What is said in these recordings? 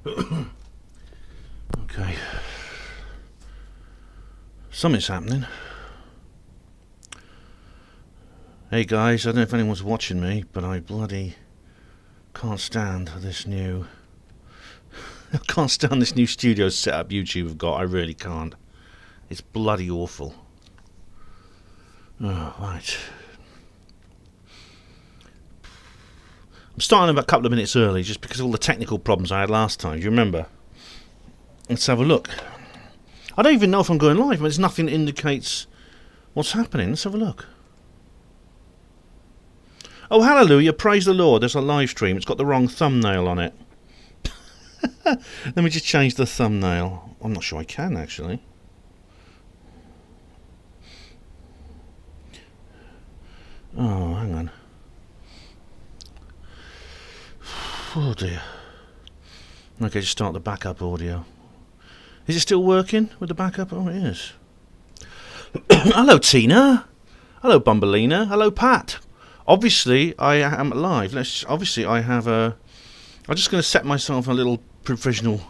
Okay. Something's happening. Hey guys, I don't know if anyone's watching me, but I bloody can't stand this new... I can't stand this new studio setup YouTube have got. I really can't. It's bloody awful. Oh, right. I'm starting about a couple of minutes early just because of all the technical problems I had last time. Do you remember? Let's have a look. I don't even know if I'm going live, but there's nothing that indicates what's happening. Let's have a look. Oh, hallelujah, praise the Lord. There's a live stream. It's got the wrong thumbnail on it. Let me just change the thumbnail. I'm not sure I can, actually. Oh, hang on. Oh, dear. Okay, just start the backup audio. Is it still working with the backup? Oh, it is. Hello, Tina. Hello, Bumbelina. Hello, Pat. Obviously, I am live. Obviously, I have a... I'm just going to set myself a little provisional...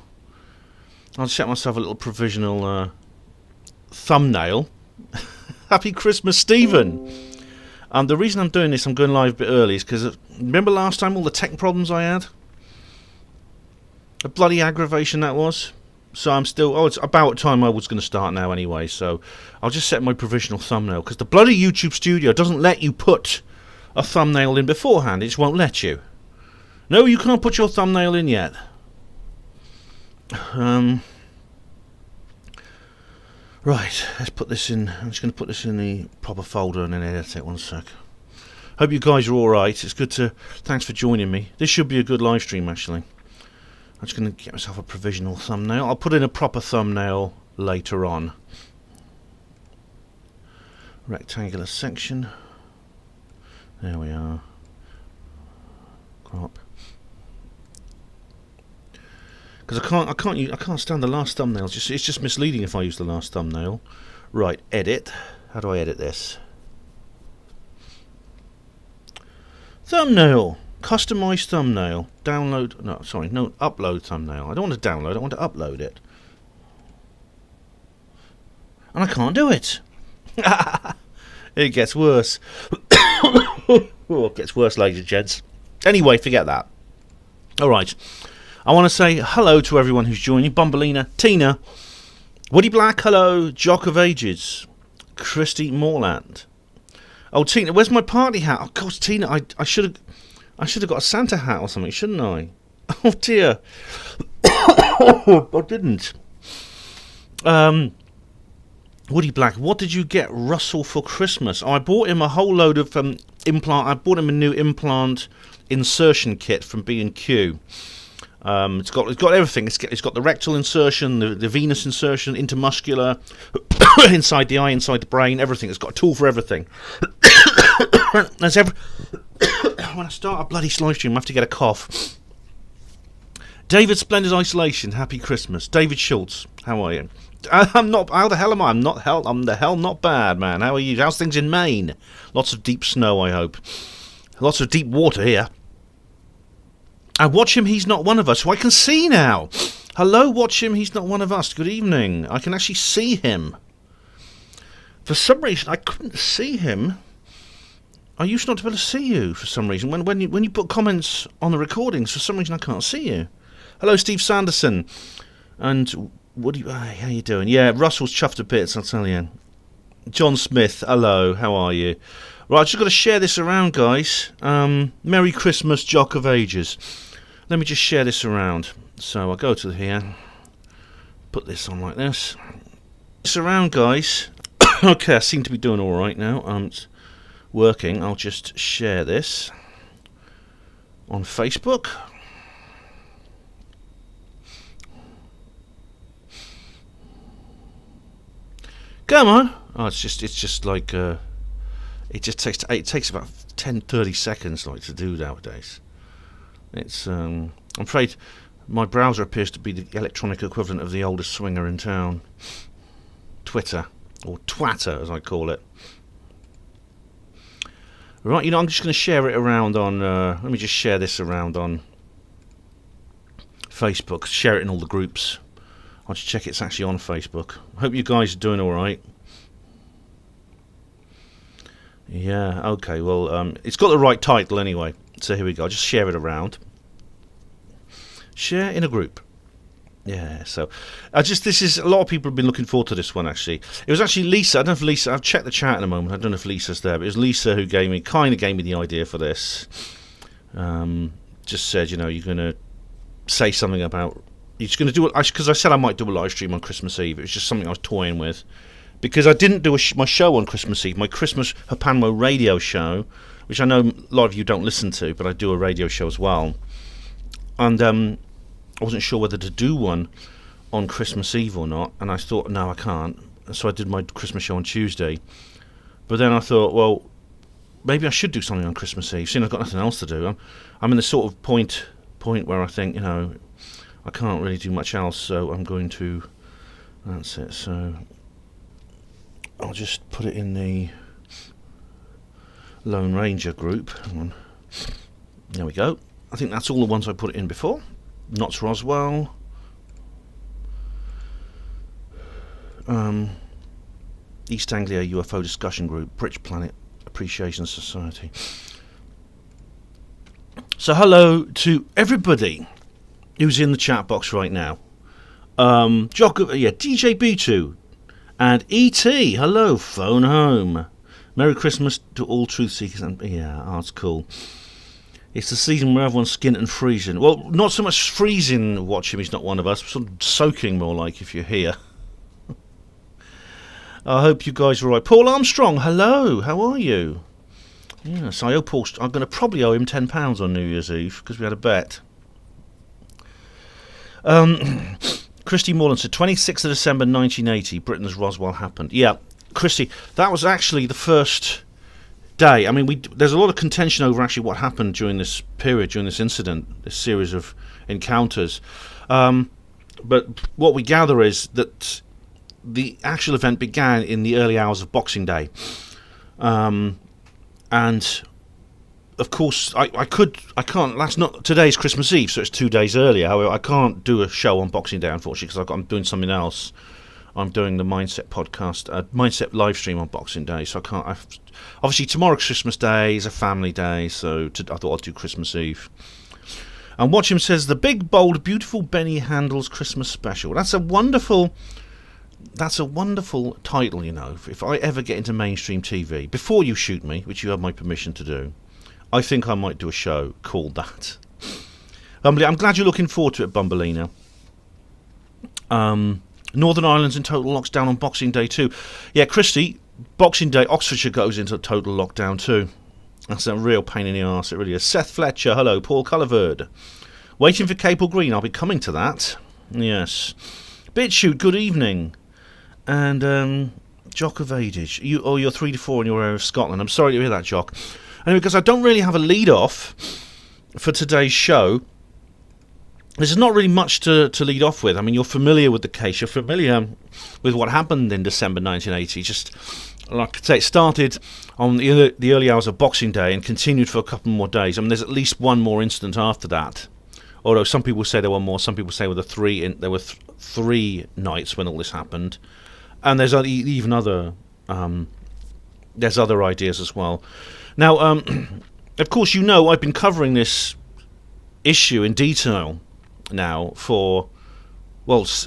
I'll set myself a little provisional thumbnail. Happy Christmas, Stephen. The reason I'm doing this, I'm going live a bit early, is because... Remember last time all the tech problems I had? A bloody aggravation that was. So I'm still... Oh, it's about time I was going to start now anyway. So I'll just set my provisional thumbnail. Because the bloody YouTube studio doesn't let you put a thumbnail in beforehand. It just won't let you. No, you can't put your thumbnail in yet. Right, let's put this in. I'm just going to put this in the proper folder and then edit it. 1 sec. Hope you guys are alright. It's good to... Thanks for joining me. This should be a good live stream, actually. I'm just going to get myself a provisional thumbnail. I'll put in a proper thumbnail later on. Rectangular section. There we are. Crop. Because I can't stand the last thumbnail. It's just misleading if I use the last thumbnail. Right, edit. How do I edit this? Thumbnail. Customize thumbnail. Download. No, sorry. No, upload thumbnail. I don't want to download. I want to upload it. And I can't do it. It gets worse. Oh, it gets worse, ladies and gents. Anyway, forget that. Alright. I want to say hello to everyone who's joining. Bumbelina, Tina, Woody Black, hello, Jock of Ages, Christy Morland. Oh, Tina, where's my party hat? Of course, Tina, I should have got a Santa hat or something, shouldn't I? Oh dear. I didn't. Woody Black, what did you get Russell for Christmas? Oh, I bought him a whole load of implant. I bought him a new implant insertion kit from B&Q. It's got everything. It's got the rectal insertion, the venous insertion, intermuscular, inside the eye, inside the brain, everything. It's got a tool for everything. When I start a bloody live stream, I have to get a cough. David Splendid Isolation, happy Christmas. David Schultz, how are you? I'm not. How the hell am I? I'm the hell not bad, man. How are you? How's things in Maine? Lots of deep snow, I hope. Lots of deep water here. And watch him, he's not one of us, who I can see now. Hello, watch him, he's not one of us. Good evening. I can actually see him. For some reason, I couldn't see him. I used not to be able to see you for some reason. When you put comments on the recordings, for some reason I can't see you. Hello, Steve Sanderson. And how you doing? Yeah, Russell's chuffed to bits, I'll tell you. John Smith, hello, how are you? Right, I've just got to share this around, guys. Merry Christmas, Jock of Ages. Let me just share this around. So I'll go to here, put this on like this. It's around, guys. Okay, I seem to be doing all right now. It's working. I'll just share this on Facebook. Come on. Oh, it's just like it takes about 10-30 seconds like to do nowadays. It's I'm afraid my browser appears to be the electronic equivalent of the oldest swinger in town. Twitter, or Twatter as I call it. Right, I'm just going to share it around on let me just share this around on Facebook. Share it in all the groups. I'll just check it's actually on Facebook. I hope you guys are doing all right. Yeah, okay, well, it's got the right title anyway. So here we go. I'll just share it around. Share in a group. Yeah, so this is a lot of people have been looking forward to this one. Actually, it was actually Lisa. I don't know if Lisa. I've checked the chat in a moment. I don't know if Lisa's there, but it was Lisa who gave me the idea for this. Just said, you're going to say something about. You're just going to do it because I said I might do a live stream on Christmas Eve. It was just something I was toying with because I didn't do my show on Christmas Eve. My Christmas Hapanmo radio show, which I know a lot of you don't listen to, but I do a radio show as well, and I wasn't sure whether to do one on Christmas Eve or not, and I thought, no, I can't. So I did my Christmas show on Tuesday. But then I thought, well, maybe I should do something on Christmas Eve, seeing I've got nothing else to do. I'm in the sort of point where I think, I can't really do much else, so I'm going to... That's it, so... I'll just put it in the Lone Ranger group. Hang on. There we go. I think that's all the ones I put it in before. Knots Roswell, East Anglia UFO Discussion Group, British Planet Appreciation Society. So hello to everybody who's in the chat box right now. DJ B2 and E.T. Hello, phone home. Merry Christmas to all truth seekers. And that's cool. It's the season where everyone's skint and freezing. Well, not so much freezing, watch him, he's not one of us. Sort of soaking more like if you're here. I hope you guys are all right. Paul Armstrong, hello, how are you? Yes, I owe Paul, I'm going to probably owe him £10 on New Year's Eve, because we had a bet. Christy Morland said, 26th of December 1980, Britain's Roswell happened. Yeah, Christy, that was actually the first... day. I mean, there's a lot of contention over actually what happened during this period, during this incident, this series of encounters. But what we gather is that the actual event began in the early hours of Boxing Day. And of course, I can't, that's not, today's Christmas Eve, so it's 2 days earlier. However, I can't do a show on Boxing Day, unfortunately, because I'm doing something else. I'm doing the Mindset podcast, Mindset live stream on Boxing Day, so I can't. Obviously, tomorrow's Christmas Day is a family day, so I thought I'd do Christmas Eve. And Watch Him says, the big, bold, beautiful Benny Handel's Christmas special. That's a wonderful title, If I ever get into mainstream TV, before you shoot me, which you have my permission to do, I think I might do a show called that. I'm glad you're looking forward to it, Bumbleina. Northern Ireland's in total lockdown on Boxing Day too. Yeah, Christy, Boxing Day, Oxfordshire goes into total lockdown too. That's a real pain in the arse, it really is. Seth Fletcher, hello. Paul Cullerverd. Waiting for Cable Green, I'll be coming to that. Yes. BitChute, good evening. And Jock of Adage, you're 3 to 4 in your area of Scotland. I'm sorry to hear that, Jock. Anyway, because I don't really have a lead-off for today's show, there's not really much to lead off with. I mean, you're familiar with the case. You're familiar with what happened in December 1980. Just, like I say, it started on the early hours of Boxing Day and continued for a couple more days. I mean, there's at least one more incident after that. Although some people say there were more. Some people say there were three nights when all this happened. And there's even other... there's other ideas as well. Now, of course, I've been covering this issue in detail now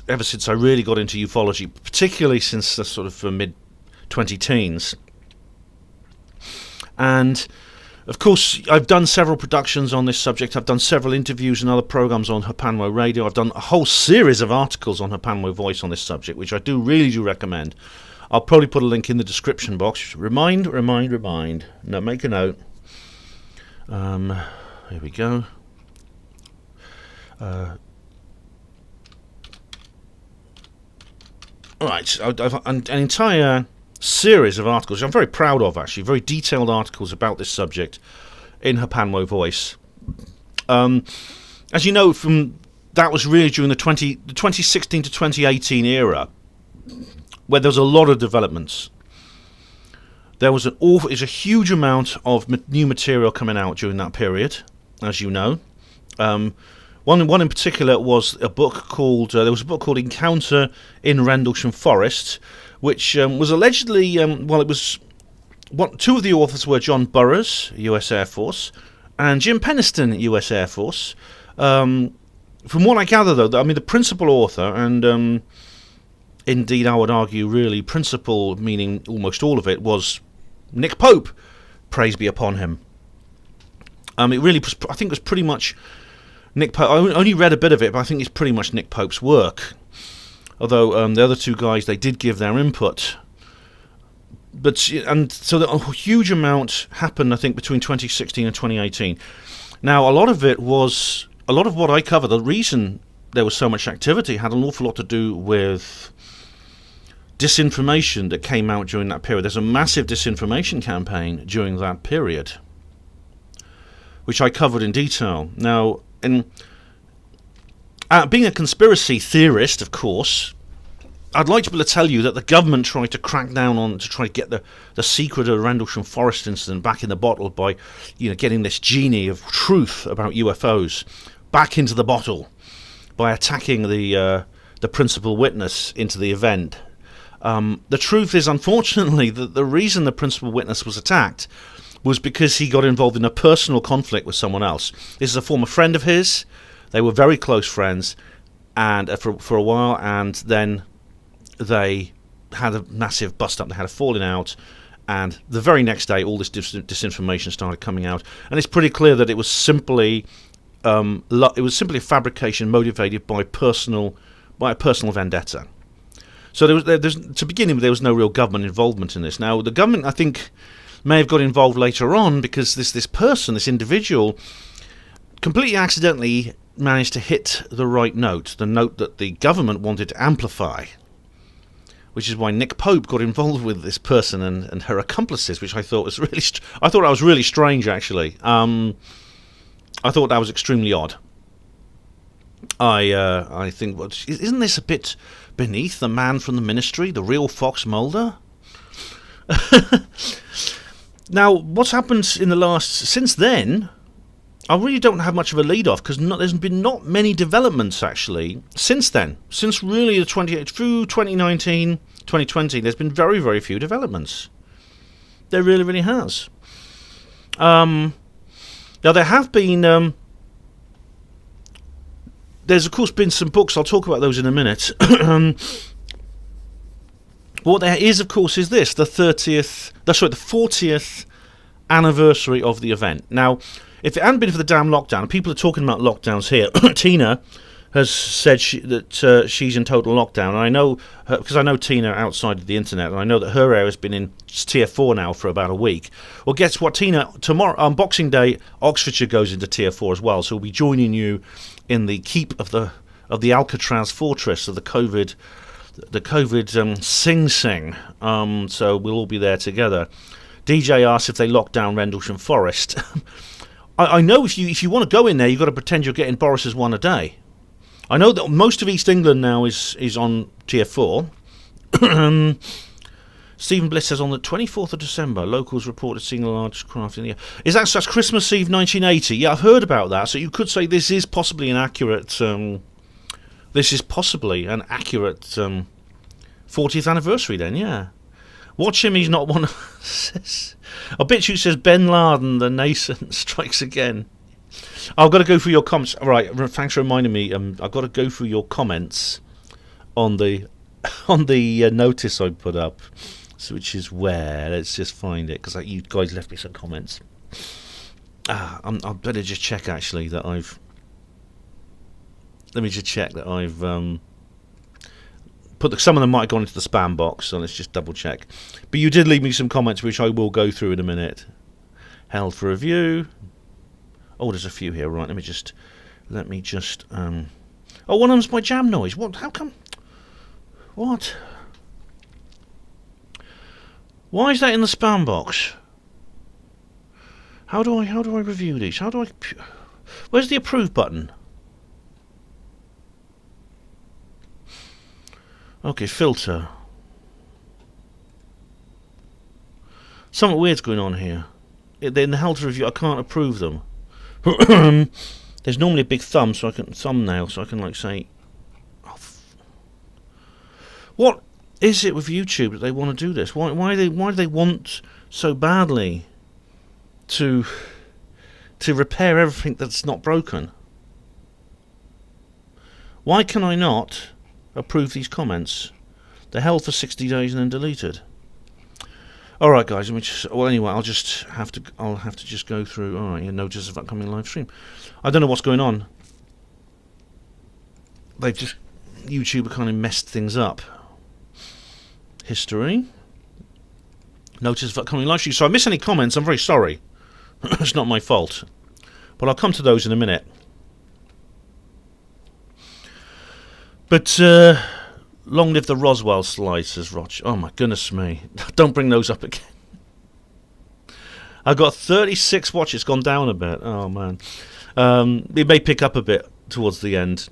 ever since I really got into ufology, particularly since the sort of mid-2010s. And of course, I've done several productions on this subject. I've done several interviews and other programs on Hapanmo Radio. I've done a whole series of articles on Hapanmo Voice on this subject, which I really do recommend. I'll probably put a link in the description box. Remind. No, make a note. Here we go. Right, I've an entire series of articles, which I'm very proud of, actually, very detailed articles about this subject in Hapanmo Voice. As you know, that was really during the 2016 to 2018 era, where there was a lot of developments. There was a huge amount of new material coming out during that period, as you know. One in particular was a book called there was a book called Encounter in Rendlesham Forest, which was allegedly it was two of the authors were John Burroughs, U.S. Air Force, and Jim Penniston, U.S. Air Force. From what I gather, though, I mean the principal author, and indeed I would argue really principal, meaning almost all of it, was Nick Pope, praise be upon him. It really, I think it was pretty much Nick Pope. I only read a bit of it, but I think it's pretty much Nick Pope's work. Although the other two guys, they did give their input. And so a huge amount happened, I think, between 2016 and 2018. Now, a lot of what I cover, the reason there was so much activity had an awful lot to do with disinformation that came out during that period. There's a massive disinformation campaign during that period, which I covered in detail. Now, being a conspiracy theorist, of course, I'd like to be able to tell you that the government tried to crack down to try to get the secret of the Rendlesham Forest incident back in the bottle by, getting this genie of truth about UFOs back into the bottle by attacking the principal witness into the event. The truth is, unfortunately, that the reason the principal witness was attacked was because he got involved in a personal conflict with someone else. This is a former friend of his. They were very close friends, and for a while, and then they had a massive bust-up. They had a falling out, and the very next day, all this disinformation started coming out, and it's pretty clear that it was simply a fabrication motivated by a personal vendetta. So to begin with, there was no real government involvement in this. Now, the government, I think, may have got involved later on because this individual, completely accidentally managed to hit the right note, the note that the government wanted to amplify, which is why Nick Pope got involved with this person and her accomplices, which I thought was really strange, actually. I thought that was extremely odd. I think, isn't this a bit beneath the man from the ministry, the real Fox Mulder? Now, what's happened since then, I really don't have much of a lead off because there's been not many developments actually since then. Since really through 2019, 2020, there's been very, very few developments. There really, really has. Now, there have been... there's, of course, been some books. I'll talk about those in a minute. What there is, of course, is this, the 40th anniversary of the event. Now, if it hadn't been for the damn lockdown, people are talking about lockdowns here. Tina has said that she's in total lockdown. And I know, because I know Tina outside of the internet, and I know that her area has been in Tier 4 now for about a week. Well, guess what, Tina? Tomorrow, on Boxing Day, Oxfordshire goes into Tier 4 as well. So we'll be joining you in the keep of the Alcatraz fortress of the COVID Sing Sing. So we'll all be there together. DJ asked if they locked down Rendlesham Forest. I know if you want to go in there, you've got to pretend you're getting Boris's one a day. I know that most of East England now is on Tier 4. Stephen Bliss says on the 24th of December, locals reported seeing a large craft in the air. That's Christmas Eve 1980? Yeah, I've heard about that. So you could say this is possibly an accurate 40th anniversary then, yeah. Watch him, he's not one of... A BitChute says Bin Laden, the nascent, strikes again. I've got to go through your comments. All right, thanks for reminding me. I've got to go through your comments on the notice I put up, which is where. Let's just find it, because you guys left me some comments. I better just check, actually, that I've... Let me just check that I've... some of them might have gone into the spam box, so let's just double check. But you did leave me some comments, which I will go through in a minute. Held for review. Oh, there's a few here. Right, let me just. Oh, one of them's my jam noise. What? How come? What? Why is that in the spam box? How do I review these? Where's the approve button? Okay, filter. Something weird's going on here. In the held to review, I can't approve them. There's normally a big thumbnail, so I can like say, oh, what is it with YouTube that they want to do this? Why do they want so badly to repair everything that's not broken? Why can I not approve these comments? They're held for 60 days and then deleted. All right, guys. Anyway, I'll have to just go through. All right, notice of upcoming live stream. I don't know what's going on. YouTube kind of messed things up. History. Notice of upcoming live stream. So I miss any comments, I'm very sorry. It's not my fault. But I'll come to those in a minute. But long live the Roswell slide, says Roch. Oh my goodness me. Don't bring those up again. I've got 36 watch. It's gone down a bit. Oh man. It may pick up a bit towards the end.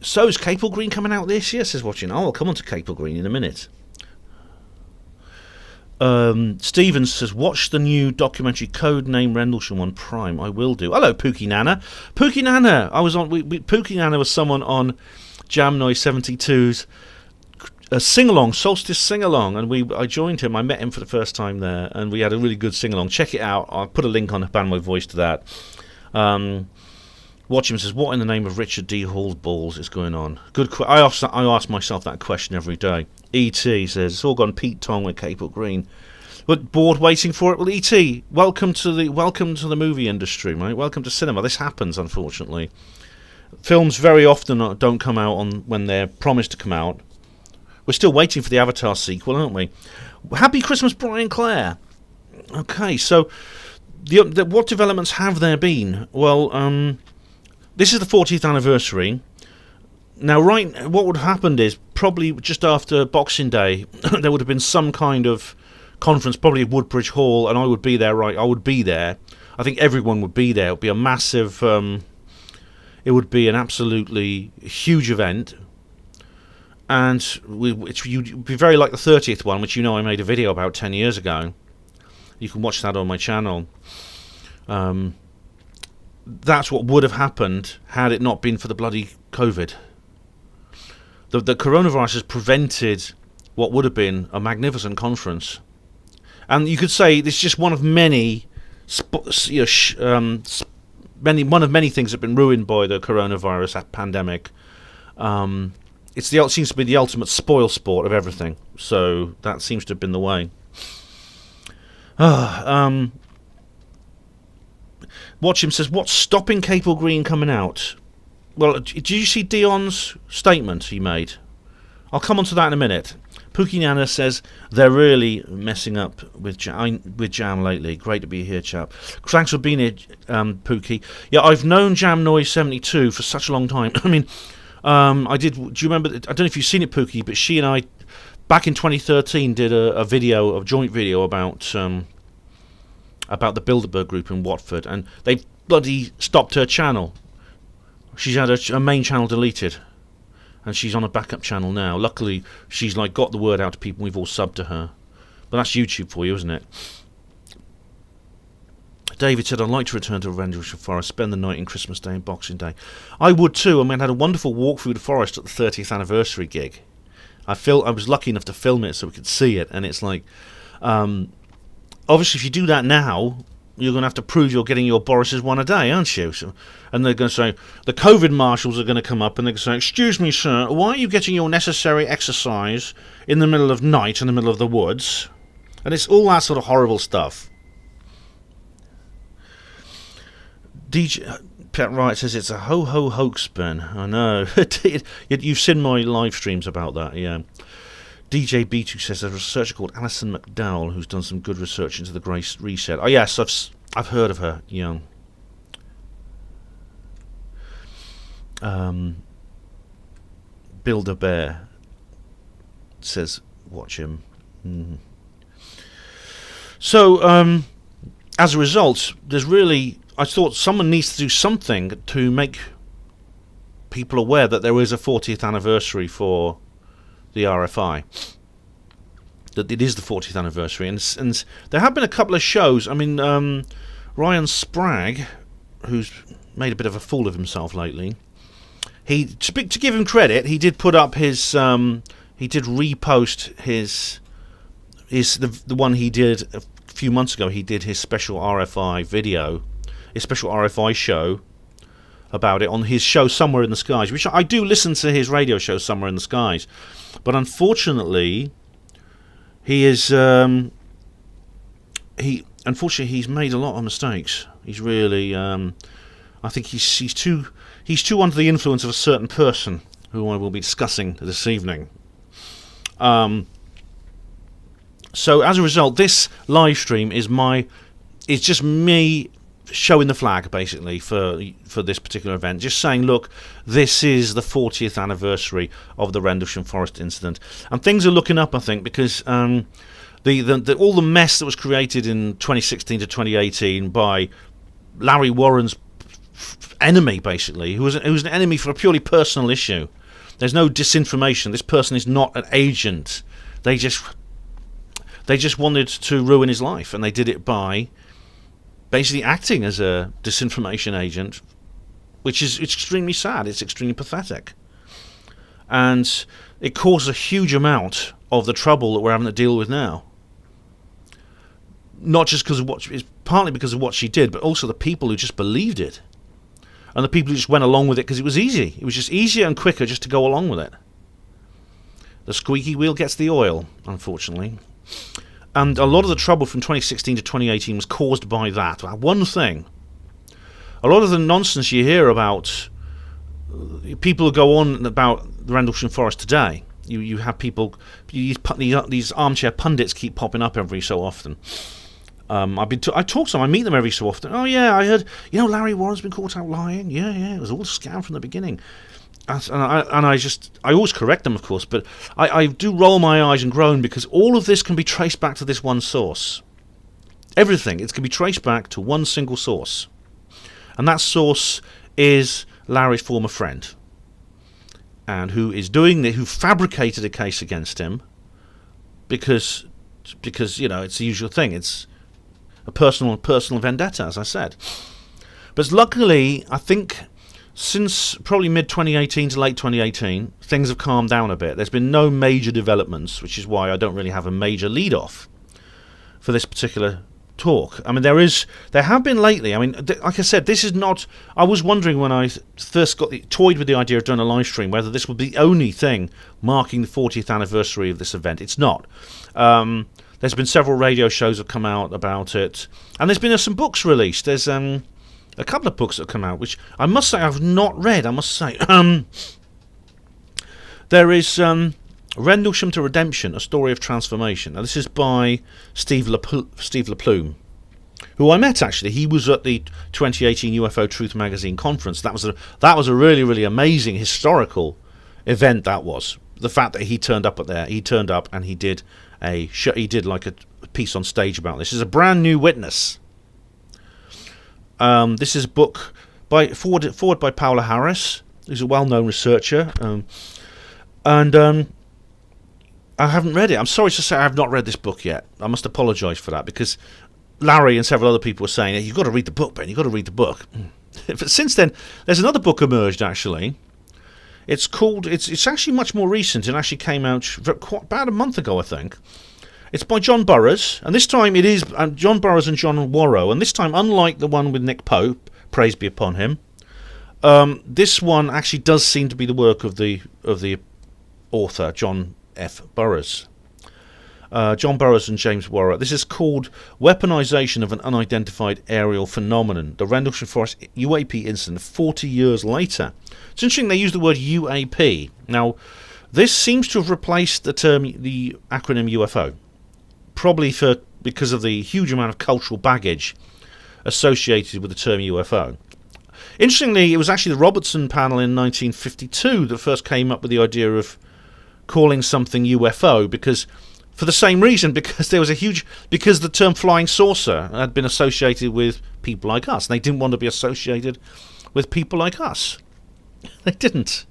So is Capel Green coming out this year, says watching. Oh, I'll come on to Capel Green in a minute. Stevens says, watch the new documentary Codename Rendlesham on Prime. I will do. Hello, Pookie Nana. Pookie Nana. I was on. Pookie Nana was someone on Jam Noise 72's sing-along, Solstice sing-along, and I joined him. I met him for the first time there, and we had a really good sing-along. Check it out. I'll put a link on the Band My Voice to that. Watch him says, what in the name of Richard D. Hall's balls is going on? Good. I ask myself that question every day. E.T. says, it's all gone Pete Tong with Capel Green. But bored waiting for it? Well, E.T., welcome to the movie industry, mate. Welcome to cinema. This happens, unfortunately. Films very often don't come out on when they're promised to come out. We're still waiting for the Avatar sequel, aren't we? Happy Christmas, Brian Clare. Okay, so what developments have there been? Well, this is the 40th anniversary. Now, what would have happened is probably just after Boxing Day, there would have been some kind of conference, probably at Woodbridge Hall, and I would be there. Right, I would be there. I think everyone would be there. It would be a massive. It would be an absolutely huge event, and you'd be very like the 30th one, which I made a video about 10 years ago. You can watch that on my channel. That's what would have happened had it not been for the bloody COVID. The coronavirus has prevented what would have been a magnificent conference. And you could say this is just one of many, one of many things that have been ruined by the coronavirus pandemic. It seems to be the ultimate spoil sport of everything. So that seems to have been the way. Watch him says, what's stopping Capel Green coming out? Well, did you see Dion's statement he made? I'll come on to that in a minute. Pookie Nana says, they're really messing up with Jam lately. Great to be here, chap. Thanks for being here, Pookie. Yeah, I've known Jam Noise 72 for such a long time. I mean, do you remember, I don't know if you've seen it, Pookie, but she and I, back in 2013, did a joint video about the Bilderberg group in Watford, and they bloody stopped her channel. She's had her main channel deleted, and she's on a backup channel now. Luckily, she's got the word out to people. We've all subbed to her, but that's YouTube for you, isn't it? David said, I'd like to return to Rendlesham Forest, spend the night in Christmas Day and Boxing Day. I would too. I had a wonderful walk through the forest at the 30th anniversary gig. I was lucky enough to film it so we could see it, and it's like, obviously, if you do that now, you're going to have to prove you're getting your Boris's one a day, aren't you? So, and they're going to say, the COVID marshals are going to come up and they're going to say, excuse me, sir, why are you getting your necessary exercise in the middle of night in the middle of the woods? And it's all that sort of horrible stuff. DJ Pet Wright says it's a ho-ho hoax, Ben. I know. You've seen my live streams about that, yeah. DJ B2 says there's a researcher called Alison McDowell who's done some good research into the Great Reset. Oh yes, I've heard of her. Yeah. Builder Bear says, watch him. Mm. So, as a result, I thought someone needs to do something to make people aware that there is a 40th anniversary for the RFI, that it is the 40th anniversary, and there have been a couple of shows. I mean, Ryan Sprague, who's made a bit of a fool of himself lately, to give him credit, he did put up his he did repost the one he did a few months ago. He did his special RFI video, his special RFI show about it on his show Somewhere in the Skies, which I do listen to his radio show Somewhere in the Skies, but unfortunately he's made a lot of mistakes. He's really I think he's too under the influence of a certain person who I will be discussing this evening. So as a result, this live stream is just me showing the flag, basically, for this particular event. Just saying, look, this is the 40th anniversary of the Rendlesham Forest incident, and things are looking up, I think, because all the mess that was created in 2016 to 2018 by Larry Warren's enemy, basically, who was an enemy for a purely personal issue. There's no disinformation. This person is not an agent. They just wanted to ruin his life, and they did it by basically acting as a disinformation agent, which is extremely sad. It's extremely pathetic, and it caused a huge amount of the trouble that we're having to deal with now. Not just because of partly because of what she did, but also the people who just believed it, and the people who just went along with it because it was easy. It was just easier and quicker just to go along with it. The squeaky wheel gets the oil, unfortunately. And a lot of the trouble from 2016 to 2018 was caused by that. One thing. A lot of the nonsense you hear about people who go on about the Rendlesham Forest today. You have people, these armchair pundits keep popping up every so often. I talk to them, I meet them every so often. Oh yeah, I heard, Larry Warren's been caught out lying. Yeah, it was all a scam from the beginning. And I always correct them, of course, but I do roll my eyes and groan because all of this can be traced back to this one source. Everything, it can be traced back to one single source. And that source is Larry's former friend. And who fabricated a case against him because it's the usual thing. It's a personal vendetta, as I said. But luckily, I think since probably mid-2018 to late 2018, things have calmed down a bit. There's been no major developments, which is why I don't really have a major lead-off for this particular talk. I mean, there have been lately. I mean, like I said, this is not... I was wondering when I first toyed with the idea of doing a live stream whether this would be the only thing marking the 40th anniversary of this event. It's not. There's been several radio shows that have come out about it, and there's been some books released. There's a couple of books that have come out, which I must say I've not read. I must say there is Rendlesham to Redemption: A Story of Transformation. Now this is by Steve LaPlume, who I met actually. He was at the 2018 UFO Truth Magazine conference. That was a really, really amazing historical event. That was the fact that he turned up and he did a show. He did like a piece on stage about this. This is a brand new witness. This is a book forward by Paula Harris, who's a well-known researcher, and I haven't read it. I'm sorry to say I have not read this book yet. I must apologise for that, because Larry and several other people were saying, hey, you've got to read the book, Ben, you've got to read the book. But since then, there's another book emerged, actually. It's actually much more recent. It actually came out about a month ago, I think. It's by John Burroughs, and this time it is John Burroughs and John Worrow, and this time, unlike the one with Nick Pope, praise be upon him, this one actually does seem to be the work of the author, John F. Burroughs. John Burroughs and James Worrow. This is called Weaponization of an Unidentified Aerial Phenomenon, the Rendlesham Forest UAP incident 40 years later. It's interesting they use the word UAP. Now, this seems to have replaced the acronym UFO. Probably because of the huge amount of cultural baggage associated with the term UFO. Interestingly, it was actually the Robertson panel in 1952 that first came up with the idea of calling something UFO, for the same reason, because the term flying saucer had been associated with people like us. And they didn't want to be associated with people like us. They didn't.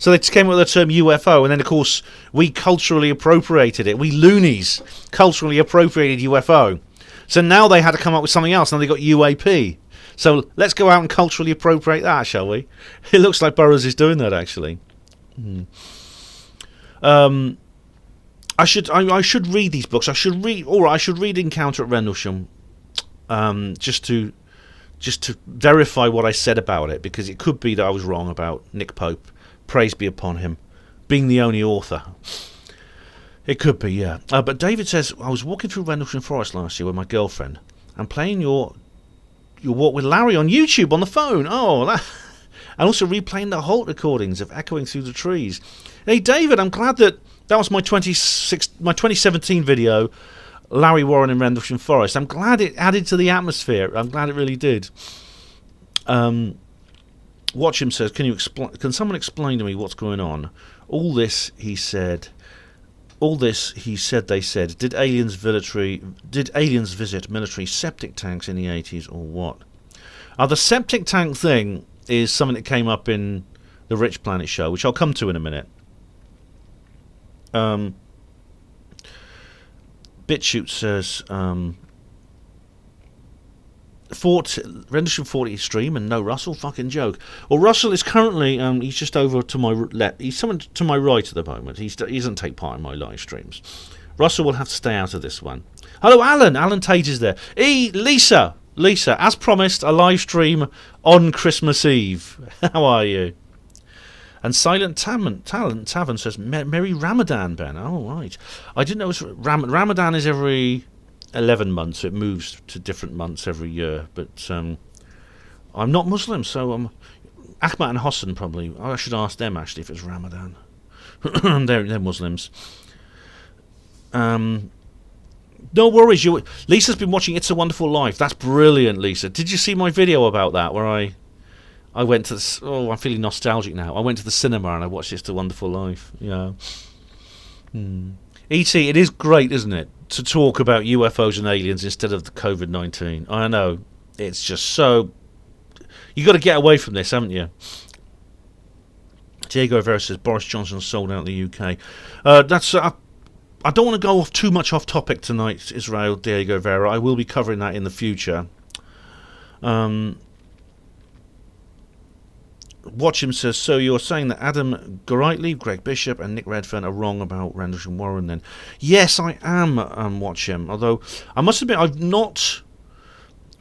So they came up with the term UFO, and then, of course, we culturally appropriated it. We loonies culturally appropriated UFO So now they had to come up with something else. Now they got UAP. So let's go out and culturally appropriate that, shall we? It looks like Burroughs is doing that, actually. I should read these books. I should read Encounter at Rendlesham, just to verify what I said about it, because it could be that I was wrong about Nick Pope, praise be upon him, being the only author. It could be, yeah. But David says, I was walking through Rendlesham Forest last year with my girlfriend and playing your walk with Larry on YouTube on the phone. And also replaying the Holt recordings of Echoing Through the Trees. Hey, David, I'm glad that was my 2017 video, Larry Warren in Rendlesham Forest. I'm glad it added to the atmosphere. I'm glad it really did. Watch Him says, can someone explain to me what's going on? All this, he said, they said. Did aliens visit military septic tanks in the 80s or what? The septic tank thing is something that came up in the Rich Planet show, which I'll come to in a minute. BitShoot says Rendlesham Fortieth stream and no Russell, fucking joke. Well, Russell is currently he's just over to my left. He's someone to my right at the moment. He doesn't take part in my live streams. Russell will have to stay out of this one. Hello, Alan Tate is there. Lisa, as promised, a live stream on Christmas Eve. How are you? And Silent Tavern says, Merry Ramadan, Ben. Oh, right. I didn't know it was Ramadan is every 11 months. It moves to different months every year. But I'm not Muslim, so Ahmad and Hassan probably. I should ask them, actually, if it's Ramadan. They're Muslims. No worries. Lisa's been watching It's a Wonderful Life. That's brilliant, Lisa. Did you see my video about that, where I went to I'm feeling nostalgic now. I went to the cinema and I watched It's a Wonderful Life. Yeah. E.T., it is great, isn't it, to talk about UFOs and aliens instead of the COVID-19. I know. It's just so... You got to get away from this, haven't you? Diego Rivera says, Boris Johnson sold out the UK. That's... I don't want to go too much off topic tonight, Israel, Diego Rivera. I will be covering that in the future. Watch Him says, so you're saying that Adam Golightly, Greg Bishop and Nick Redfern are wrong about Rendlesham Warren then? Yes, I am, Watch Him. Although, I must admit, I've not...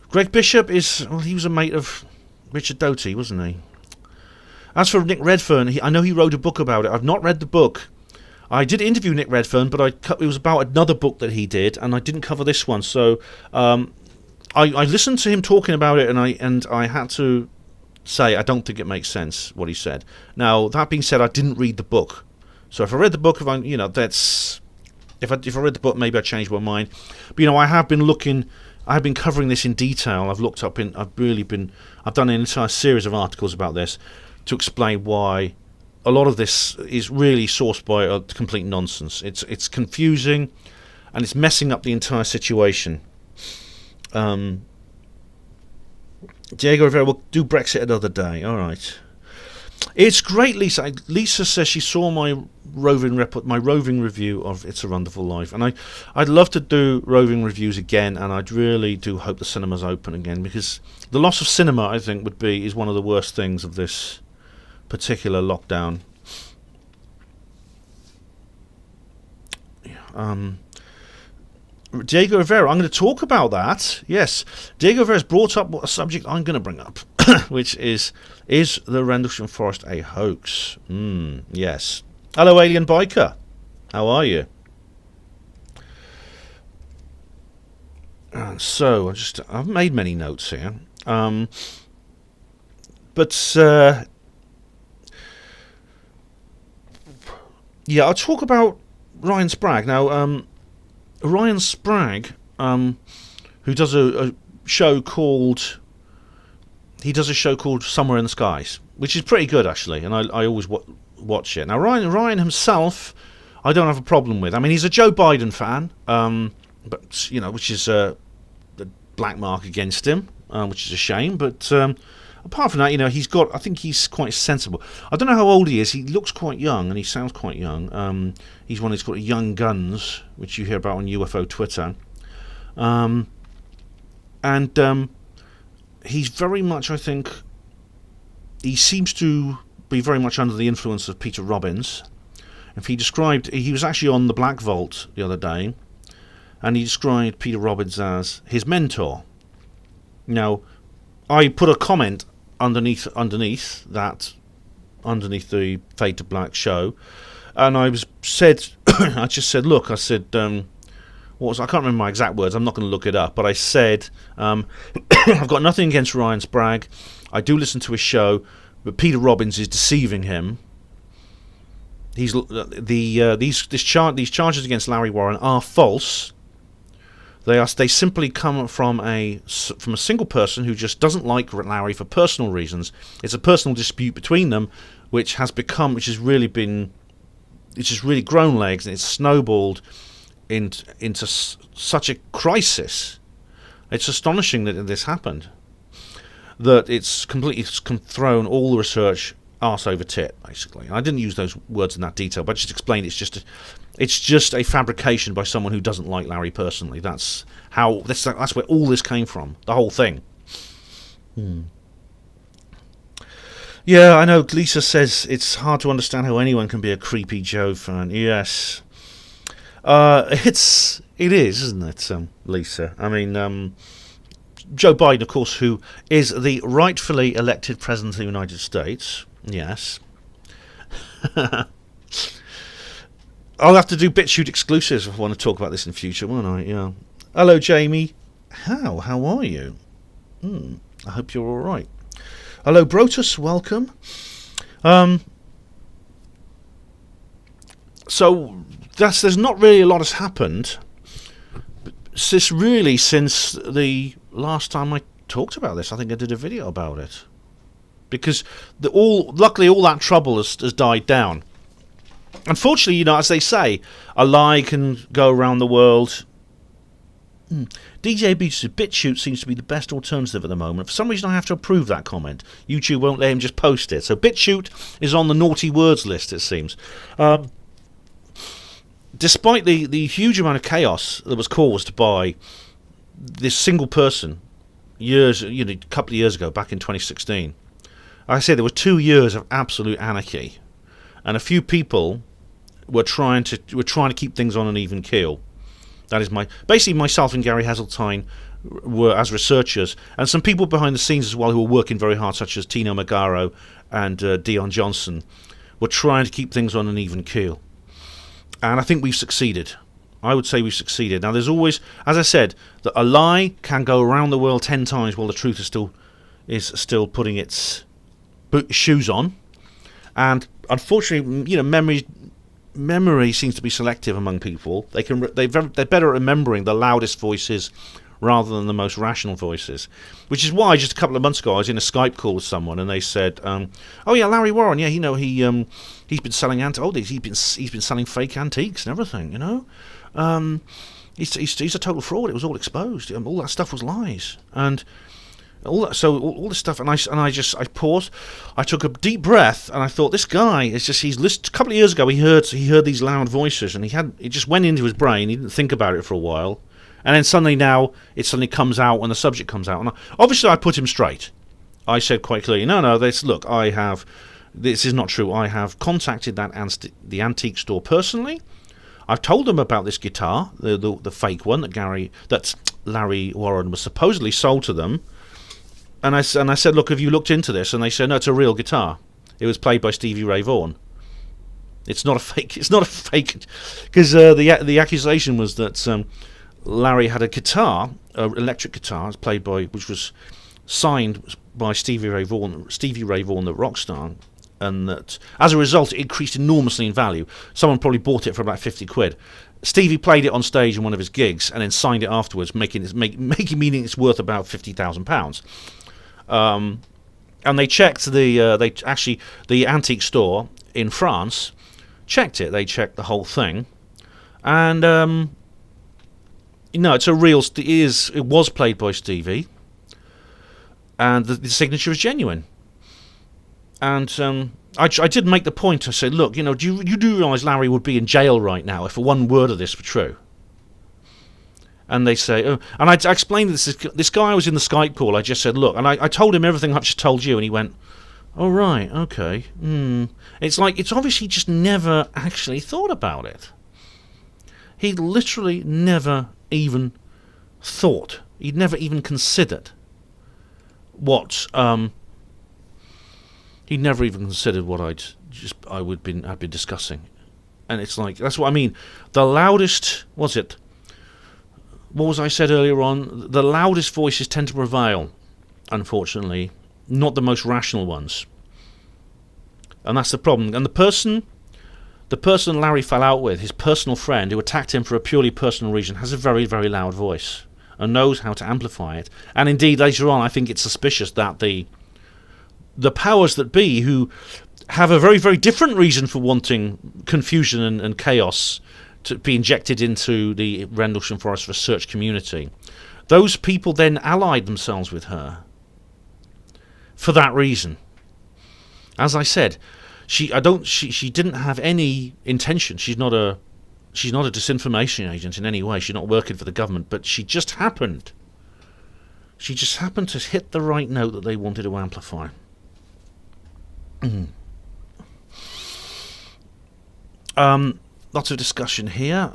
Greg Bishop he was a mate of Richard Doty, wasn't he? As for Nick Redfern, I know he wrote a book about it. I've not read the book. I did interview Nick Redfern, but it was about another book that he did, and I didn't cover this one. So, I listened to him talking about it, and I had to say I don't think it makes sense what he said. Now that being said, I didn't read the book, so if I read the book, if I read the book, maybe I changed my mind. But I have been covering this in detail. I've done an entire series of articles about this to explain why a lot of this is really sourced by complete nonsense. It's confusing, and it's messing up the entire situation. Diego Rivera will do Brexit another day. All right. It's great, Lisa. Lisa says she saw my roving review of It's a Wonderful Life, and I'd love to do roving reviews again, and I'd really do hope the cinema's open again, because the loss of cinema, I think, is one of the worst things of this particular lockdown. Diego Rivera, I'm going to talk about that. Yes, Diego Rivera's brought up a subject I'm going to bring up, which is the Rendlesham Forest a hoax? Yes. Hello, Alien Biker. How are you? So, I've made many notes here. Yeah, I'll talk about Ryan Sprague. Now, Ryan Sprague, who does a show called Somewhere in the Skies, which is pretty good actually, and I always watch it. Now Ryan himself, I don't have a problem with. I mean, he's a Joe Biden fan, but which is a black mark against him, which is a shame. But apart from that, I think he's quite sensible. I don't know how old he is. He looks quite young, and he sounds quite young. He's one of these called Young Guns, which you hear about on UFO Twitter. And he's very much, I think, he seems to be very much under the influence of Peter Robbins. If he was actually on the Black Vault the other day, and he described Peter Robbins as his mentor. Now, I put a comment underneath the Fade to Black show, and I just said, look, I said, I can't remember my exact words, I'm not going to look it up, but I said, I've got nothing against Ryan Sprague, I do listen to his show, but Peter Robbins is deceiving him. These charges against Larry Warren are false. They simply come from a single person who just doesn't like Larry for personal reasons. It's a personal dispute between them, which has really grown legs, and it's snowballed into such a crisis. It's astonishing that this happened. That it's completely thrown all the research arse over tit, basically. I didn't use those words in that detail, but I just explained it's just a fabrication by someone who doesn't like Larry personally. That's where all this came from, the whole thing. Yeah, I know. Lisa says it's hard to understand how anyone can be a creepy Joe fan. Yes, it is, isn't it, Lisa? I mean, Joe Biden, of course, who is the rightfully elected president of the United States. Yes. I'll have to do BitChute exclusives if I want to talk about this in future, won't I? Yeah. Hello, Jamie. How are you? I hope you're all right. Hello, Brotus. Welcome. So there's not really a lot has happened since the last time I talked about this. I think I did a video about it. Because luckily all that trouble has died down. Unfortunately, as they say, a lie can go around the world. DJ Beach's BitChute seems to be the best alternative at the moment. For some reason, I have to approve that comment. YouTube won't let him just post it. So BitChute is on the naughty words list, it seems. Despite the huge amount of chaos that was caused by this single person, a couple of years ago, back in 2016. Like I said, there were 2 years of absolute anarchy, and a few people were trying to keep things on an even keel. That is basically myself and Gary Hazeltine were as researchers, and some people behind the scenes as well who were working very hard, such as Tino Magaro and Dion Johnson, were trying to keep things on an even keel. And I think we've succeeded. I would say we've succeeded. Now, there's always, as I said, that a lie can go around the world 10 times while the truth is still putting its shoes on. And unfortunately, memory seems to be selective among people. They're better at remembering the loudest voices rather than the most rational voices. Which is why just a couple of months ago I was in a Skype call with someone, and they said, "Oh yeah, Larry Warren. Yeah, he's been selling he's been selling fake antiques and everything. He's a total fraud. It was all exposed. All that stuff was lies." And all this stuff, and I paused, I took a deep breath, and I thought, this guy is just, a couple of years ago he heard these loud voices, and it just went into his brain. He didn't think about it for a while, and then suddenly comes out when the subject comes out, and obviously I put him straight. I said quite clearly, no, this is not true. I have contacted the antique store personally. I've told them about this guitar, the fake one that Larry Warren was supposedly sold to them. And I said, look, have you looked into this? And they said, no, it's a real guitar. It was played by Stevie Ray Vaughan. It's not a fake. It's not a fake, because the accusation was that Larry had a guitar, an electric guitar, which was signed by Stevie Ray Vaughan, the rock star, and that as a result it increased enormously in value. Someone probably bought it for about 50 quid. Stevie played it on stage in one of his gigs and then signed it afterwards, meaning it's worth about £50,000. And they checked the antique store in France checked it. They checked the whole thing, and it's a real. It was played by Stevie, and the signature is genuine. And I did make the point. I said, look, do you realise Larry would be in jail right now if one word of this were true? And they say, oh, and I explained this guy was in the Skype call. I just said, look, and I told him everything I've just told you, and he went, oh, right, okay. It's like, it's obviously just never actually thought about it. He literally never even thought. He'd never even considered what, he'd never even considered what I'd been discussing. And it's like, that's what I mean. The loudest, what was I said earlier on? The loudest voices tend to prevail, unfortunately, not the most rational ones. And that's the problem. And the person Larry fell out with, his personal friend who attacked him for a purely personal reason, has a very, very loud voice and knows how to amplify it. And indeed, later on, I think it's suspicious that the powers that be, who have a very, very different reason for wanting confusion and chaos to be injected into the Rendlesham Forest research community, those people then allied themselves with her for that reason. As I said, she didn't have any intention. She's not a disinformation agent in any way. She's not working for the government, but she just happened to hit the right note that they wanted to amplify. Lots of discussion here.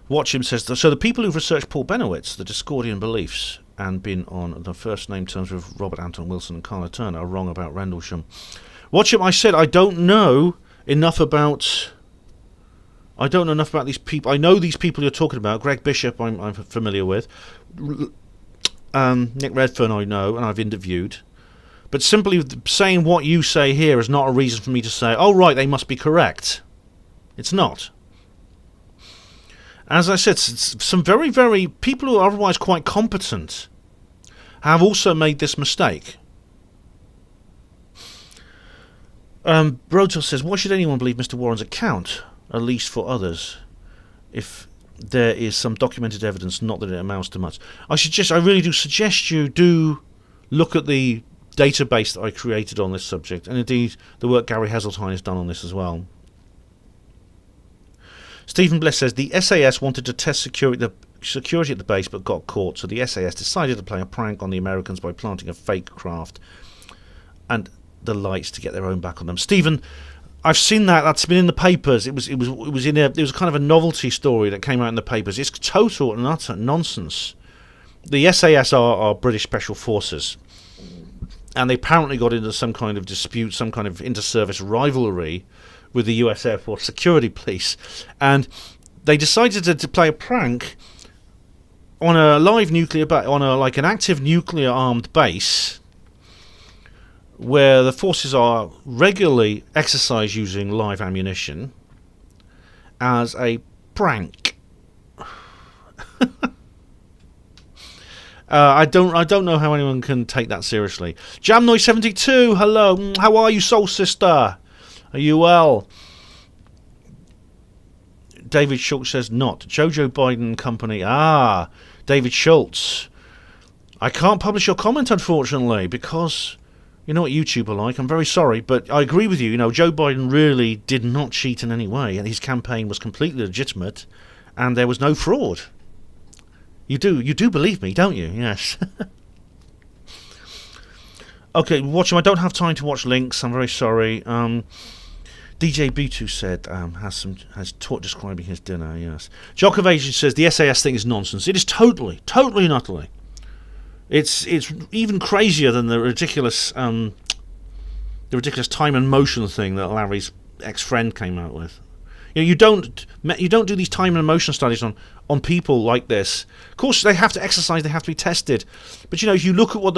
Watchhim says, so the people who've researched Paul Benowitz, the Discordian beliefs, and been on the first name terms with Robert Anton Wilson and Carla Turner are wrong about Rendlesham. Watchhim, I said I don't know enough about these people. I know these people you're talking about. Greg Bishop I'm familiar with. Nick Redfern I know and I've interviewed. But simply saying what you say here is not a reason for me to say, oh right, they must be correct. It's not. As I said, some very, very people who are otherwise quite competent have also made this mistake. Broto says, why should anyone believe Mr. Warren's account, at least for others, if there is some documented evidence, not that it amounts to much? I really do suggest you do look at the database that I created on this subject, and indeed the work Gary Heseltine has done on this as well. Stephen Bliss says the SAS wanted to test security at the base but got caught, so the SAS decided to play a prank on the Americans by planting a fake craft and the lights to get their own back on them. Stephen, I've seen that. That's been in the papers. It was kind of a novelty story that came out in the papers. It's total and utter nonsense. The SAS are British Special Forces, and they apparently got into some kind of dispute, some kind of inter-service rivalry with the US Air Force Security Police, and they decided to play a prank on a live nuclear an active nuclear armed base where the forces are regularly exercised using live ammunition as a prank. I don't know how anyone can take that seriously. Jamnoy72, hello, how are you, soul sister? Are you well? David Schultz says not. Jojo Biden Company. David Schultz. I can't publish your comment, unfortunately, because you know what YouTube are like. I'm very sorry, but I agree with you. You know, Joe Biden really did not cheat in any way, and his campaign was completely legitimate, and there was no fraud. You do believe me, don't you? Yes. Okay, watch him. I don't have time to watch links. I'm very sorry. DJ B2 said has taught describing his dinner. Yes. Jock of Asia says the SAS thing is nonsense. It is totally and utterly. It's even crazier than the ridiculous time and motion thing that Larry's ex-friend came out with. You don't do these time and motion studies on people like this. Of course, they have to exercise, they have to be tested. But if you look at what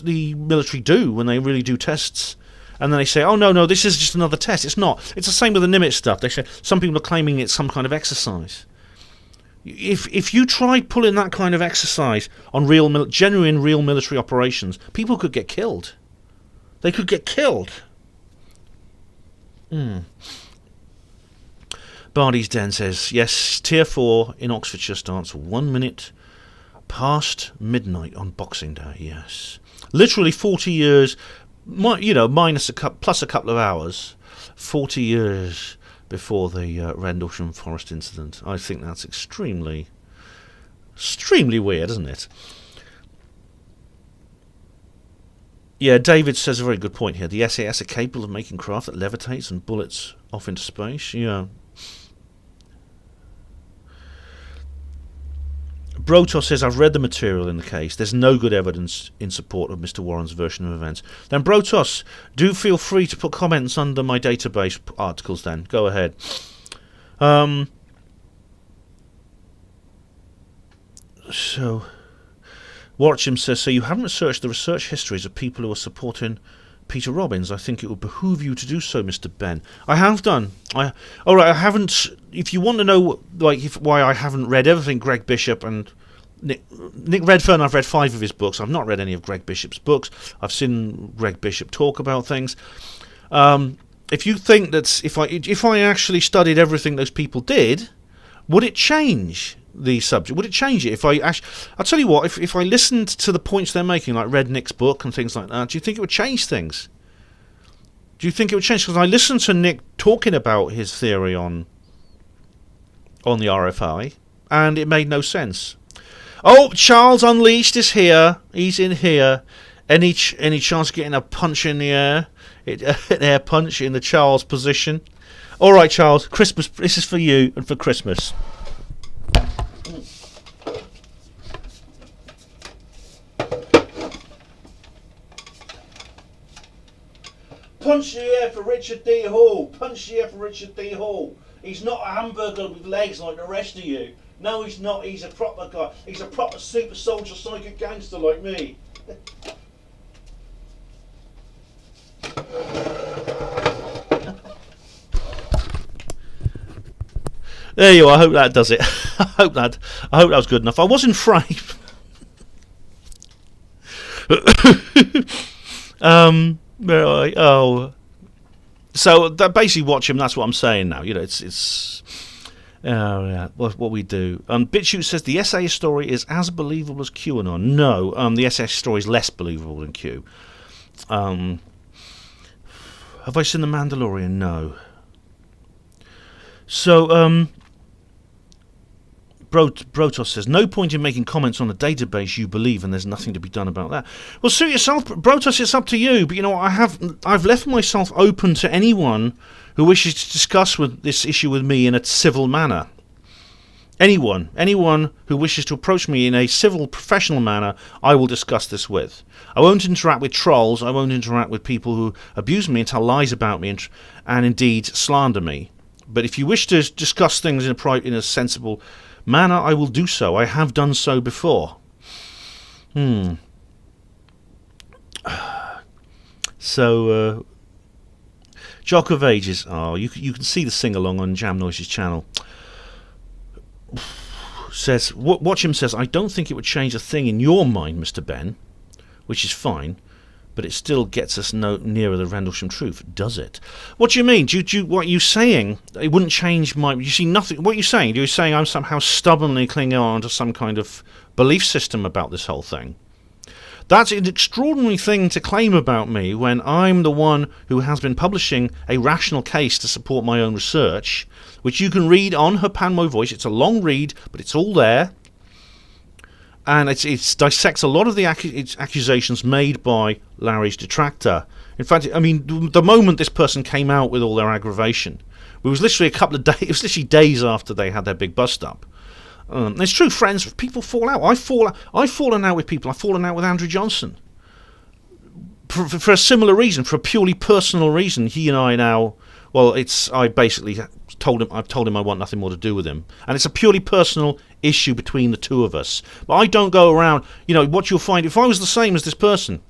the military do when they really do tests, and then they say, oh no, this is just another test. It's not. It's the same with the Nimitz stuff. They say some people are claiming it's some kind of exercise. If you tried pulling that kind of exercise on genuine real military operations, people could get killed. They could get killed. Barney's Den says, yes, Tier 4 in Oxfordshire starts 1 minute past midnight on Boxing Day, yes. Literally 40 years, plus a couple of hours, 40 years before the Rendlesham Forest incident. I think that's extremely Extremely weird, isn't it? Yeah, David says a very good point here. The SAS are capable of making craft that levitates and bullets off into space. Yeah. Brotos says, I've read the material in the case. There's no good evidence in support of Mr. Warren's version of events. Then, Brotos, do feel free to put comments under my database articles then. Go ahead. So, Watchham says, so you haven't researched the research histories of people who are supporting Peter Robbins. I think it would behoove you to do so, Mr. Ben. I have done. I haven't. If you want to know, why I haven't read everything Greg Bishop and Nick Redfern, I've read 5 of his books. I've not read any of Greg Bishop's books. I've seen Greg Bishop talk about things. If you think that if I actually studied everything those people did, would it change the subject? Would it change it? I'll tell you what, if I listened to the points they're making, like read Nick's book and things like that, do you think it would change things? Do you think it would change? Because I listened to Nick talking about his theory on the RFI, and it made no sense. Oh, Charles Unleashed is here. He's in here. Any chance of getting a punch in the air? An air punch in the Charles position? All right, Charles. Christmas. This is for you and for Christmas. Punch the air for Richard D. Hall. Punch the air for Richard D. Hall. He's not a hamburger with legs like the rest of you. No, he's not. He's a proper guy. He's a proper super soldier, psychic gangster like me. There you are. I hope that does it. I hope that was good enough. I was in frame. Where are I? Oh, so that basically watch him. That's what I'm saying now. You know, it's. Oh yeah, what we do. BitChute says the SA story is as believable as QAnon. No, the SS story is less believable than Q. Have I seen The Mandalorian? No. So, Brotos says, no point in making comments on a database you believe and there's nothing to be done about that. Well, suit yourself, Brotos, it's up to you. But, you know, I've left myself open to anyone who wishes to discuss this issue with me in a civil manner. Anyone who wishes to approach me in a civil, professional manner, I will discuss this with. I won't interact with trolls. I won't interact with people who abuse me and tell lies about me and indeed slander me. But if you wish to discuss things in a sensible manner, I will do so. I have done so before. So, Jock of Ages. Oh, you can see the sing-along on Jam Noise's channel. Says, Watchham says, I don't think it would change a thing in your mind, Mr. Ben, which is fine, but it still gets us nearer the Rendlesham truth, does it? What do you mean? What are you saying? It wouldn't change my... You see nothing... What are you saying? You're saying I'm somehow stubbornly clinging on to some kind of belief system about this whole thing. That's an extraordinary thing to claim about me when I'm the one who has been publishing a rational case to support my own research, which you can read on Her Panmo Voice. It's a long read, but it's all there. And it dissects a lot of the accusations made by Larry's detractor. In fact, I mean, the moment this person came out with all their aggravation, it was literally it was literally days after they had their big bust up. It's true, friends. People fall out. I've fallen out with people. I've fallen out with Andrew Johnson for a similar reason, for a purely personal reason. He and I now. Well, I basically told him I want nothing more to do with him, and it's a purely personal issue between the two of us. But I don't go around. You know what you'll find if I was the same as this person,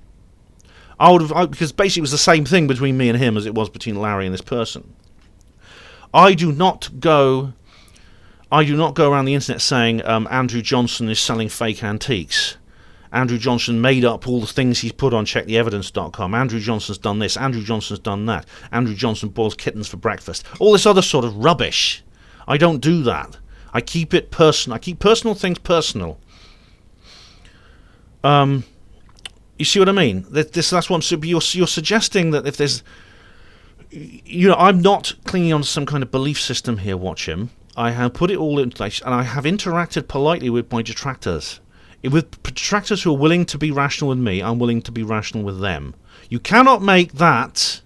because basically it was the same thing between me and him as it was between Larry and this person. I do not go around the internet saying Andrew Johnson is selling fake antiques. Andrew Johnson made up all the things he's put on checktheevidence.com. Andrew Johnson's done this. Andrew Johnson's done that. Andrew Johnson boils kittens for breakfast. All this other sort of rubbish. I don't do that. I keep it personal. I keep personal things personal. You see what I mean? That's what you're suggesting that if there's... You know, I'm not clinging on to some kind of belief system here, watch him. I have put it all in place, and I have interacted politely with my detractors. With detractors who are willing to be rational with me, I'm willing to be rational with them. You cannot make that.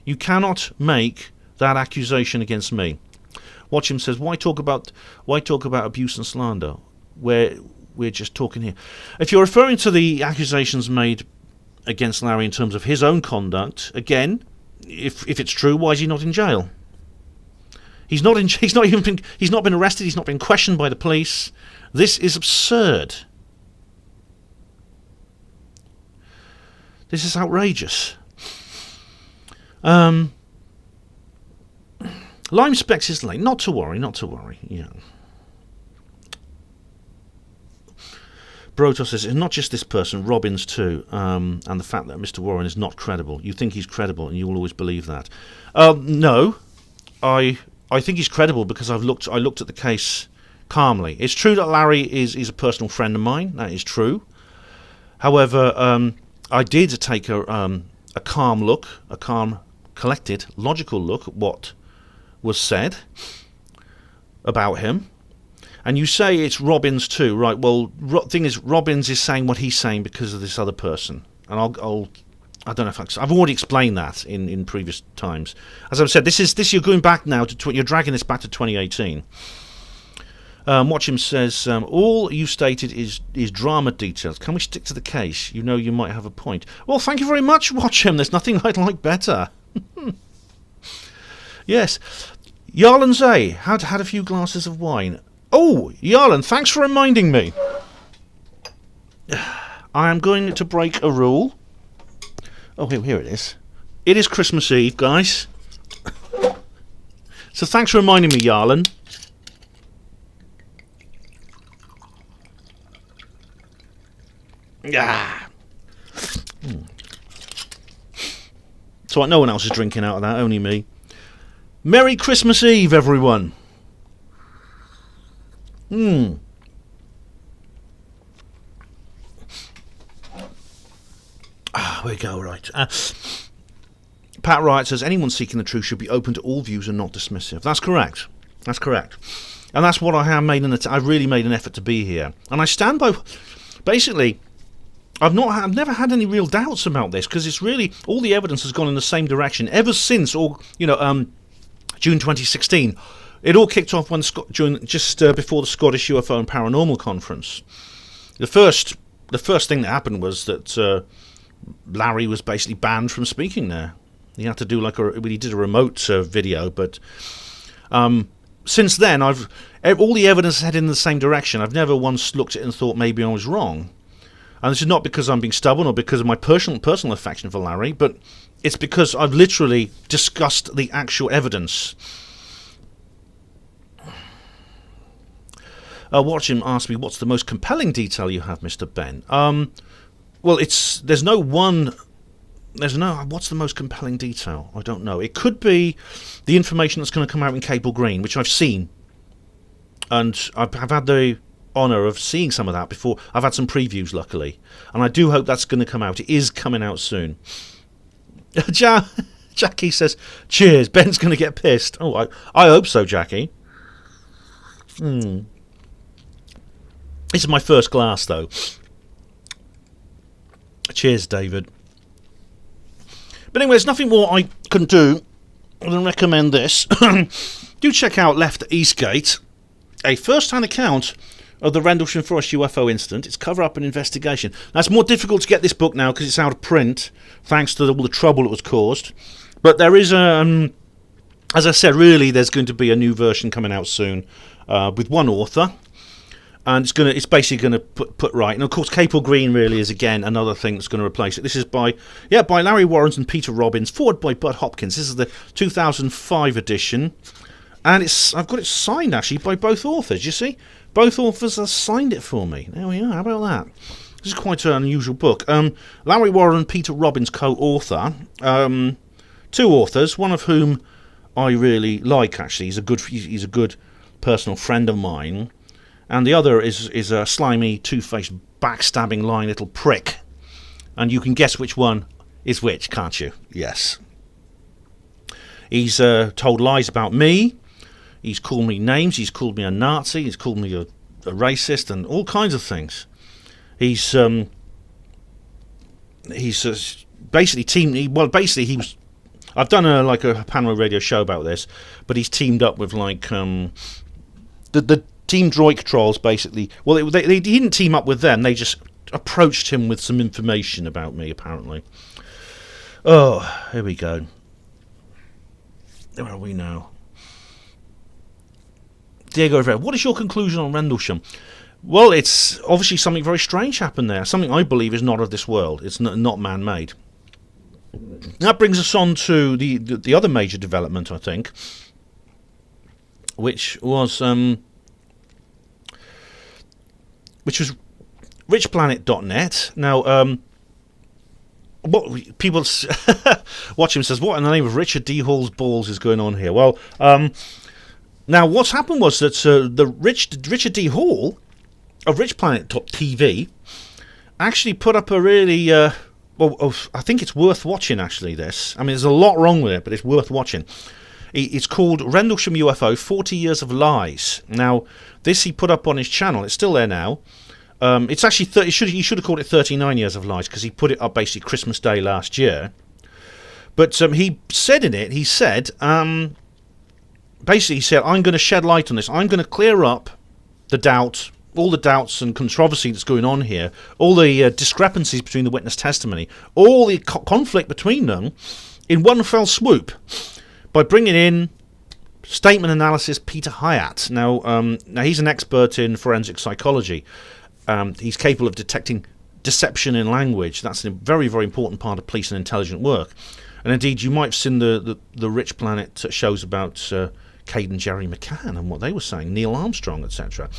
You cannot make that accusation against me. Watch him says, why talk about abuse and slander? We're just talking here. If you're referring to the accusations made against Larry in terms of his own conduct, again, if it's true, why is he not in jail? He's not been arrested. He's not been questioned by the police. This is absurd. This is outrageous. Lime Specs is late. Not to worry. Yeah. Brotos says it's not just this person, Robbins too, and the fact that Mr. Warren is not credible. You think he's credible, and you will always believe that. No, I think he's credible because I looked at the case calmly. It's true that Larry is a personal friend of mine. That is true. However, I did take a calm look, a calm, collected, logical look at what was said about him. And you say it's Robbins too, right? Well, thing is, Robbins is saying what he's saying because of this other person, and I don't know if I've already explained that in previous times. As I've said, this you're going back now to you're dragging this back to 2018. Watchim says all you stated is drama details. Can we stick to the case? You know you might have a point. Well, thank you very much, Watchim. There's nothing I'd like better. Yes, Yarlan Zay had a few glasses of wine. Oh, Yarlan, thanks for reminding me. I am going to break a rule. Oh, here it is. It is Christmas Eve, guys. So thanks for reminding me, Yarlan. Ah. So no one else is drinking out of that, only me. Merry Christmas Eve, everyone. We go, right. Pat Wright says, anyone seeking the truth should be open to all views and not dismissive. That's correct. That's correct. And that's what I have made I've really made an effort to be here. And I stand by, basically, I've never had any real doubts about this, because it's really, all the evidence has gone in the same direction ever since, June 2016. It all kicked off when just before the Scottish UFO and Paranormal Conference. The first thing that happened was that Larry was basically banned from speaking there. He had to do he did a remote video, but since then all the evidence has headed in the same direction. I've never once looked at it and thought maybe I was wrong. And this is not because I'm being stubborn or because of my personal affection for Larry, but it's because I've literally discussed the actual evidence. Watch him ask me, what's the most compelling detail you have, Mr. Ben? Well, what's the most compelling detail? I don't know. It could be the information that's going to come out in Cable Green, which I've seen. And I've had the honour of seeing some of that before. I've had some previews, luckily. And I do hope that's going to come out. It is coming out soon. Jackie says, cheers, Ben's going to get pissed. Oh, I hope so, Jackie. This is my first glass, though. Cheers, David. But anyway, there's nothing more I can do than recommend this. Do check out Left at Eastgate, a first-hand account of the Rendlesham Forest UFO incident. It's cover-up and investigation. Now, it's more difficult to get this book now because it's out of print, thanks to all the trouble it was caused. But there is, as I said, really, there's going to be a new version coming out soon with one author. And it's basically going to put right. And of course, Capel Green really is again another thing that's going to replace it. This is by Larry Warren and Peter Robbins, forward by Bud Hopkins. This is the 2005 edition, and I've got it signed actually by both authors. You see, both authors have signed it for me. There we are. How about that? This is quite an unusual book. Larry Warren and Peter Robbins co-author, two authors, one of whom I really like. Actually, he's a good personal friend of mine. And the other is a slimy, two-faced, backstabbing, lying little prick. And you can guess which one is which, can't you? Yes. He's told lies about me. He's called me names. He's called me a Nazi. He's called me a racist and all kinds of things. He's basically teamed. Well, basically he was. I've done a panel radio show about this, but he's teamed up with the Team Droik trolls. Basically, well, they didn't team up with them. They just approached him with some information about me. Apparently. Oh, here we go. Where are we now? Diego Rivera, what is your conclusion on Rendlesham? Well, it's obviously something very strange happened there. Something I believe is not of this world. It's not man-made. That brings us on to the other major development, I think, which was richplanet.net. Now, what people watch him says, what in the name of Richard D. Hall's balls is going on here? Well, now what's happened was that the Richard D. Hall of richplanet.tv actually put up a really I think it's worth watching. Actually, this, I mean, there's a lot wrong with it, but it's worth watching. It's called Rendlesham UFO 40 Years of Lies. Now, this he put up on his channel. It's still there now. It's actually he should have called it 39 Years of Lies, because he put it up basically Christmas Day last year. But he said in it, basically he said, I'm going to shed light on this. I'm going to clear up the doubt, all the doubts and controversy that's going on here, all the discrepancies between the witness testimony, all the conflict between them in one fell swoop, by bringing in statement analysis Peter Hyatt. Now he's an expert in forensic psychology. He's capable of detecting deception in language. That's a very, very important part of police and intelligent work. And indeed, you might have seen the Rich Planet shows about Cade and Jerry McCann and what they were saying, Neil Armstrong, etc.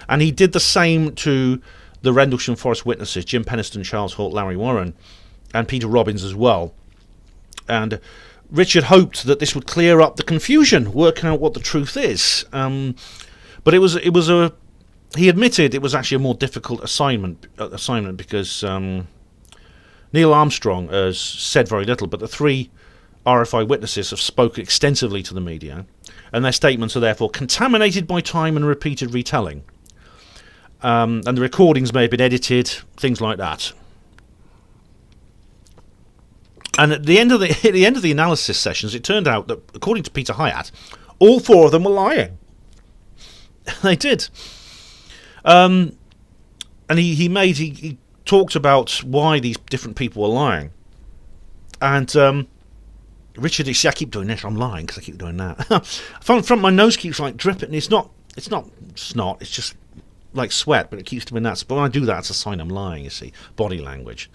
And he did the same to the Rendlesham Forest witnesses, Jim Penniston, Charles Hort, Larry Warren, and Peter Robbins as well. And Richard hoped that this would clear up the confusion, working out what the truth is. But he admitted it was actually a more difficult assignment because Neil Armstrong has said very little, but the three RFI witnesses have spoken extensively to the media, and their statements are therefore contaminated by time and repeated retelling. And the recordings may have been edited, things like that. And at the end of the analysis sessions, it turned out that, according to Peter Hyatt, all four of them were lying. They did. And he talked about why these different people were lying. And Richard, you see, I keep doing this. I'm lying because I keep doing that. From my nose keeps like dripping. It's not snot. It's just like sweat, but it keeps doing that. But when I do that, it's a sign I'm lying. You see, body language.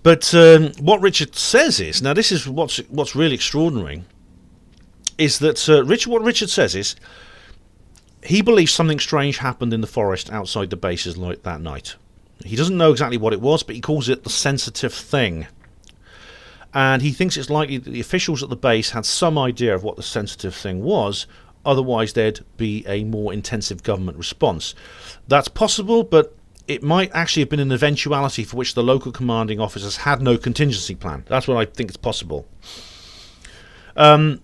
But what Richard says is, now this is what's really extraordinary, is that what Richard says is, he believes something strange happened in the forest outside the bases like that night. He doesn't know exactly what it was, but he calls it the sensitive thing. And he thinks it's likely that the officials at the base had some idea of what the sensitive thing was, otherwise there'd be a more intensive government response. That's possible, but it might actually have been an eventuality for which the local commanding officers had no contingency plan. That's what I think is possible. And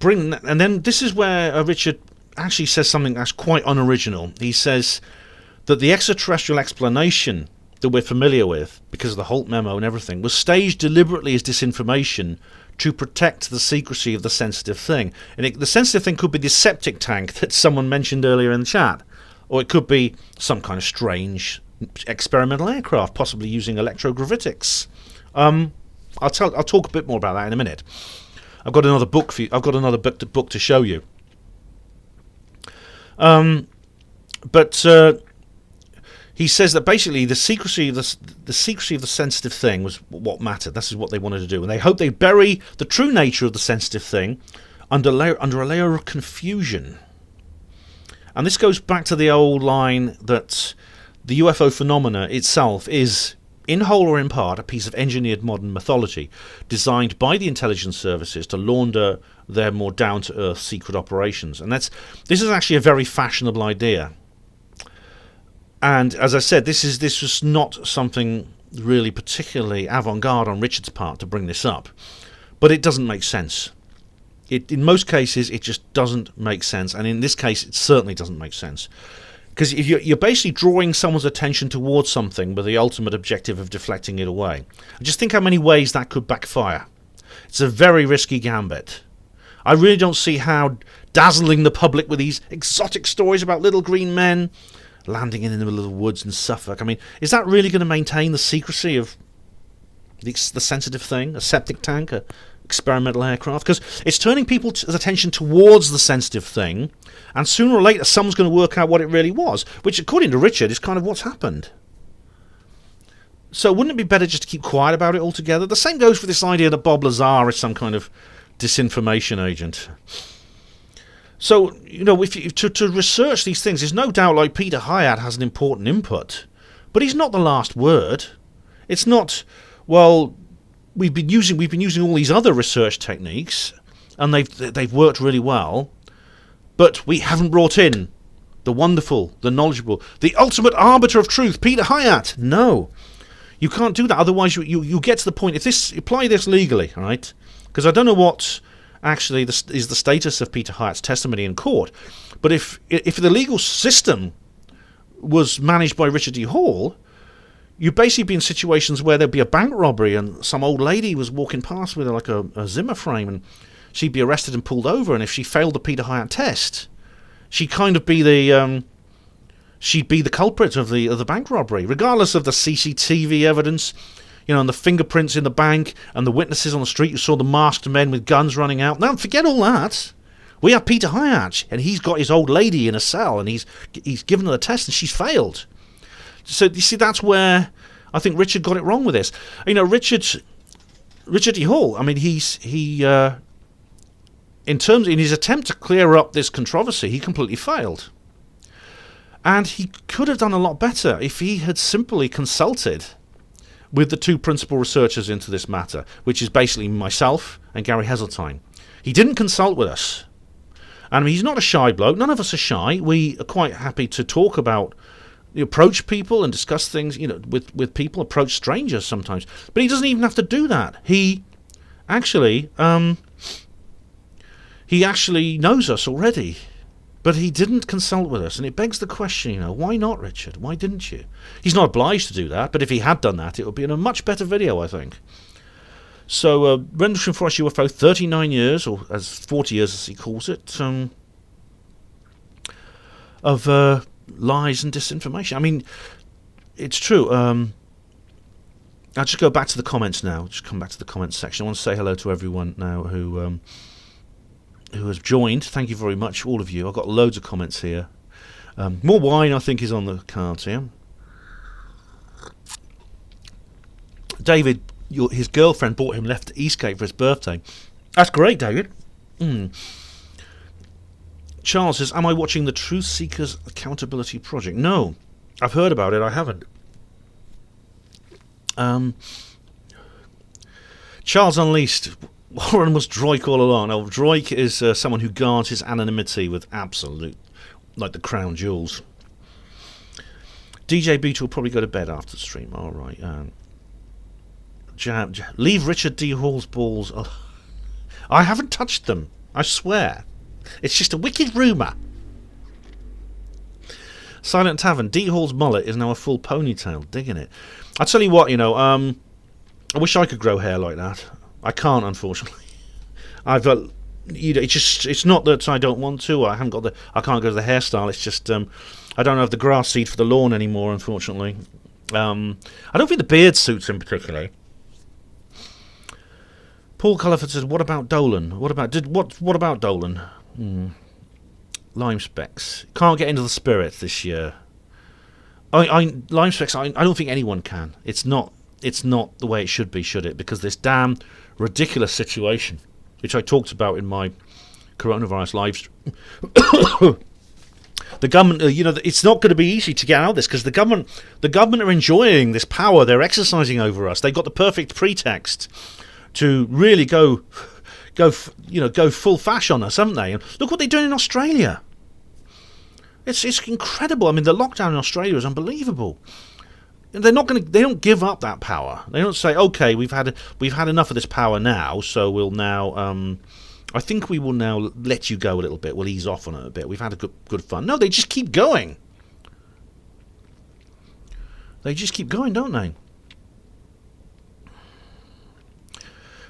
then this is where Richard actually says something that's quite unoriginal. He says that the extraterrestrial explanation that we're familiar with, because of the Holt memo and everything, was staged deliberately as disinformation to protect the secrecy of the sensitive thing. And the sensitive thing could be the septic tank that someone mentioned earlier in the chat, or it could be some kind of strange experimental aircraft, possibly using electrogravitics. I'll talk a bit more about that in a minute. I've got another book for you. I've got another book to show you. But he says that basically the secrecy of the sensitive thing was what mattered. This is what they wanted to do, and they hope they bury the true nature of the sensitive thing under a layer of confusion. And this goes back to the old line that the UFO phenomena itself is, in whole or in part, a piece of engineered modern mythology designed by the intelligence services to launder their more down-to-earth secret operations. And this is actually a very fashionable idea. And as I said, this was not something really particularly avant-garde on Richard's part to bring this up. but it doesn't make sense. In most cases, it just doesn't make sense, and in this case, it certainly doesn't make sense. Because if you're basically drawing someone's attention towards something with the ultimate objective of deflecting it away. And just think how many ways that could backfire. It's a very risky gambit. I really don't see how dazzling the public with these exotic stories about little green men landing in the middle of the woods in Suffolk. I mean, is that really going to maintain the secrecy of the sensitive thing, a septic tank, a experimental aircraft? Because it's turning people's attention towards the sensitive thing, and sooner or later someone's going to work out what it really was, which according to Richard is kind of what's happened. So wouldn't it be better just to keep quiet about it altogether? The same goes for this idea that Bob Lazar is some kind of disinformation agent. So, you know, to research these things, there's no doubt like Peter Hyatt has an important input, but he's not the last word. It's not, well, we've been using all these other research techniques, and they've worked really well, but we haven't brought in the wonderful, the knowledgeable, the ultimate arbiter of truth, Peter Hyatt. No, you can't do that. Otherwise, you get to the point. If apply this legally, all right? Because I don't know what actually is the status of Peter Hyatt's testimony in court, but if the legal system was managed by Richard D. Hall, you'd basically be in situations where there'd be a bank robbery and some old lady was walking past with like a Zimmer frame, and she'd be arrested and pulled over, and if she failed the Peter Hyatt test, she'd kind of be the culprit of the bank robbery, regardless of the CCTV evidence, you know, and the fingerprints in the bank and the witnesses on the street who saw the masked men with guns running out. Now, forget all that. We have Peter Hyatt, and he's got his old lady in a cell, and he's given her the test, and she's failed. So you see, that's where I think Richard got it wrong with this. You know, Richard D. Hall. I mean, in his attempt to clear up this controversy, he completely failed. And he could have done a lot better if he had simply consulted with the two principal researchers into this matter, which is basically myself and Gary Heseltine. He didn't consult with us. And he's not a shy bloke. None of us are shy. We are quite happy to talk about, approach people and discuss things, you know, with people, approach strangers sometimes. But he doesn't even have to do that. He actually knows us already. But he didn't consult with us, and it begs the question, you know, why not, Richard? Why didn't you? He's not obliged to do that, but if he had done that, it would be in a much better video, I think. So, Rendlesham Forest UFO, 39 years, or as 40 years as he calls it, of lies and disinformation. I mean, it's true. I'll just go back to the comments now. Just come back to the comments section. I want to say hello to everyone now who has joined. Thank you very much, all of you. I've got loads of comments here. More wine, I think, is on the cards here. David, his girlfriend bought him Left Eastgate for his birthday. That's great, David. Charles says, am I watching the Truth Seekers Accountability Project? No. I've heard about it. I haven't. Charles Unleashed. Warren was Droik all along. Now, Droik is someone who guards his anonymity with absolute, like the crown jewels. DJ Beetle will probably go to bed after the stream. All right. Leave Richard D. Hall's balls. Oh, I haven't touched them. I swear. It's just a wicked rumour. Silent Tavern. D. Hall's mullet is now a full ponytail. Digging it. I'll tell you what, you know, I wish I could grow hair like that. I can't, unfortunately. It's not that I don't want to. I can't go to the hairstyle. It's just I don't have the grass seed for the lawn anymore, unfortunately. I don't think the beard suits him particularly. Paul Culliford says, "What about Dolan? What about Dolan? Lime Specs can't get into the Spirit this year. Lime Specs. I don't think anyone can. It's not the way it should be, should it? Because this damn ridiculous situation, which I talked about in my coronavirus live stream. The government, it's not going to be easy to get out of this because the government are enjoying this power they're exercising over us. They've got the perfect pretext to really go full fash on us, haven't they? And look what they're doing in Australia. It's incredible. I mean, the lockdown in Australia is unbelievable. they're not going to. They don't give up that power. They don't say, "Okay, we've had enough of this power now, so we'll now." I think we will now let you go a little bit. We'll ease off on it a bit. We've had a good fun. No, they just keep going. They just keep going, don't they?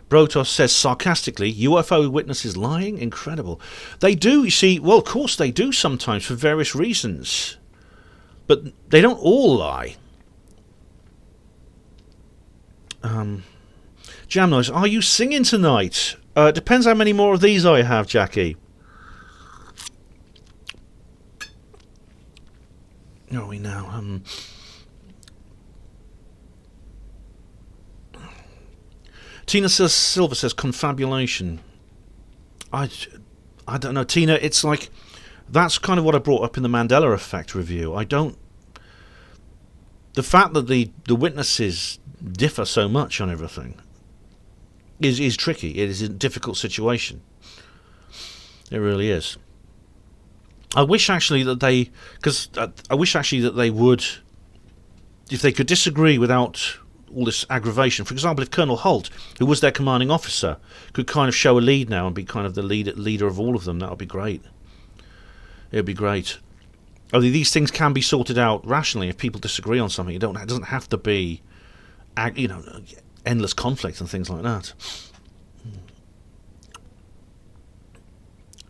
Brotos says sarcastically, UFO witnesses lying? Incredible. They do, you see, well, of course they do sometimes for various reasons. But they don't all lie. Jam Noise, are you singing tonight? Depends how many more of these I have, Jackie. Where are we now? Tina Silver says confabulation. I don't know, Tina. It's like that's kind of what I brought up in the Mandela Effect review. The fact that the witnesses differ so much on everything is tricky. It is a difficult situation. It really is. I wish actually that they would, if they could disagree without all this aggravation. For example, if Colonel Holt, who was their commanding officer, could kind of show a lead now and be kind of the leader of all of them, that would be great. It would be great. I mean, these things can be sorted out rationally if people disagree on something. It doesn't have to be, endless conflict and things like that.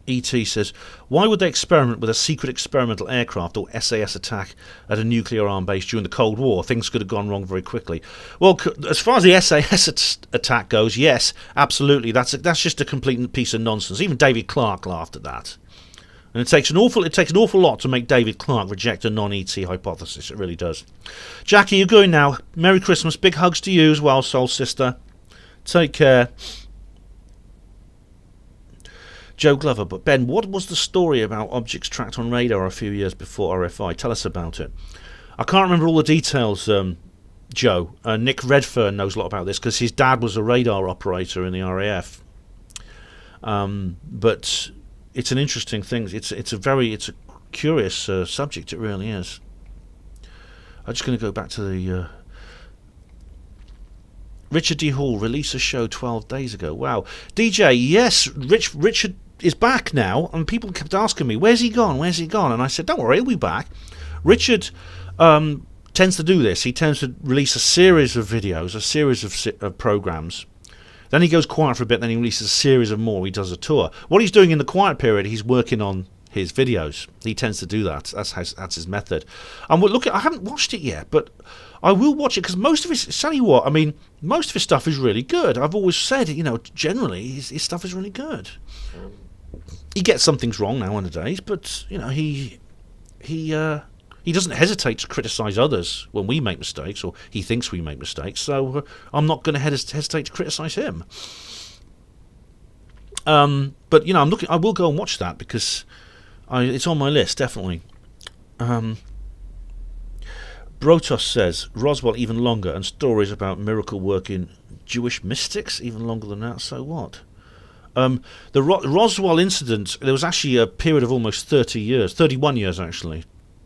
E.T. says, why would they experiment with a secret experimental aircraft or SAS attack at a nuclear armed base during the Cold War? Things could have gone wrong very quickly. Well, as far as the SAS attack goes, yes, absolutely. That's just a complete piece of nonsense. Even David Clarke laughed at that. And it takes an awful lot to make David Clarke reject a non-ET hypothesis. It really does. Jackie, you're going now. Merry Christmas. Big hugs to you as well, soul sister. Take care. Joe Glover, but Ben, what was the story about objects tracked on radar a few years before RFI? Tell us about it. I can't remember all the details, Joe. Nick Redfern knows a lot about this because his dad was a radar operator in the RAF. But it's an interesting thing. It's a curious subject. It really is. I'm just going to go back to the Richard D. Hall released a show 12 days ago. Wow. DJ, yes, Richard is back now, and people kept asking me, where's he gone? And I said, don't worry, he'll be back. Richard tends to do this. He tends to release a series of videos, a series of programs. Then he goes quiet for a bit, then he releases a series of more. He does a tour. What he's doing in the quiet period, he's working on his videos. He tends to do that. That's his method. And look, I haven't watched it yet, but I will watch it because most of his, tell you what, I mean, most of his stuff is really good. I've always said, generally his stuff is really good. He gets some things wrong nowadays, but he doesn't hesitate to criticise others when we make mistakes, or he thinks we make mistakes. So I'm not going to hesitate to criticise him. But I'm looking. I will go and watch that because it's on my list definitely. Brotos says Roswell even longer, and stories about miracle working Jewish mystics even longer than that. So what? The Roswell incident, there was actually a period of almost 30 years, 31 years actually,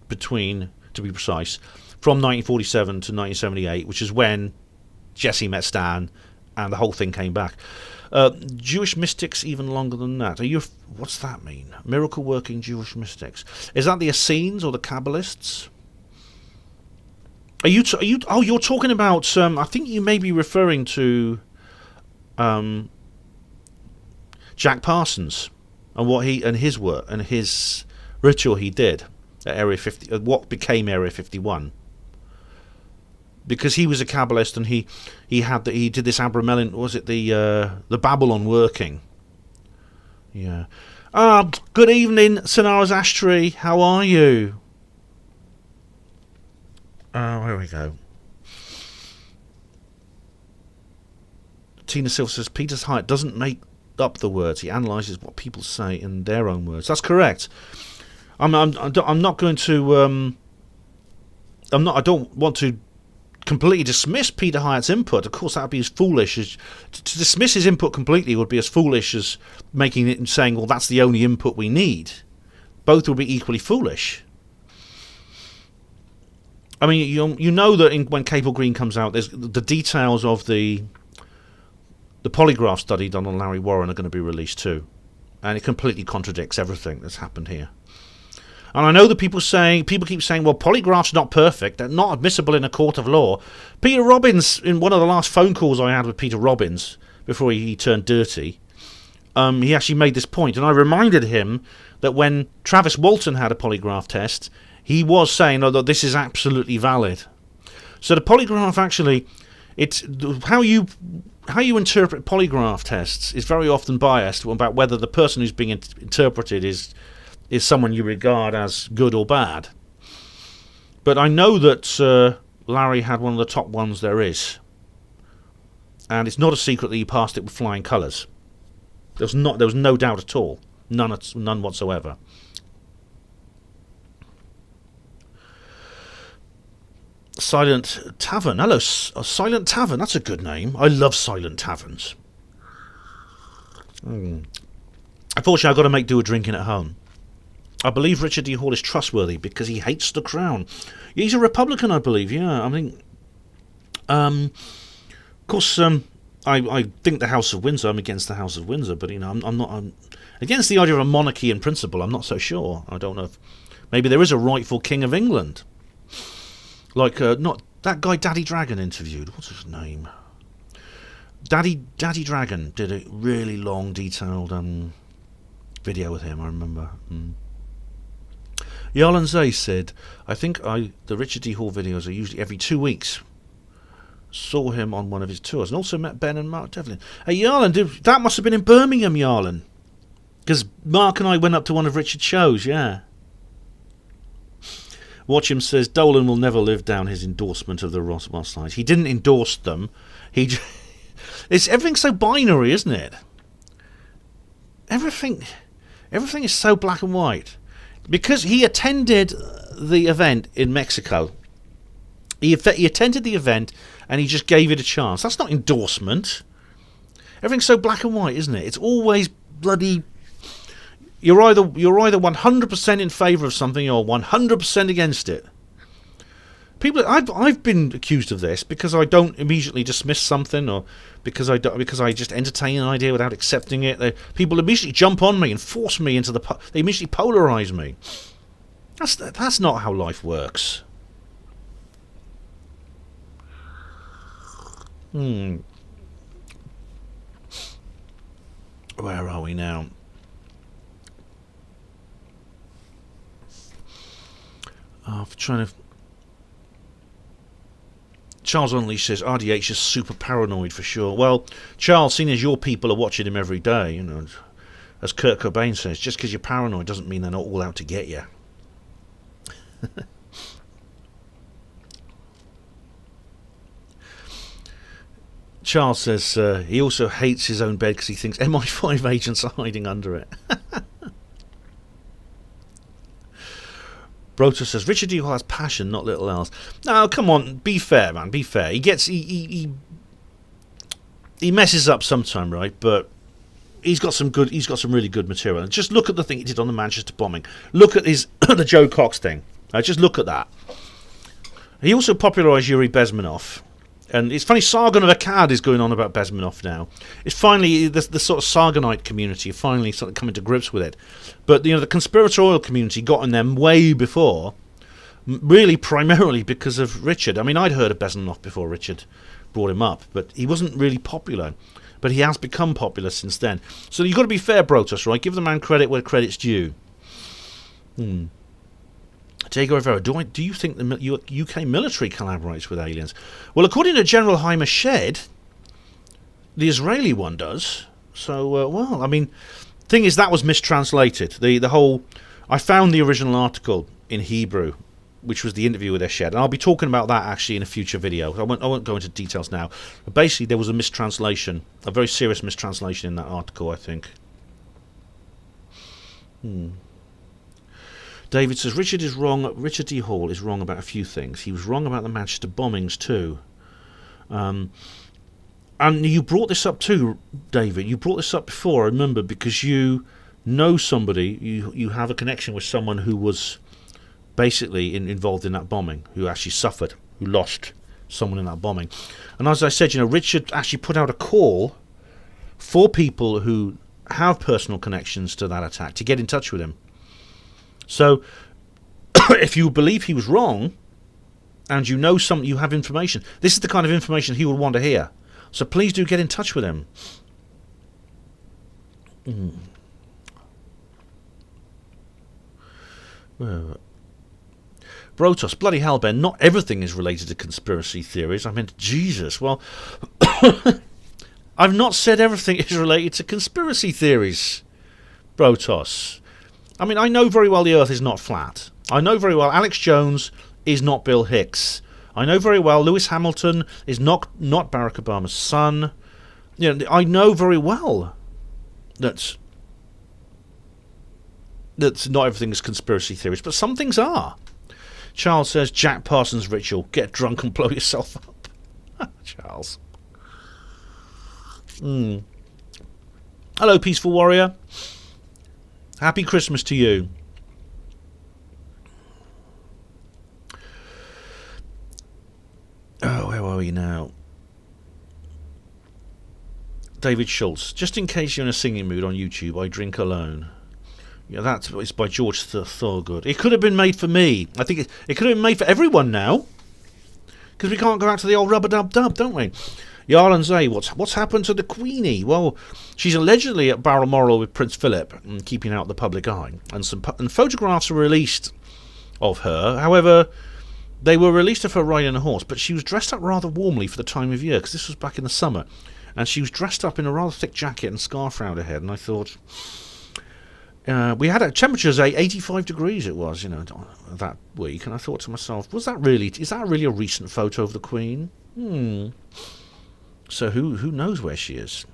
between, to be precise, from 1947 to 1978, which is when Jesse met Stan and the whole thing came back. Jewish mystics even longer than that. What's that mean? Miracle working Jewish mystics. Is that the Essenes or the Kabbalists? You're talking about, I think you may be referring to Jack Parsons and his work and his ritual he did at Area 50, what became Area 51, because he was a Kabbalist and he did this Abramelin, was it the Babylon working? Yeah. Good evening, Sonaras Ashtray. How are you? Here we go. Tina Silver says Peter's height doesn't make up the words. He analyses what people say in their own words. That's correct. I'm not going to. I don't want to completely dismiss Peter Hyatt's input. Of course, that would be as foolish as to dismiss his input completely. Would be as foolish as making it and saying, "Well, that's the only input we need." Both would be equally foolish. I mean, you know that when Cable Green comes out, there's the details of the polygraph study done on Larry Warren are going to be released too, and it completely contradicts everything that's happened here. And I know that people keep saying, well, polygraph's not perfect, they're not admissible in a court of law. Peter Robbins, in one of the last phone calls I had with Peter Robbins before he turned dirty, he actually made this point, and I reminded him that when Travis Walton had a polygraph test, he was saying, oh, that this is absolutely valid. So the polygraph actually, it's how you interpret polygraph tests is very often biased about whether the person who's being interpreted is someone you regard as good or bad. But I know that Larry had one of the top ones there is. And it's not a secret that he passed it with flying colours. There was no doubt at all. None whatsoever. Silent Tavern. Hello, Silent Tavern. That's a good name. I love Silent Taverns. Unfortunately, I've got to make do with drinking at home. I believe Richard D. Hall is trustworthy because he hates the crown. He's a Republican, I believe. Yeah, I mean, of course, I think the House of Windsor. I'm against the House of Windsor, but I'm against the idea of a monarchy in principle. I'm not so sure. I don't know if maybe there is a rightful King of England, like not that guy Daddy Dragon interviewed. What's his name? Daddy Dragon did a really long, detailed video with him. I remember. Yarlan Zay said, I think the Richard D. Hall videos are usually every 2 weeks. Saw him on one of his tours and also met Ben and Mark Devlin. Hey, Yarlan, that must have been in Birmingham, Yarlan. Because Mark and I went up to one of Richard's shows, yeah. Watch him says, Dolan will never live down his endorsement of the Roswell slides. He didn't endorse them. Everything's so binary, isn't it? Everything is so black and white. Because he attended the event in Mexico. He attended the event and he just gave it a chance. That's not endorsement. Everything's so black and white, isn't it? It's always bloody... You're either 100% in favour of something or 100% against it. I've been accused of this because I don't immediately dismiss something, or because I just entertain an idea without accepting it. People immediately jump on me and force me into they immediately polarise me. That's not how life works. Where are we now? I'm trying to... Charles Unleashed says RDH is super paranoid for sure. Well, Charles, seeing as your people are watching him every day, as Kurt Cobain says, just because you're paranoid doesn't mean they're not all out to get you. Charles says he also hates his own bed because he thinks MI5 agents are hiding under it. Broto says Richard D. Hall has passion, not little else. No, come on, be fair, man. Be fair. He messes up sometime, right? But he's got some really good material. And just look at the thing he did on the Manchester bombing. Look at the Joe Cox thing. Just look at that. He also popularised Yuri Bezmenov. And it's funny, Sargon of Akkad is going on about Bezmenov now. It's finally, the sort of Sargonite community finally sort of coming to grips with it. But, the conspiratorial community got on them way before, really primarily because of Richard. I mean, I'd heard of Bezmenov before Richard brought him up, but he wasn't really popular. But he has become popular since then. So you've got to be fair, Brotus, right? Give the man credit where credit's due. Diego Rivera, do you think the UK military collaborates with aliens? Well, according to General Haim Shed, the Israeli one does. So, well, I mean, thing is, that was mistranslated. The whole... I found the original article in Hebrew, which was the interview with Eshed, and I'll be talking about that actually in a future video. I won't go into details now. But basically, there was a mistranslation, a very serious mistranslation in that article, I think. David says Richard is wrong. Richard D. Hall is wrong about a few things. He was wrong about the Manchester bombings too. And you brought this up too, David. You brought this up before, I remember, because you know somebody. You have a connection with someone who was basically involved in that bombing, who actually suffered, who lost someone in that bombing. And as I said, Richard actually put out a call for people who have personal connections to that attack to get in touch with him. So if you believe he was wrong and you know you have information, this is the kind of information he would want to hear. So please do get in touch with him. Brotos, bloody hell, Ben, not everything is related to conspiracy theories. I mean, Jesus, well, I've not said everything is related to conspiracy theories, Brotos. I mean, I know very well the Earth is not flat. I know very well Alex Jones is not Bill Hicks. I know very well Lewis Hamilton is not Barack Obama's son. I know very well that not everything is conspiracy theories, but some things are. Charles says, Jack Parsons ritual, get drunk and blow yourself up. Charles. Hello, Peaceful Warrior. Happy Christmas to you. Oh, where are we now? David Schultz. Just in case you're in a singing mood on YouTube, I drink alone. Yeah, it's by George Thorogood. It could have been made for me. I think it could have been made for everyone now. Because we can't go out to the old rubber-dub-dub, don't we? Yarlan Zay, what's happened to the Queenie? Well, she's allegedly at Balmoral with Prince Philip, and keeping out the public eye. And photographs were released of her. However, they were released of her riding a horse, but she was dressed up rather warmly for the time of year, because this was back in the summer. And she was dressed up in a rather thick jacket and scarf round her head, and I thought... we had temperatures 85 degrees it was, that week, and I thought to myself, is that really a recent photo of the Queen? So who knows where she is?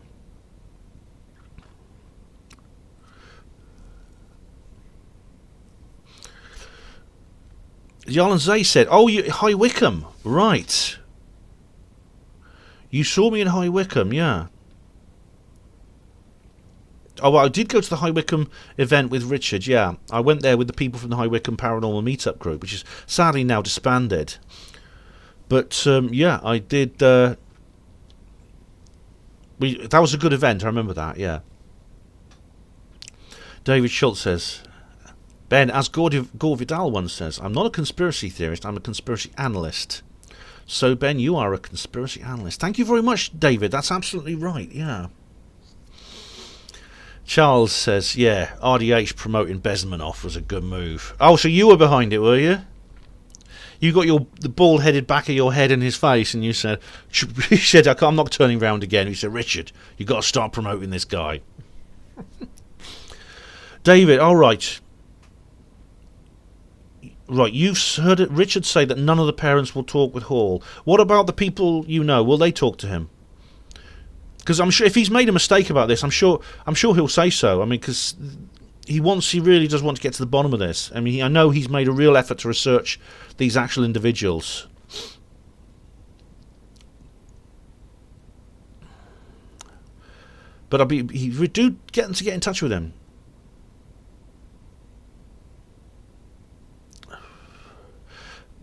Yarlan Zay said, High Wycombe, right. You saw me in High Wycombe, yeah. Oh, well, I did go to the High Wycombe event with Richard, yeah. I went there with the people from the High Wycombe Paranormal Meetup group, which is sadly now disbanded. But, yeah, I did... that was a good event, I remember that, yeah. David Schultz says... Ben, as Gore Vidal once says, I'm not a conspiracy theorist, I'm a conspiracy analyst. So, Ben, you are a conspiracy analyst. Thank you very much, David. That's absolutely right, yeah. Charles says, yeah, RDH promoting Bezmenov was a good move. Oh, so you were behind it, were you? You got the bald-headed back of your head in his face, and you said, I'm not turning round again. He said, Richard, you've got to start promoting this guy. David, all right. Right, you've heard Richard say that none of the parents will talk with Hall. What about the people you know? Will they talk to him? Because I'm sure if he's made a mistake about this, I'm sure he'll say so. I mean, because he really does want to get to the bottom of this. I mean, I know he's made a real effort to research these actual individuals. But we do get them to get in touch with him.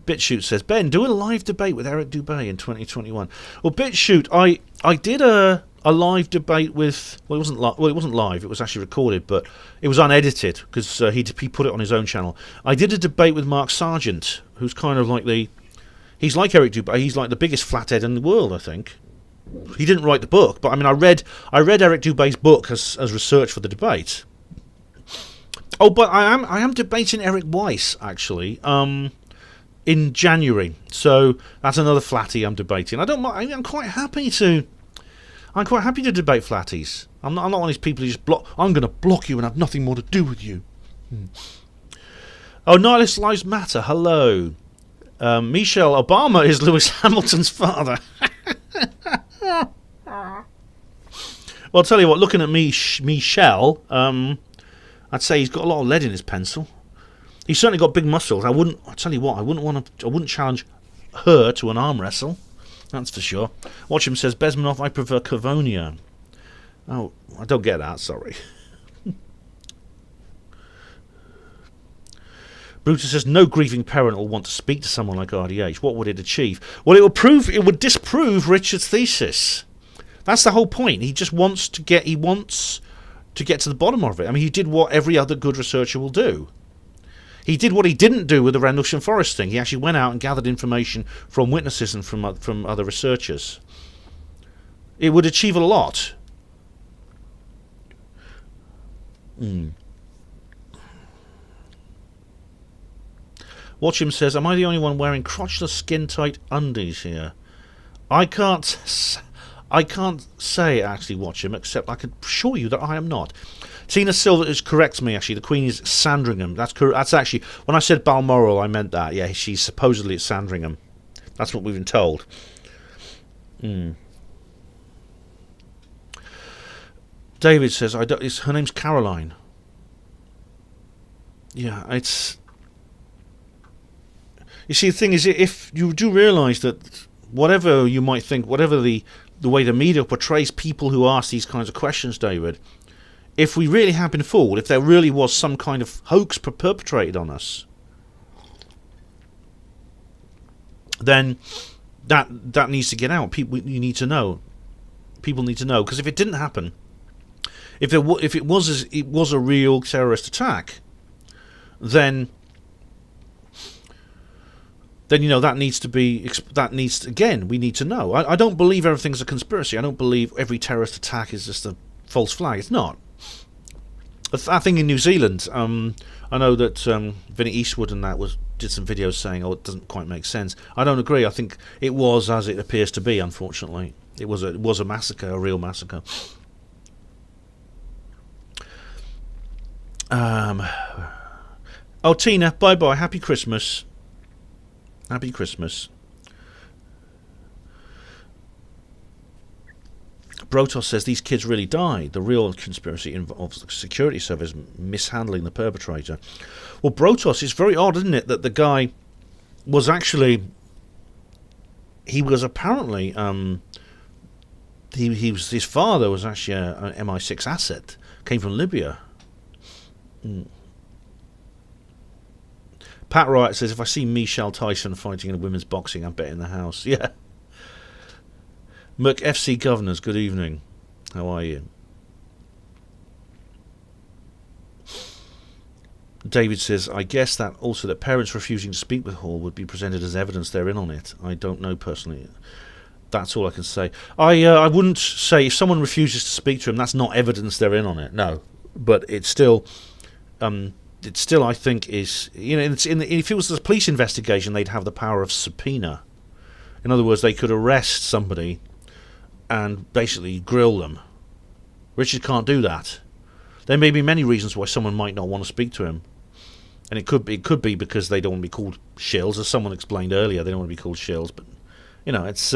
BitShoot says, Ben, do a live debate with Eric Dubay in 2021. Well, BitShoot, I did a live debate with... Well, it wasn't live. It was actually recorded, but it was unedited because he put it on his own channel. I did a debate with Mark Sargent, who's kind of like he's like Eric Dubay. He's like the biggest flathead in the world, I think. He didn't write the book, but I mean, I read Eric Dubay's book as research for the debate. Oh, but I am debating Eric Weiss actually. In January, so that's another flatty I'm debating. I'm quite happy to debate flatties. I'm not one of these people who just block. I'm going to block you and have nothing more to do with you. Oh, Nihilist Lives Matter. Hello, Michelle Obama is Lewis Hamilton's father. Well, I'll tell you what. Looking at Michelle, I'd say he's got a lot of lead in his pencil. He's certainly got big muscles. I wouldn't challenge her to an arm wrestle. That's for sure. Watch him says, Bezmenov, I prefer Cavonia. Oh, I don't get that, sorry. Brutus says, no grieving parent will want to speak to someone like RDH. What would it achieve? Well, it would disprove Richard's thesis. That's the whole point. He just wants to get to the bottom of it. I mean, he did what every other good researcher will do. He did what he didn't do with the Rendlesham Forest thing. He actually went out and gathered information from witnesses and from other researchers. It would achieve a lot. Watchhim says, am I the only one wearing crotchless skin-tight undies here? I can't say, actually, Watchhim, except I can assure you that I am not. Tina Silver corrects me, actually. The Queen is Sandringham. That's actually, when I said Balmoral, I meant that. Yeah, she's supposedly at Sandringham. That's what we've been told. David says, her name's Caroline. Yeah, it's... You see, the thing is, if you do realise that whatever you might think, whatever the way the media portrays people who ask these kinds of questions, David, if we really have been fooled, if there really was some kind of hoax perpetrated on us, then that needs to get out. You need to know. People need to know, because if it didn't happen, if it was a real terrorist attack, then that needs again, we need to know. I don't believe everything's a conspiracy. I don't believe every terrorist attack is just a false flag. It's not. I think in New Zealand, I know that Vinnie Eastwood and that did some videos saying, it doesn't quite make sense. I don't agree. I think it was as it appears to be, unfortunately. It was a massacre, a real massacre. Oh, Tina, bye-bye. Happy Christmas. Happy Christmas. Brotos says these kids really died. The real conspiracy involves the security service mishandling the perpetrator. Well, Brotos, it's very odd, isn't it, that the guy was actually... He was apparently... his father was actually an MI6 asset. Came from Libya. Pat Wright says, if I see Michelle Tyson fighting in a women's boxing, I'm betting the house. Yeah. Merc FC Governors, good evening. How are you? David says, I guess that also that parents refusing to speak with Hall would be presented as evidence they're in on it. I don't know personally. That's all I can say. I wouldn't say if someone refuses to speak to him, that's not evidence they're in on it. No. But it's still... it still, I think, is... if it was a police investigation, they'd have the power of subpoena. In other words, they could arrest somebody and basically grill them. Richard can't do that. There may be many reasons why someone might not want to speak to him. And it could be because they don't want to be called shills, as someone explained earlier. They don't want to be called shills. But, it's...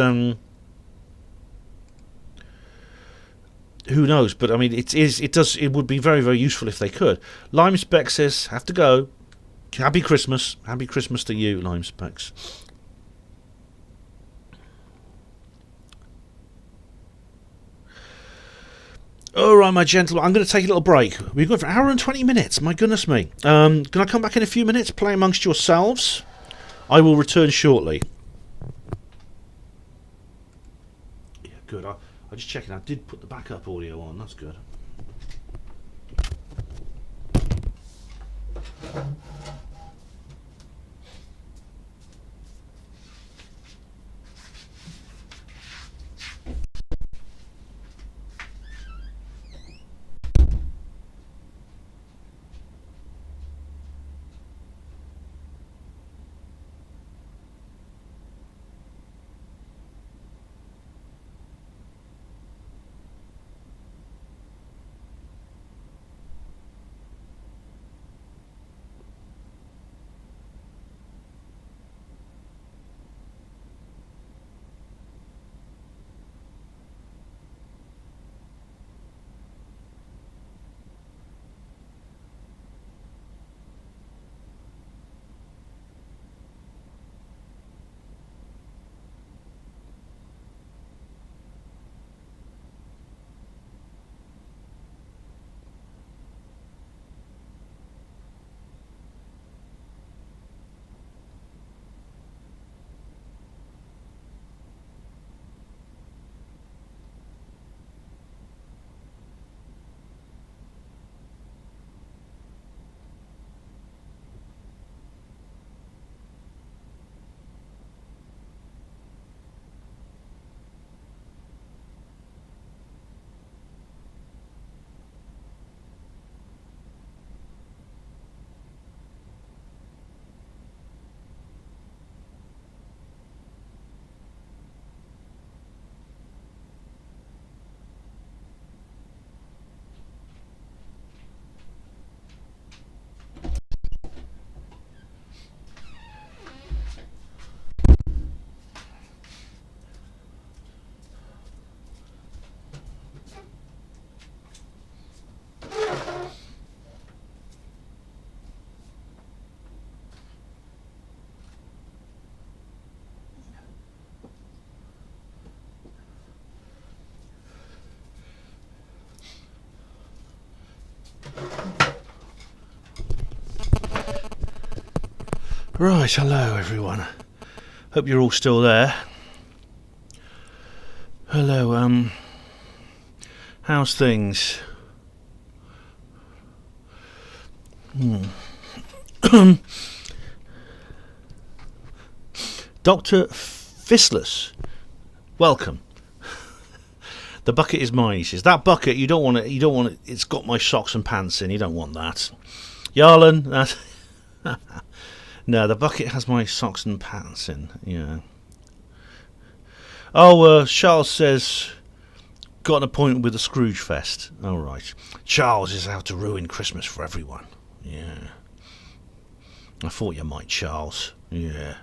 who knows? But I mean, it would be very, very useful if they could. Lime Spec says, have to go. Happy Christmas. Happy Christmas to you, Lime Specs. All right, my gentlemen, I'm going to take a little break. We've got for an hour and 20 minutes. My goodness me. Can I come back in a few minutes? Play amongst yourselves. I will return shortly. Yeah, good. I'm just checking. I did put the backup audio on. That's good. Right, hello everyone. Hope you're all still there. Hello, how's things? Dr. Fistless, welcome. The bucket is mine, he says. That bucket, you don't want it, it's got my socks and pants in, you don't want that. Yarlan, that's... No, the bucket has my socks and pants in, yeah. Oh, Charles says, got an appointment with the Scrooge Fest. All right. Charles is out to ruin Christmas for everyone. Yeah. I thought you might, Charles. Yeah.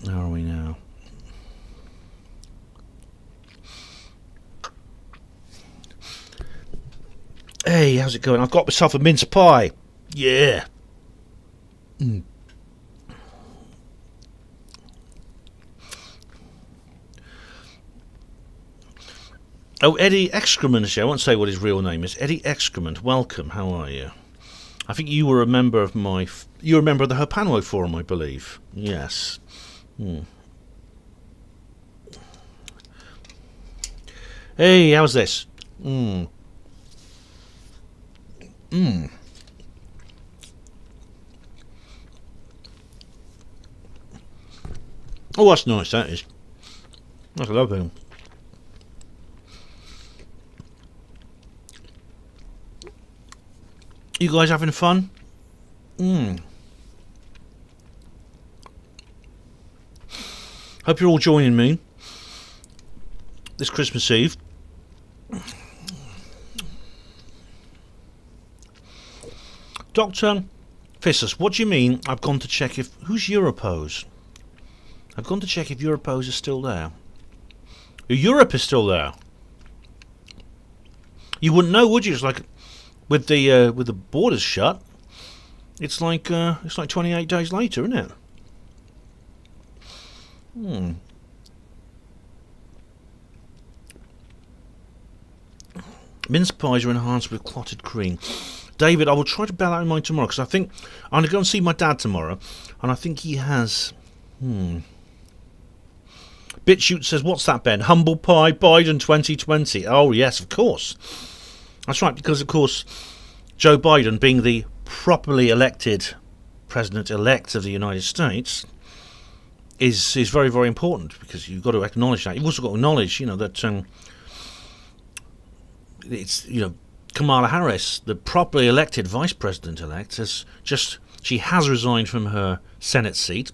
How are we now? Hey, how's it going? I've got myself a mince pie. Yeah. Oh, Eddie Excrement. I won't say what his real name is. Eddie Excrement, welcome. How are you? I think you were a member of my... You were a member of the Herpano Forum, I believe. Yes. Hey, how's this? Oh, that's nice, that is. That's lovely. You guys having fun? Hope you're all joining me this Christmas Eve. Dr. Fissus, what do you mean I've gone to check if... Who's Europose? I've gone to check if Europose is still there. Europe is still there. You wouldn't know, would you? It's like with the borders shut. It's like 28 days later, isn't it? Mince pies are enhanced with clotted cream. David, I will try to bear that in mind tomorrow, because I think I'm going to go and see my dad tomorrow, and I think he has... BitShoot says, what's that, Ben? Humble Pie Biden 2020. Oh, yes, of course. That's right, because, of course, Joe Biden, being the properly elected president-elect of the United States, is very, very important, because you've got to acknowledge that. You've also got to acknowledge, that it's, Kamala Harris, the properly elected vice president-elect, she has resigned from her Senate seat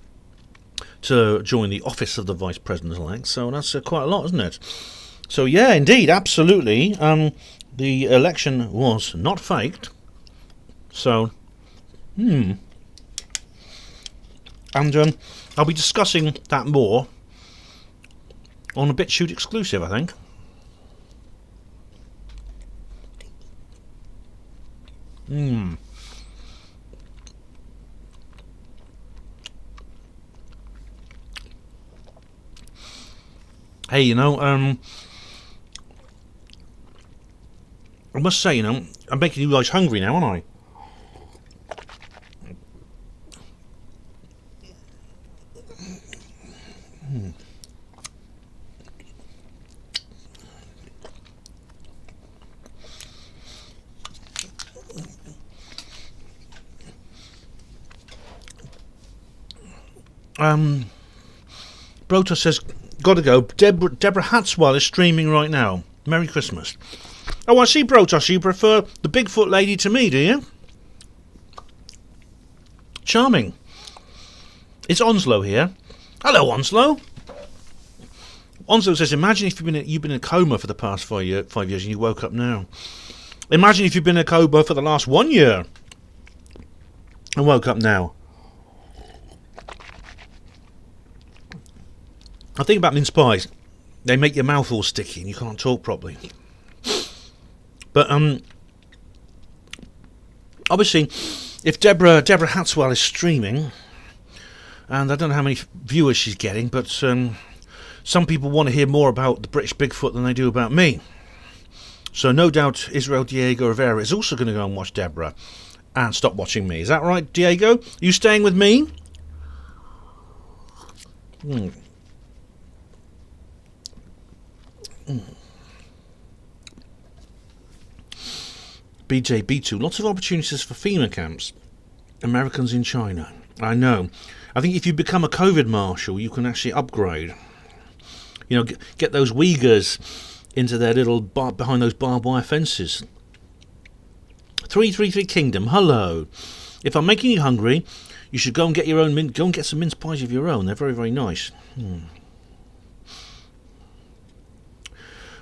to join the office of the vice president-elect. So that's quite a lot, isn't it? So yeah, indeed, absolutely. The election was not faked. So, and I'll be discussing that more on a BitShoot exclusive, I think. Hey, I must say, I'm making you guys hungry now, aren't I? Brota says, gotta go. Deborah Hatswell is streaming right now. Merry Christmas. Oh, I see, Brotos. You prefer the Bigfoot lady to me, do you? Charming. It's Onslow here. Hello, Onslow. Onslow says, imagine if you've been in a coma for the past 5 years and you woke up now. Imagine if you've been in a coma for the last 1 year and woke up now. I think about mince pies. They make your mouth all sticky and you can't talk properly. But obviously, if Deborah Hatswell is streaming, and I don't know how many viewers she's getting, but some people want to hear more about the British Bigfoot than they do about me. So no doubt Israel Diego Rivera is also going to go and watch Deborah and stop watching me. Is that right, Diego? You staying with me? BJ-B2, lots of opportunities for FEMA camps. Americans in China. I know. I think if you become a COVID marshal, you can actually upgrade. You know, get those Uyghurs into their little behind those barbed wire fences. 333 Kingdom, hello. If I'm making you hungry, you should go and get your own go and get some mince pies of your own. They're very, very nice.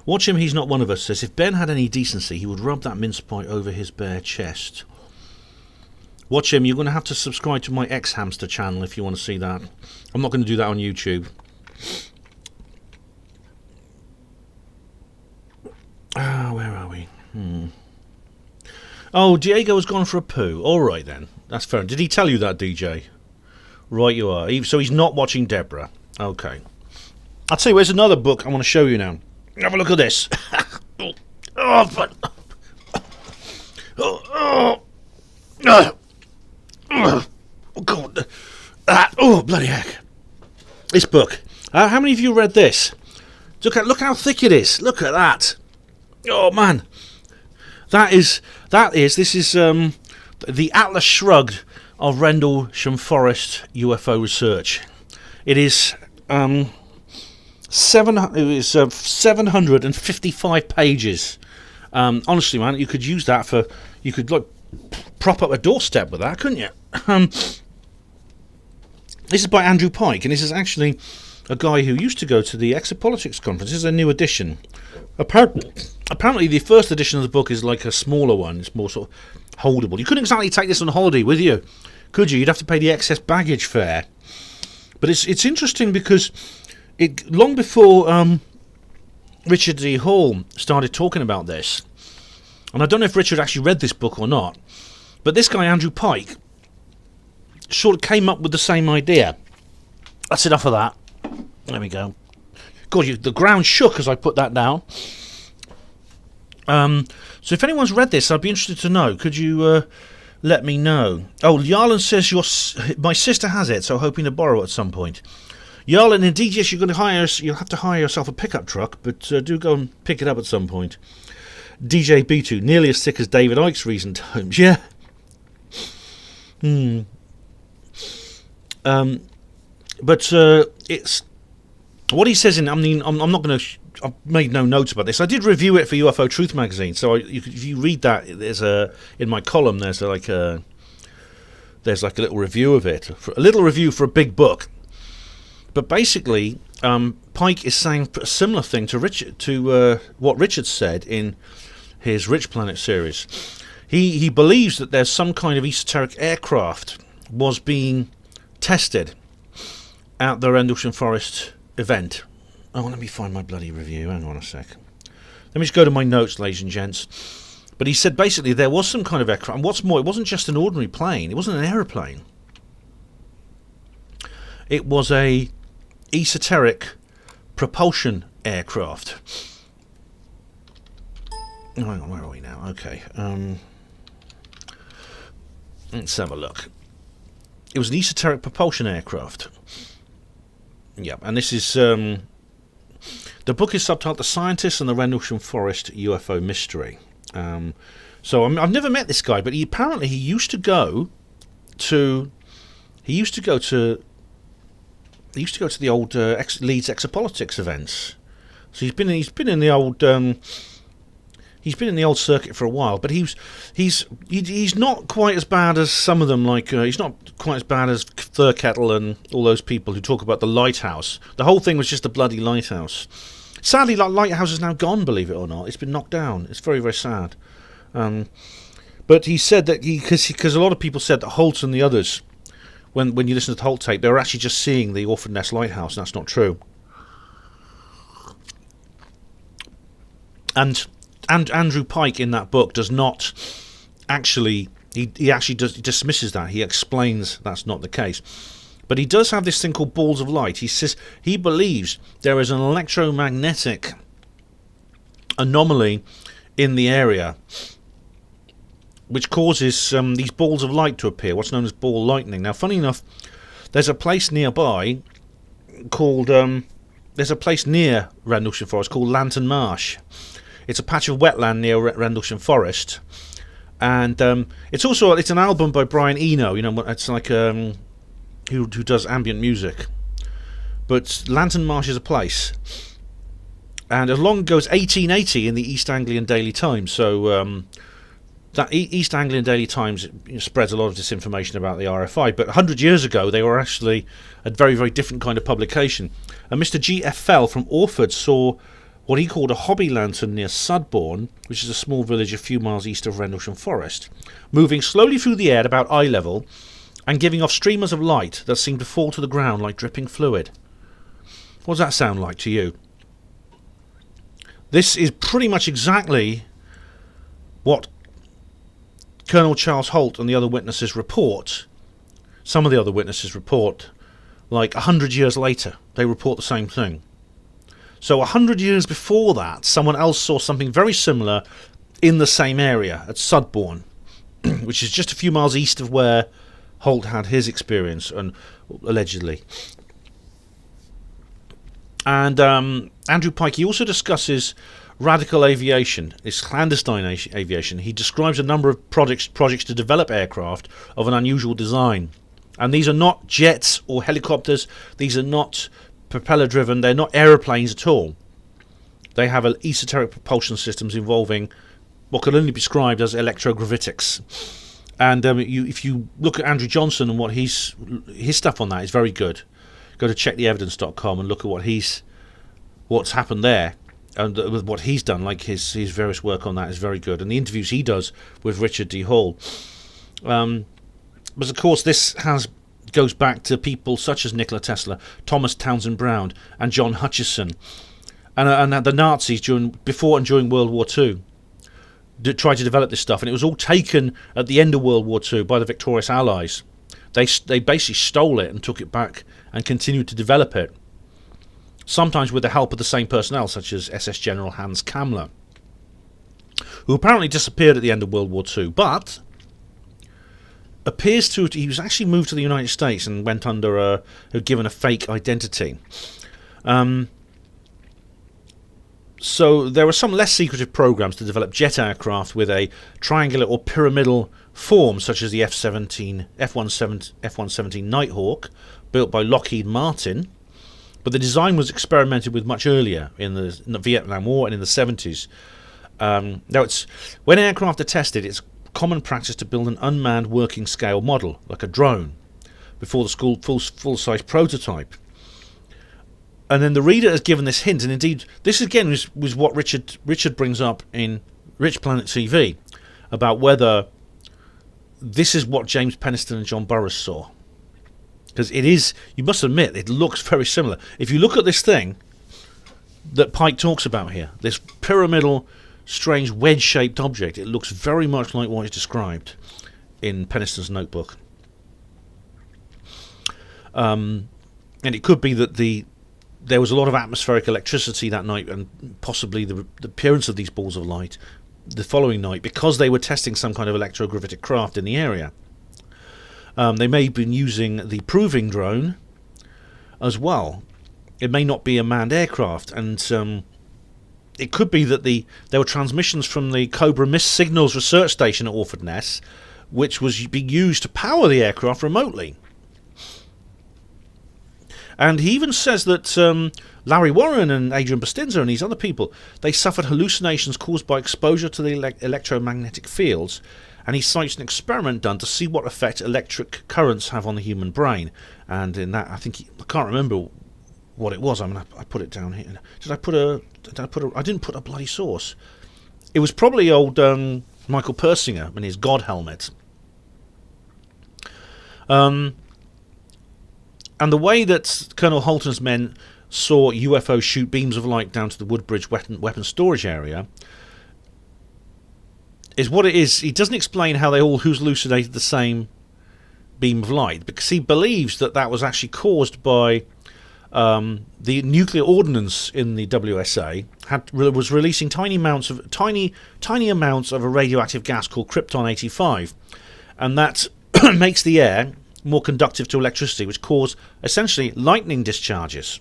Watch him, he's not one of us. Says if Ben had any decency, he would rub that mince pie over his bare chest. Watch him. You're going to have to subscribe to my X-Hamster channel if you want to see that. I'm not going to do that on YouTube. Where are we? Oh, Diego has gone for a poo. All right, then. That's fair. Did he tell you that, DJ? Right, you are. So he's not watching Deborah. Okay. I'll tell you, there's another book I want to show you now. Have a look at this. Oh, God. Oh, bloody heck. This book. How many of you read this? Look how thick it is. Look at that. Oh, man. This is the Atlas Shrugged of Rendlesham Forest UFO research. It is 755 pages. Honestly, man, you could use that for... You could like prop up a doorstep with that, couldn't you? This is by Andrew Pike, and this is actually a guy who used to go to the Exopolitics conference. This is a new edition. Apparently, the first edition of the book is like a smaller one. It's more sort of holdable. You couldn't exactly take this on holiday with you, could you? You'd have to pay the excess baggage fare. But it's interesting because long before Richard D. Hall started talking about this, and I don't know if Richard actually read this book or not, but this guy, Andrew Pike, sort of came up with the same idea. That's enough of that. There we go. God, the ground shook as I put that down. So if anyone's read this, I'd be interested to know. Could you let me know? Oh, Yarlin says my sister has it, so hoping to borrow it at some point. Yarlin, indeed, yes, you'll have to hire yourself a pickup truck, but do go and pick it up at some point. DJ B2, nearly as thick as David Icke's recent tomes. Yeah. But it's what he says in. I mean, I'm not going to. I've made no notes about this. I did review it for UFO Truth magazine, so if you read that, there's in my column. There's like a little review of it, a little review for a big book. But basically, Pike is saying a similar thing to what Richard said in his Rich Planet series. He believes that there's some kind of esoteric aircraft was being tested at the Rendlesham Forest event. Oh, let me find my bloody review. Hang on a sec. Let me just go to my notes, ladies and gents. But he said basically there was some kind of aircraft. And what's more, it wasn't just an ordinary plane. It wasn't an aeroplane. It was a esoteric propulsion aircraft. Oh, hang on, where are we now? Okay. Let's have a look. It was an esoteric propulsion aircraft. Yeah, and this is... the book is subtitled The Scientists and the Rendlesham Forest UFO Mystery. So I've never met this guy, but he used to go to the old Leeds Exopolitics events. So he's been in the old circuit for a while, but he's not quite as bad as some of them. Like he's not quite as bad as Thurkettle and all those people who talk about the lighthouse. The whole thing was just a bloody lighthouse. Sadly, that lighthouse is now gone. Believe it or not, it's been knocked down. It's very, very sad. But he said that because a lot of people said that Holt and the others, when you listen to the Holt tape, they were actually just seeing the Orphan Nest lighthouse, and that's not true. And Andrew Pike in that book does not actually... He actually dismisses that. He explains that's not the case. But he does have this thing called balls of light. He says he believes there is an electromagnetic anomaly in the area, which causes these balls of light to appear, what's known as ball lightning. Now, funny enough, there's a place nearby called... there's a place near Rendlesham Forest called Lantern Marsh. It's a patch of wetland near Rendlesham Forest. And it's an album by Brian Eno. You know, it's like who does ambient music. But Lantern Marsh is a place, and as long ago as 1880 in the East Anglian Daily Times. So that East Anglian Daily Times spreads a lot of disinformation about the RFI. But 100 years ago, they were actually a very, very different kind of publication. And Mr. G.F. Fell from Orford saw what he called a hobby lantern near Sudbourne, which is a small village a few miles east of Rendlesham Forest, moving slowly through the air at about eye level and giving off streamers of light that seemed to fall to the ground like dripping fluid. What does that sound like to you? This is pretty much exactly what Colonel Charles Holt and the other witnesses report. Some of the other witnesses report, like 100 years later, they report the same thing. So 100 years before that, someone else saw something very similar in the same area at Sudbourne, which is just a few miles east of where Holt had his experience, and allegedly. And Andrew Pike, he also discusses radical aviation, this clandestine aviation. He describes a number of projects to develop aircraft of an unusual design. And these are not jets or helicopters. These are not propeller-driven. They're not aeroplanes at all. They have esoteric propulsion systems involving what can only be described as electrogravitics. And if you look at Andrew Johnson and what his stuff on that is very good. Go to checktheevidence.com and look at what's happened there, and what he's done. Like his various work on that is very good, and the interviews he does with Richard D. Hall. But of course, this goes back to people such as Nikola Tesla, Thomas Townsend Brown, and John Hutchison, and the Nazis before and during World War II. Tried to develop this stuff, and it was all taken at the end of World War II by the victorious Allies. They basically stole it and took it back and continued to develop it, sometimes with the help of the same personnel, such as SS General Hans Kammler, who apparently disappeared at the end of World War II, but appears to he was actually moved to the United States and went under given a fake identity. So there were some less secretive programs to develop jet aircraft with a triangular or pyramidal form, such as the F-117 Nighthawk, built by Lockheed Martin. But the design was experimented with much earlier in the Vietnam War and in the 70s. When aircraft are tested, it's common practice to build an unmanned working scale model, like a drone, before the full-size prototype. And then the reader has given this hint, and indeed, this again was what Richard brings up in Rich Planet TV, about whether this is what James Penniston and John Burroughs saw. Because it is, you must admit, it looks very similar. If you look at this thing that Pike talks about here, this pyramidal, strange wedge-shaped object, it looks very much like what is described in Penniston's notebook. And it could be that there was a lot of atmospheric electricity that night, and possibly the appearance of these balls of light the following night, because they were testing some kind of electrogravitic craft in the area. They may have been using the proving drone as well. It may not be a manned aircraft, and it could be that there were transmissions from the Cobra Mist Signals Research Station at Orford Ness, which was being used to power the aircraft remotely. And he even says that Larry Warren and Adrian Bustinza and these other people, they suffered hallucinations caused by exposure to the electromagnetic fields, and he cites an experiment done to see what effect electric currents have on the human brain. And in that, I can't remember what it was. I mean, I put it down here. I didn't put a bloody source. It was probably old Michael Persinger in his God helmet. And the way that Colonel Holton's men saw UFOs shoot beams of light down to the Woodbridge weapon storage area is what it is. He doesn't explain how they all hallucinated the same beam of light, because he believes that was actually caused by the nuclear ordnance in the WSA was releasing tiny amounts of a radioactive gas called krypton 85, and that makes the air more conductive to electricity, which cause essentially lightning discharges.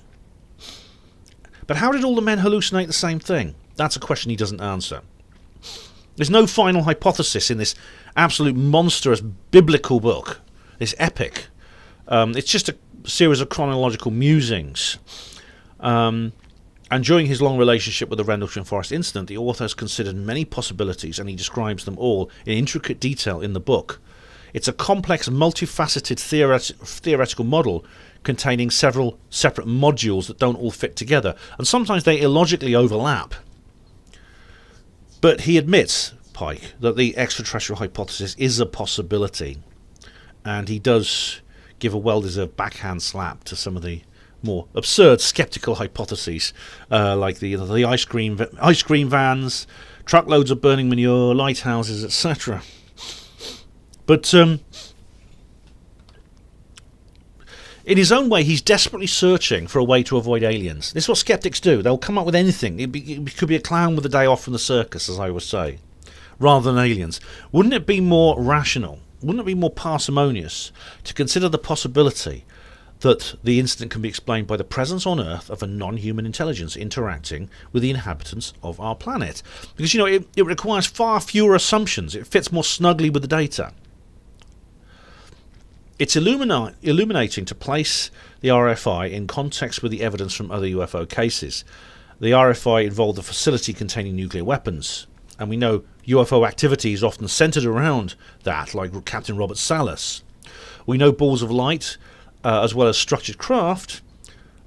But how did all the men hallucinate the same thing? That's a question he doesn't answer. There's no final hypothesis in this absolute monstrous biblical book, this epic. It's just a series of chronological musings. And during his long relationship with the Rendlesham Forest incident, the author has considered many possibilities, and he describes them all in intricate detail in the book. It's a complex, multifaceted theoretical model containing several separate modules that don't all fit together, and sometimes they illogically overlap. But he admits, Pike, that the extraterrestrial hypothesis is a possibility, and he does give a well-deserved backhand slap to some of the more absurd skeptical hypotheses, like the ice cream vans, truckloads of burning manure, lighthouses, etc. But in his own way, he's desperately searching for a way to avoid aliens. This is what skeptics do. They'll come up with anything. It could be a clown with a day off from the circus, as I would say, rather than aliens. Wouldn't it be more rational? Wouldn't it be more parsimonious to consider the possibility that the incident can be explained by the presence on Earth of a non-human intelligence interacting with the inhabitants of our planet? Because, it requires far fewer assumptions. It fits more snugly with the data. It's illuminating to place the RFI in context with the evidence from other UFO cases. The RFI involved a facility containing nuclear weapons, and we know UFO activity is often centred around that, like Captain Robert Salas. We know balls of light, as well as structured craft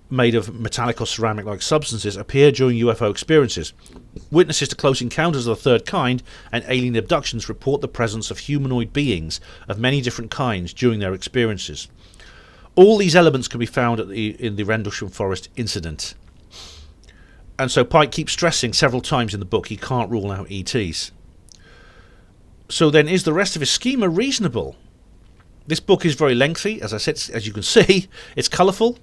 made of metallic or ceramic-like substances, appear during UFO experiences. Witnesses to close encounters of the third kind and alien abductions report the presence of humanoid beings of many different kinds during their experiences. All these elements can be found in the Rendlesham Forest incident. And so Pike keeps stressing several times in the book he can't rule out ETs. So then, is the rest of his schema reasonable? This book is very lengthy, as I said, as you can see. It's colourful.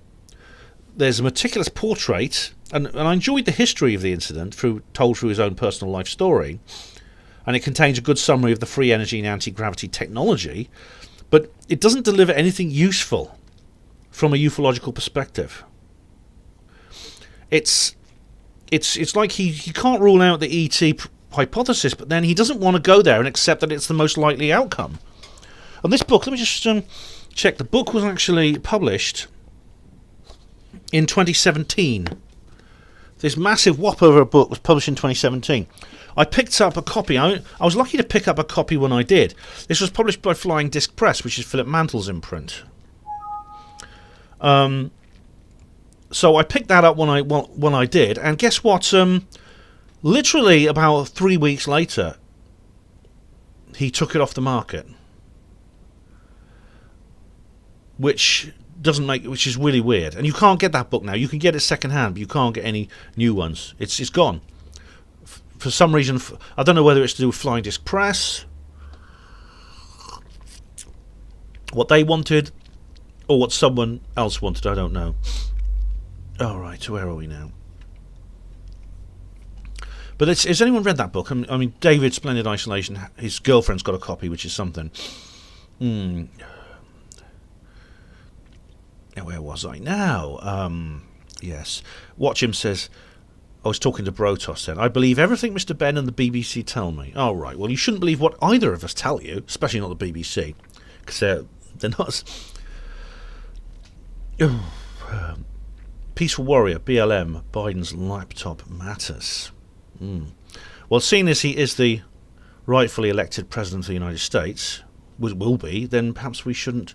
There's a meticulous portrait, and I enjoyed the history of the incident told through his own personal life story, and it contains a good summary of the free energy and anti-gravity technology, but it doesn't deliver anything useful from a ufological perspective. It's like he can't rule out the ET hypothesis, but then he doesn't want to go there and accept that it's the most likely outcome. And this book, let me just check. The book was actually published in 2017. This massive whopper of a book was published in 2017. I picked up a copy. I was lucky to pick up a copy when I did. This was published by Flying Disc Press, which is Philip Mantle's imprint. So I picked that up when I did, and guess what? Literally about 3 weeks later, he took it off the market, which is really weird. And you can't get that book now. You can get it second-hand, but you can't get any new ones. It's gone. For some reason, I don't know whether it's to do with Flying Disc Press, what they wanted, or what someone else wanted. I don't know. All right, where are we now? But has anyone read that book? I mean, David, Splendid Isolation, his girlfriend's got a copy, which is something. Where was I now? Yes. Watch Him says, I was talking to Brotos then. I believe everything Mr. Ben and the BBC tell me. Oh, right. Well, you shouldn't believe what either of us tell you, especially not the BBC, because they're not. Peaceful Warrior, BLM, Biden's laptop matters. Well, seeing as he is the rightfully elected president of the United States, will be, then perhaps we shouldn't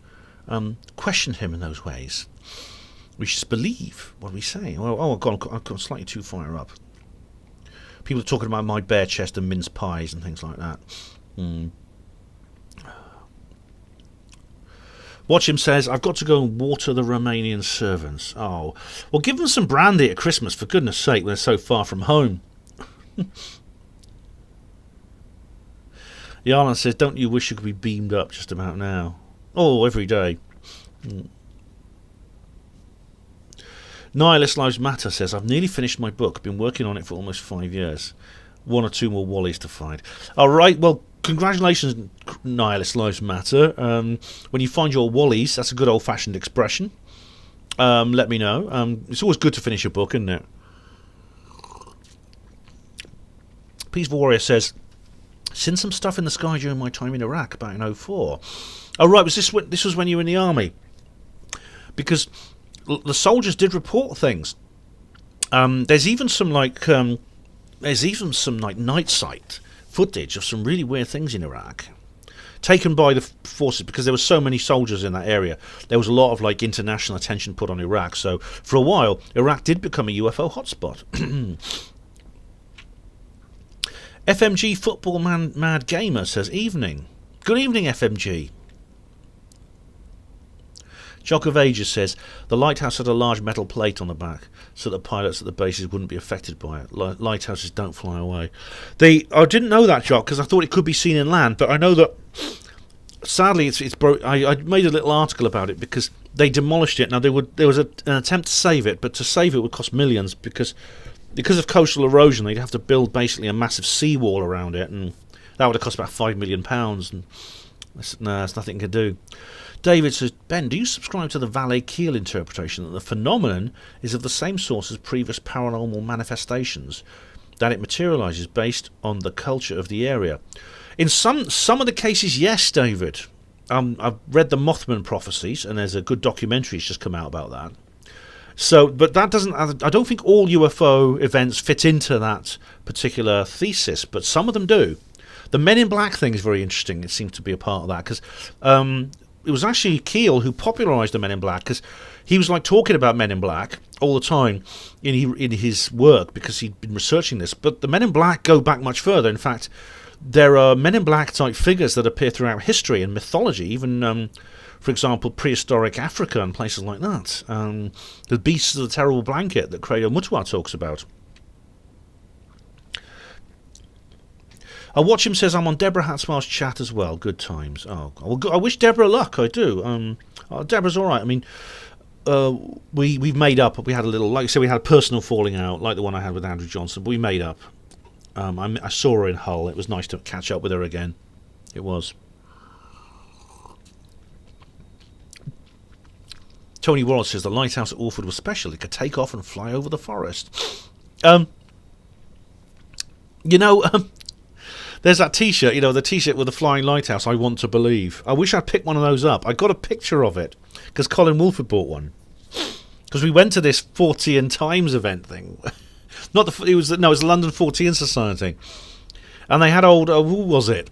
question him in those ways. We should believe what we say. I've gone slightly too far up. People are talking about my bare chest and mince pies and things like that. Watch Him says, I've got to go and water the Romanian servants. Oh, well, give them some brandy at Christmas, for goodness sake, they're so far from home. Yarlan says, don't you wish you could be beamed up just about now? Oh, every day. Nihilist Lives Matter says, I've nearly finished my book. Been working on it for almost 5 years. 1 or 2 more Wallies to find. All right, well, congratulations, Nihilist Lives Matter. When you find your Wallies, that's a good old-fashioned expression. Let me know. It's always good to finish a book, isn't it? Peaceful Warrior says, seen some stuff in the sky during my time in Iraq back in 2004. Oh, right, this was when you were in the army? Because the soldiers did report things. There's even some night sight footage of some really weird things in Iraq, taken by the forces, because there were so many soldiers in that area. There was a lot of international attention put on Iraq. So for a while, Iraq did become a UFO hotspot. FMG Football Mad Gamer says, evening. Good evening, FMG. Jock of Ages says, the lighthouse had a large metal plate on the back so that pilots at the bases wouldn't be affected by it. Lighthouses don't fly away. I didn't know that, Jock, because I thought it could be seen in land, but I know that, sadly, it's broke. I made a little article about it because they demolished it. Now, there was an attempt to save it, but to save it would cost millions because of coastal erosion. They'd have to build basically a massive seawall around it, and that would have cost about £5 million, and there's nothing you can do. David says, Ben, do you subscribe to the Valet-Keel interpretation that the phenomenon is of the same source as previous paranormal manifestations, that it materialises based on the culture of the area? In some of the cases, yes, David. I've read the Mothman prophecies, and there's a good documentary that's just come out about that. So, but that doesn't. I don't think all UFO events fit into that particular thesis, but some of them do. The Men in Black thing is very interesting. It seems to be a part of that because it was actually Keel who popularised the Men in Black, because he was talking about Men in Black all the time in his work because he'd been researching this. But the Men in Black go back much further. In fact, there are Men in Black type figures that appear throughout history and mythology, even. For example, prehistoric Africa and places like that. The beasts of the terrible blanket that Credo Mutwa talks about. Watch him says, I'm on Deborah Hatzmar's chat as well. Good times. Oh, well, I wish Deborah luck. I do. Deborah's all right. I mean, we've made up. We had a little, like I said, we had a personal falling out, like the one I had with Andrew Johnson. But we made up. I saw her in Hull. It was nice to catch up with her again. It was. Tony Wallace says the lighthouse at Orford was special. It could take off and fly over the forest. There's that T-shirt, the T-shirt with the flying lighthouse, I want to believe. I wish I'd picked one of those up. I got a picture of it because Colin Wolford bought one. Because we went to this Fortean Times event thing. It was the London Fortean Society. And they had old, who was it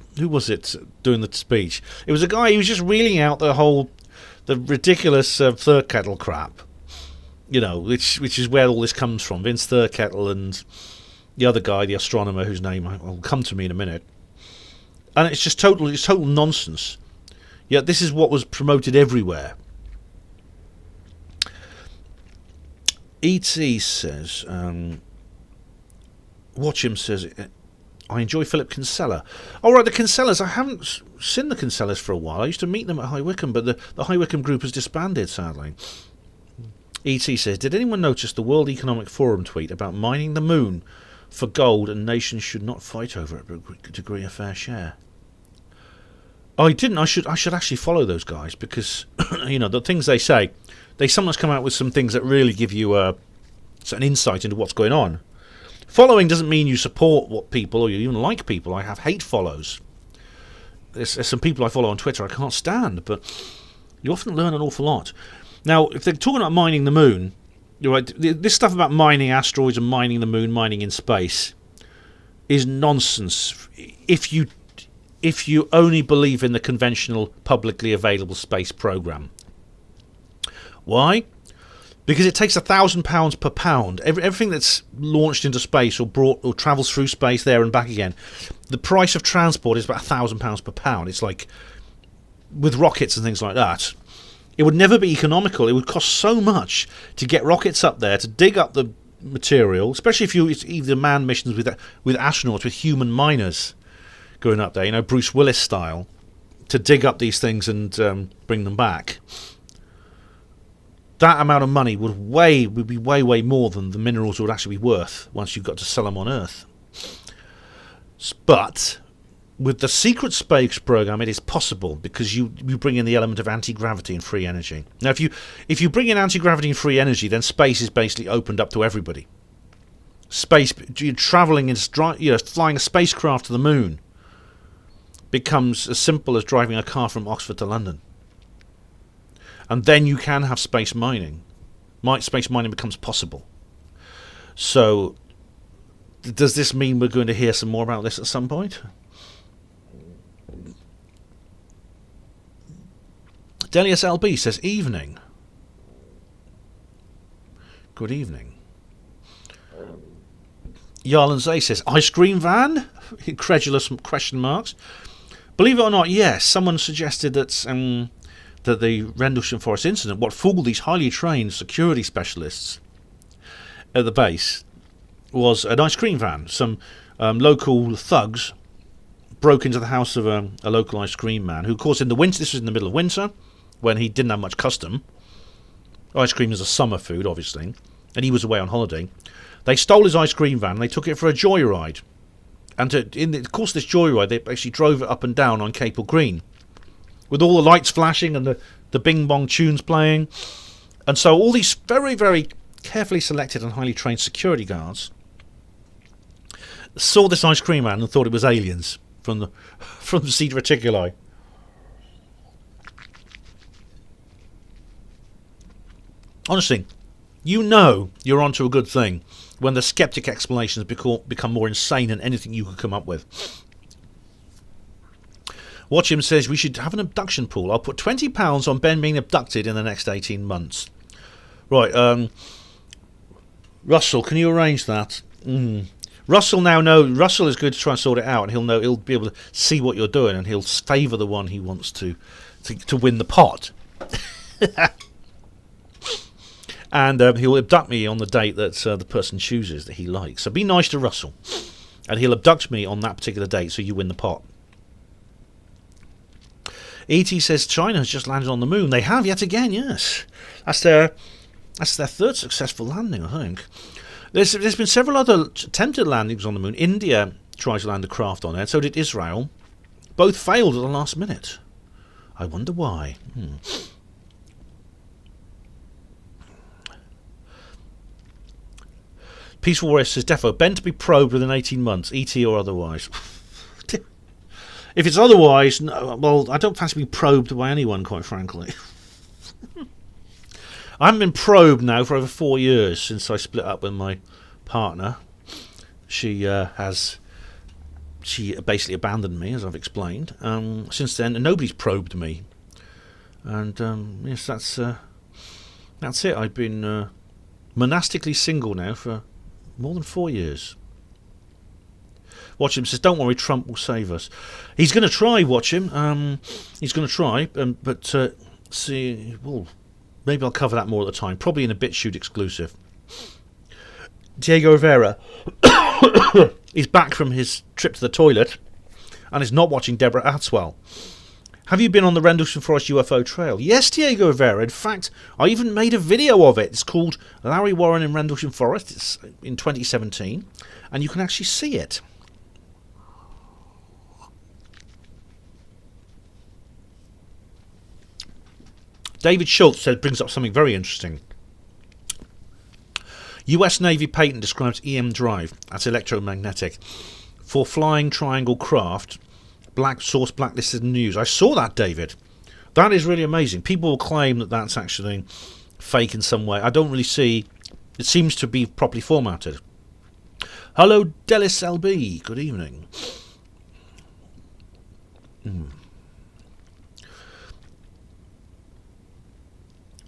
doing the speech? It was a guy, he was just reeling out the ridiculous Thirkettle crap, which is where all this comes from. Vince Thirkettle and the other guy, the astronomer, whose name will come to me in a minute. And it's just total nonsense. Yet this is what was promoted everywhere. E.T. says, watch him says, I enjoy Philip Kinsella. Oh, right, the Kinsellas. I haven't seen the Kinsellas for a while. I used to meet them at High Wycombe, but the High Wycombe group has disbanded, sadly. E.T. says, did anyone notice the World Economic Forum tweet about mining the moon for gold and nations should not fight over it but agree a fair share? I didn't. I should actually follow those guys because, the things they say, they sometimes come out with some things that really give you an insight into what's going on. Following doesn't mean you support what people or you even like people. I have hate follows. There's some people I follow on Twitter I can't stand, but you often learn an awful lot. Now, if they're talking about mining the moon, you're right, this stuff about mining asteroids and mining the moon, mining in space, is nonsense if you only believe in the conventional publicly available space program. Why? Because it takes £1,000 per pound. Everything that's launched into space or brought or travels through space there and back again, the price of transport is about £1,000 per pound. It's like with rockets and things like that. It would never be economical. It would cost so much to get rockets up there, to dig up the material, especially if it's either manned missions with astronauts, with human miners going up there, Bruce Willis style, to dig up these things and bring them back. that amount of money would be way more than the minerals would actually be worth once you've got to sell them on Earth. But with the secret space program, it is possible because you bring in the element of anti-gravity and free energy. Now, if you bring in anti-gravity and free energy, then space is basically opened up to everybody. Space, you're traveling in, flying a spacecraft to the moon becomes as simple as driving a car from Oxford to London. And then you can have space mining. Space mining becomes possible. So, does this mean we're going to hear some more about this at some point? Delius LB says, evening. Good evening. Yarlan Zay says, ice cream van? Incredulous question marks. Believe it or not, yes, someone suggested that the Rendlesham Forest incident, what fooled these highly trained security specialists at the base was an ice cream van. Some local thugs broke into the house of a local ice cream man, who, of course, in the winter, this was in the middle of winter, when he didn't have much custom. Ice cream is a summer food, obviously, and he was away on holiday. They stole his ice cream van and they took it for a joyride. And in the course of this joyride, they actually drove it up and down on Capel Green, with all the lights flashing and the bing bong tunes playing. And so all these very, very carefully selected and highly trained security guards saw this ice cream man and thought it was aliens from the Zeta Reticuli. Honestly, you know you're onto a good thing when the skeptic explanations become more insane than anything you could come up with. Watch Him says we should have an abduction pool. I'll put £20 on Ben being abducted in the next 18 months. Right, Russell, can you arrange that? Russell Russell is going to try and sort it out, and he'll be able to see what you're doing, and he'll favour the one he wants to win the pot. And he'll abduct me on the date that the person chooses that he likes. So be nice to Russell, and he'll abduct me on that particular date, so you win the pot. E.T. says China has just landed on the moon. They have yet again, yes. That's their third successful landing, I think. There's been several other attempted landings on the moon. India tried to land a craft on it, so did Israel. Both failed at the last minute. I wonder why. Peaceful Warrior says, Defo, Ben to be probed within 18 months, ET or otherwise. If it's otherwise, no, well, I don't fancy being probed by anyone, quite frankly. I haven't been probed now for over 4 years since I split up with my partner. She basically abandoned me, as I've explained. Since then, nobody's probed me. And yes, that's it. I've been monastically single now for more than 4 years. Watch Him says, don't worry, Trump will save us. He's going to try, Watch Him. He's going to try, but see, well, maybe I'll cover that more at the time. Probably in a BitChute exclusive. Diego Rivera is back from his trip to the toilet and is not watching Deborah Atwell. Have you been on the Rendlesham Forest UFO trail? Yes, Diego Rivera. In fact, I even made a video of it. It's called Larry Warren in Rendlesham Forest. It's in 2017, and you can actually see it. David Schultz brings up something very interesting. US Navy patent describes EM drive as electromagnetic for flying triangle craft. Black source blacklisted news. I saw that, David. That is really amazing. People will claim that that's actually fake in some way. I don't really see. It seems to be properly formatted. Hello, Delis LB. Good evening.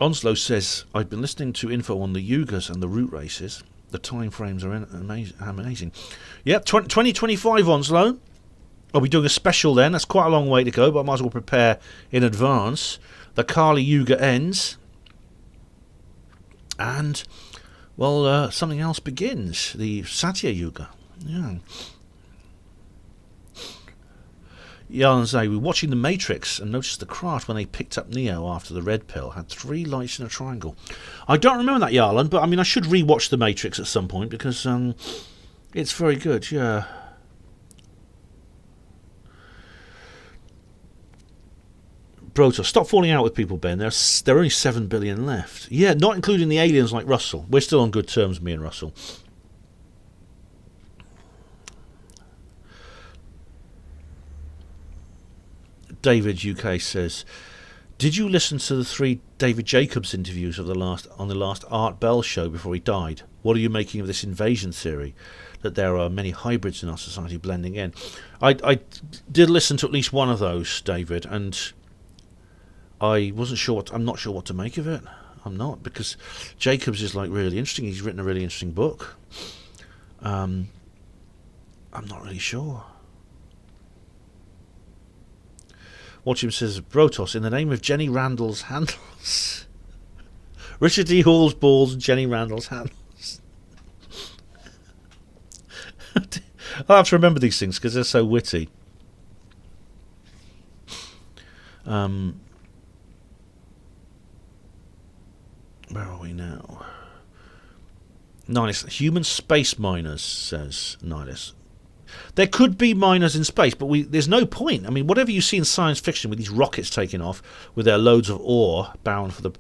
Onslow says, I've been listening to info on the Yugas and the route races. The time frames are amazing. Yep, 2025, Onslow. I'll be doing a special then. That's quite a long way to go, but I might as well prepare in advance. The Kali Yuga ends. And, well, something else begins. The Satya Yuga. Yeah. Yarn say, we're watching The Matrix and noticed the craft when they picked up Neo after the red pill had 3 lights in a triangle. I don't remember that, Yarlan, but I mean, I should rewatch The Matrix at some point because it's very good, yeah. Broto, stop falling out with people, Ben. There are only 7 billion left. Yeah, not including the aliens like Russell. We're still on good terms, me and Russell. David UK says, did you listen to the 3 David Jacobs interviews on the last Art Bell show before he died? What are you making of this invasion theory that there are many hybrids in our society blending in? I did listen to at least one of those, David, and I wasn't sure I'm not sure what to make of it. I'm not, because Jacobs is like really interesting. He's written a really interesting book. I'm not really sure. Watch him says, Brotos, in the name of Jenny Randall's handles. Richard D. Hall's balls and Jenny Randall's handles. I'll have to remember these things because they're so witty. Where are we now? Nihilus. Human space miners, says Nihilus. There could be miners in space, but there's no point. I mean, whatever you see in science fiction with these rockets taking off with their loads of ore bound for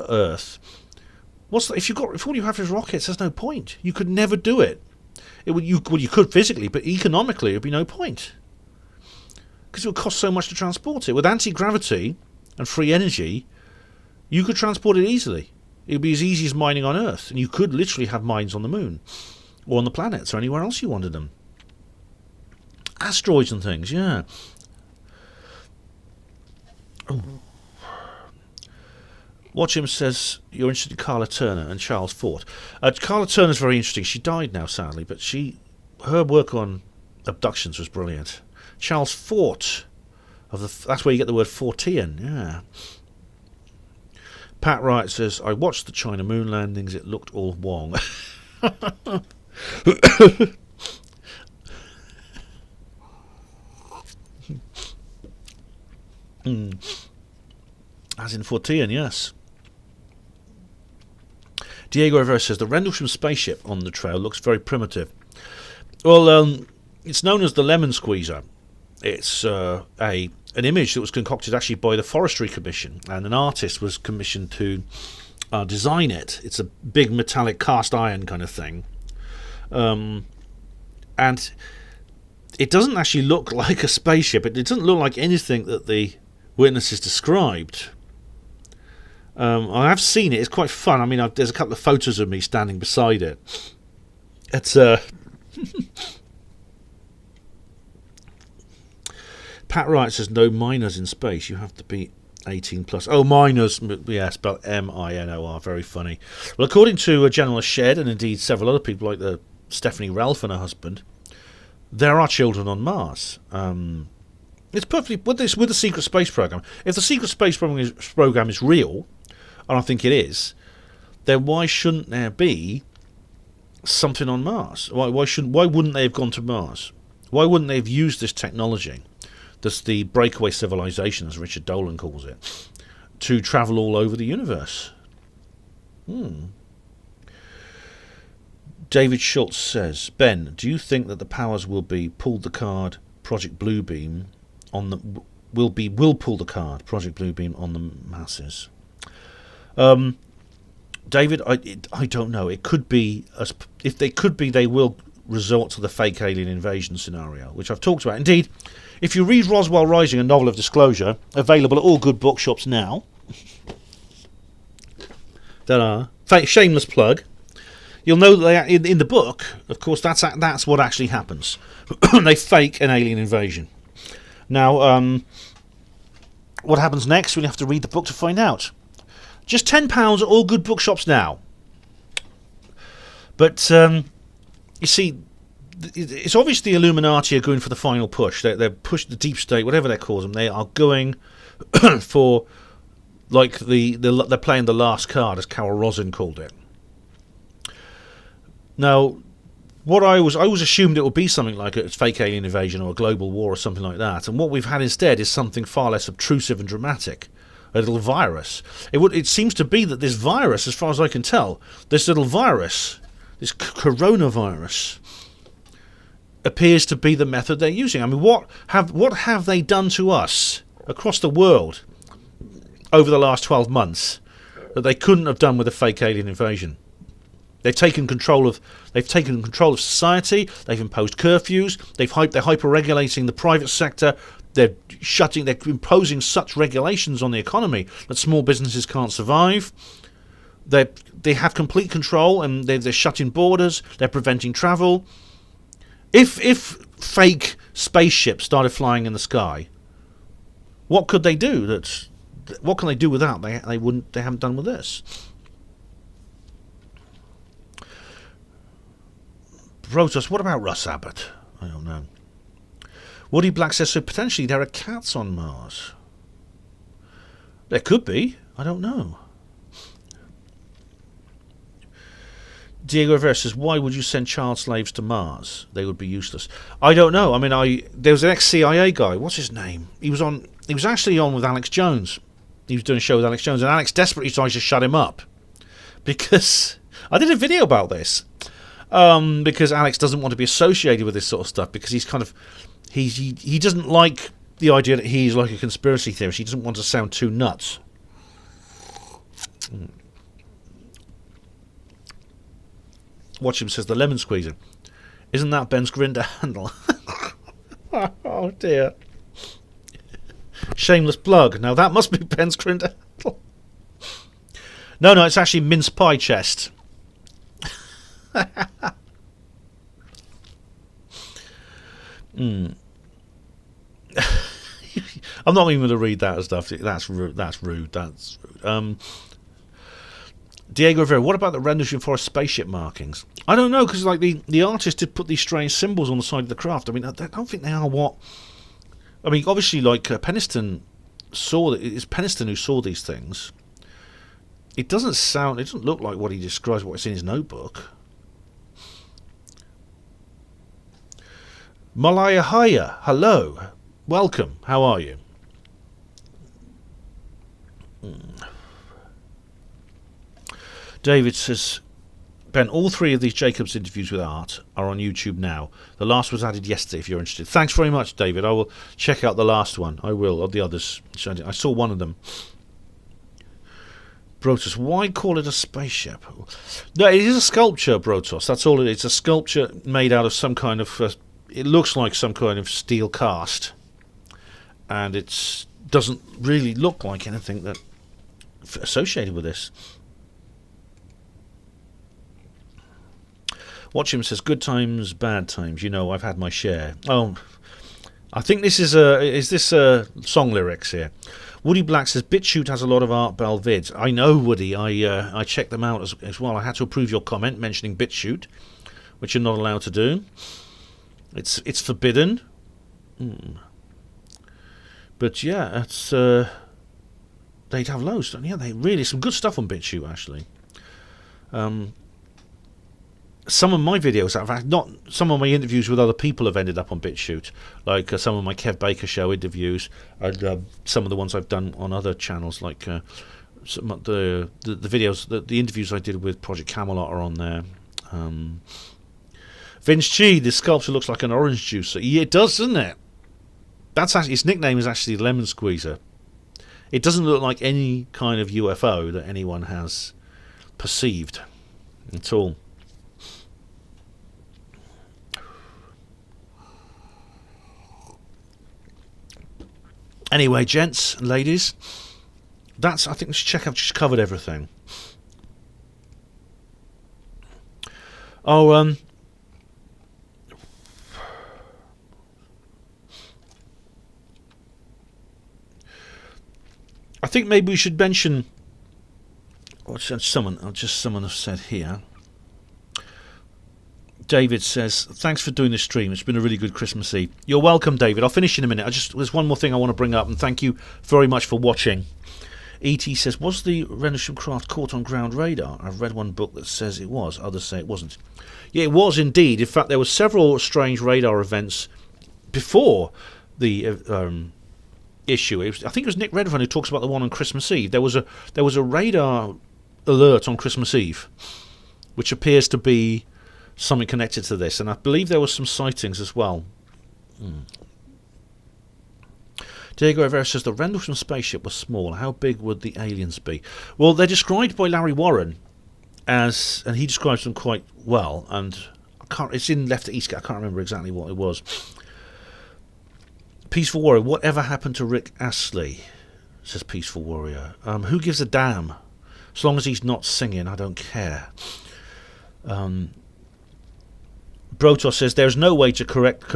Earth, if all you have is rockets, there's no point. You could never do it. You could physically, but economically, it would be no point because it would cost so much to transport it. With anti-gravity and free energy, you could transport it easily. It would be as easy as mining on Earth, and you could literally have mines on the moon or on the planets or anywhere else you wanted them. Asteroids and things, yeah. Oh. Watch him says you're interested in Carla Turner and Charles Fort. Carla Turner's very interesting. She died now, sadly, but her work on abductions was brilliant. Charles Fort that's where you get the word Fortean, yeah. Pat Wright says, I watched the China moon landings, it looked all wrong. As in Fortean, yes. Diego Rivera says the Rendlesham spaceship on the trail looks very primitive. Well, it's known as the lemon squeezer. It's an image that was concocted actually by the Forestry Commission, and an artist was commissioned to design it. It's a big metallic cast iron kind of thing, and it doesn't actually look like a spaceship. It doesn't look like anything that the witnesses described. I have seen it. It's quite fun. I mean, there's a couple of photos of me standing beside it. It's Pat Wright says no minors in space. You have to be 18 plus. Oh, minors. Yeah, spelled M-I-N-O-R. Very funny. Well, according to General Shed and indeed several other people like the Stephanie Ralph and her husband, there are children on Mars. It's perfectly with the secret space program. If the secret space program is real, and I think it is, then why shouldn't there be something on Mars? Why wouldn't they have gone to Mars? Why wouldn't they have used this technology, that's the breakaway civilization, as Richard Dolan calls it, to travel all over the universe? David Schultz says, Ben, do you think that the powers will be pulled the card Project Bluebeam on the will pull the card Project Bluebeam on the masses? David, I don't know. It could be they will resort to the fake alien invasion scenario, which I've talked about. Indeed, if you read Roswell Rising, a novel of disclosure, available at all good bookshops now. Shameless plug. You'll know that in the book, of course, that's what actually happens. They fake an alien invasion. Now, what happens next? We'll have to read the book to find out. Just £10 at all good bookshops now. But, you see, it's obvious the Illuminati are going for the final push. They're pushing the deep state, whatever they call them. They are going for, like, they're playing the last card, as Carol Rosin called it. Now, I always assumed it would be something like a fake alien invasion or a global war or something like that, and what we've had instead is something far less obtrusive and dramatic. A little virus. It seems to be that this virus, as far as I can tell, this little virus, this coronavirus, appears to be the method they're using. I mean, what have they done to us across the world over the last 12 months that they couldn't have done with a fake alien invasion? They've taken control of society. They've imposed curfews. They're hyper-regulating the private sector. They're imposing such regulations on the economy that small businesses can't survive. They have complete control, and they're shutting borders. They're preventing travel. If fake spaceships started flying in the sky, what could they do? What can they do with that? They haven't done with this. Protos, what about Russ Abbott? I don't know. Woody Black says, so potentially there are cats on Mars. There could be. I don't know. Diego Rivera says, why would you send child slaves to Mars? They would be useless. I don't know. I mean, there was an ex-CIA guy. What's his name? He was actually on with Alex Jones. He was doing a show with Alex Jones, and Alex desperately tries to shut him up. Because I did a video about this. Because Alex doesn't want to be associated with this sort of stuff, because he's kind of he doesn't like the idea that he's like a conspiracy theorist. He doesn't want to sound too nuts. Watch him says the lemon squeezer. Isn't that Ben's grinder handle? Oh dear. Shameless plug. Now that must be Ben's grinder handle. No, it's actually mince pie chest. I'm not even going to read that stuff. That's rude. That's rude. Diego Rivera, what about the Rendlesham Forest spaceship markings? I don't know, because like the artist did put these strange symbols on the side of the craft. I mean, I don't think they are what. I mean, obviously, like Peniston it's Peniston who saw these things. It doesn't look like what he describes, what's in his notebook. Malaya Haya, hello. Welcome. How are you? David says, Ben, all three of these Jacobs interviews with Art are on YouTube now. The last was added yesterday if you're interested. Thanks very much, David. I will check out the last one. I will, or the others. I saw one of them. Brotos, why call it a spaceship? No, it is a sculpture, Brotos. That's all it is. It's a sculpture made out of some kind of... it looks like some kind of steel cast. And it doesn't really look like anything that associated with this. Watch him says, good times, bad times. You know, I've had my share. Oh, I think this is song lyrics here. Woody Black says, BitChute has a lot of Art Bell vids. I know, Woody. I checked them out as well. I had to approve your comment mentioning BitChute, which you're not allowed to do. It's forbidden. But yeah, it's they'd have loads. Yeah, they really some good stuff on BitChute actually. Some of my videos some of my interviews with other people have ended up on BitChute, like some of my Kev Baker Show interviews, and some of the ones I've done on other channels, like some of the videos, the interviews I did with Project Camelot are on there. Vince G, this sculpture looks like an orange juicer. Yeah, it does, doesn't it? That's actually its nickname is actually Lemon Squeezer. It doesn't look like any kind of UFO that anyone has perceived at all. Anyway, gents and ladies, I think let's check. I've just covered everything. Oh, I think maybe we should mention what someone has said here. David says, thanks for doing this stream. It's been a really good Christmas Eve. You're welcome, David. I'll finish in a minute. There's one more thing I want to bring up, and thank you very much for watching. E.T. says, was the Rendlesham craft caught on ground radar? I've read one book that says it was. Others say it wasn't. Yeah, it was indeed. In fact, there were several strange radar events before the issue. I think it was Nick Redfern who talks about the one on Christmas Eve. There was a radar alert on Christmas Eve, which appears to be something connected to this, and I believe there were some sightings as well. Diego Rivera says the Rendlesham spaceship was small. How big would the aliens be? Well, they're described by Larry Warren as, and he describes them quite well, and it's in Left to Eastgate. I can't remember exactly what it was. Peaceful Warrior, whatever happened to Rick Astley? Says Peaceful Warrior. Who gives a damn? As long as he's not singing, I don't care. Brotos says there's no way to connect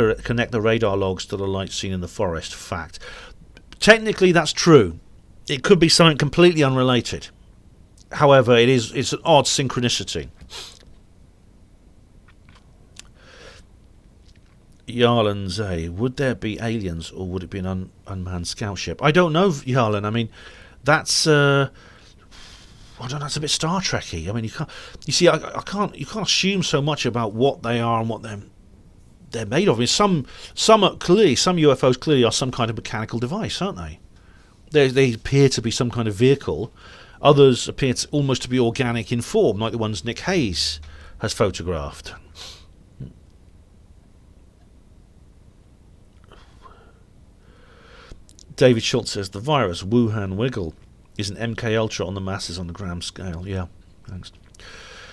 the radar logs to the light seen in the forest. Fact. Technically, that's true. It could be something completely unrelated. However, it's an odd synchronicity. Yarlan Zay, would there be aliens or would it be an unmanned scout ship? I don't know, Yarlan. I mean, that's I don't know. That's a bit Star Trekky. I mean, you can't. You see, I can't. You can't assume so much about what they are and what they're made of. I mean, some UFOs clearly are some kind of mechanical device, aren't they? They appear to be some kind of vehicle. Others appear almost to be organic in form, like the ones Nick Hayes has photographed. David Schultz says the virus Wuhan Wiggle is an MK Ultra on the masses on the gram scale. Yeah, thanks.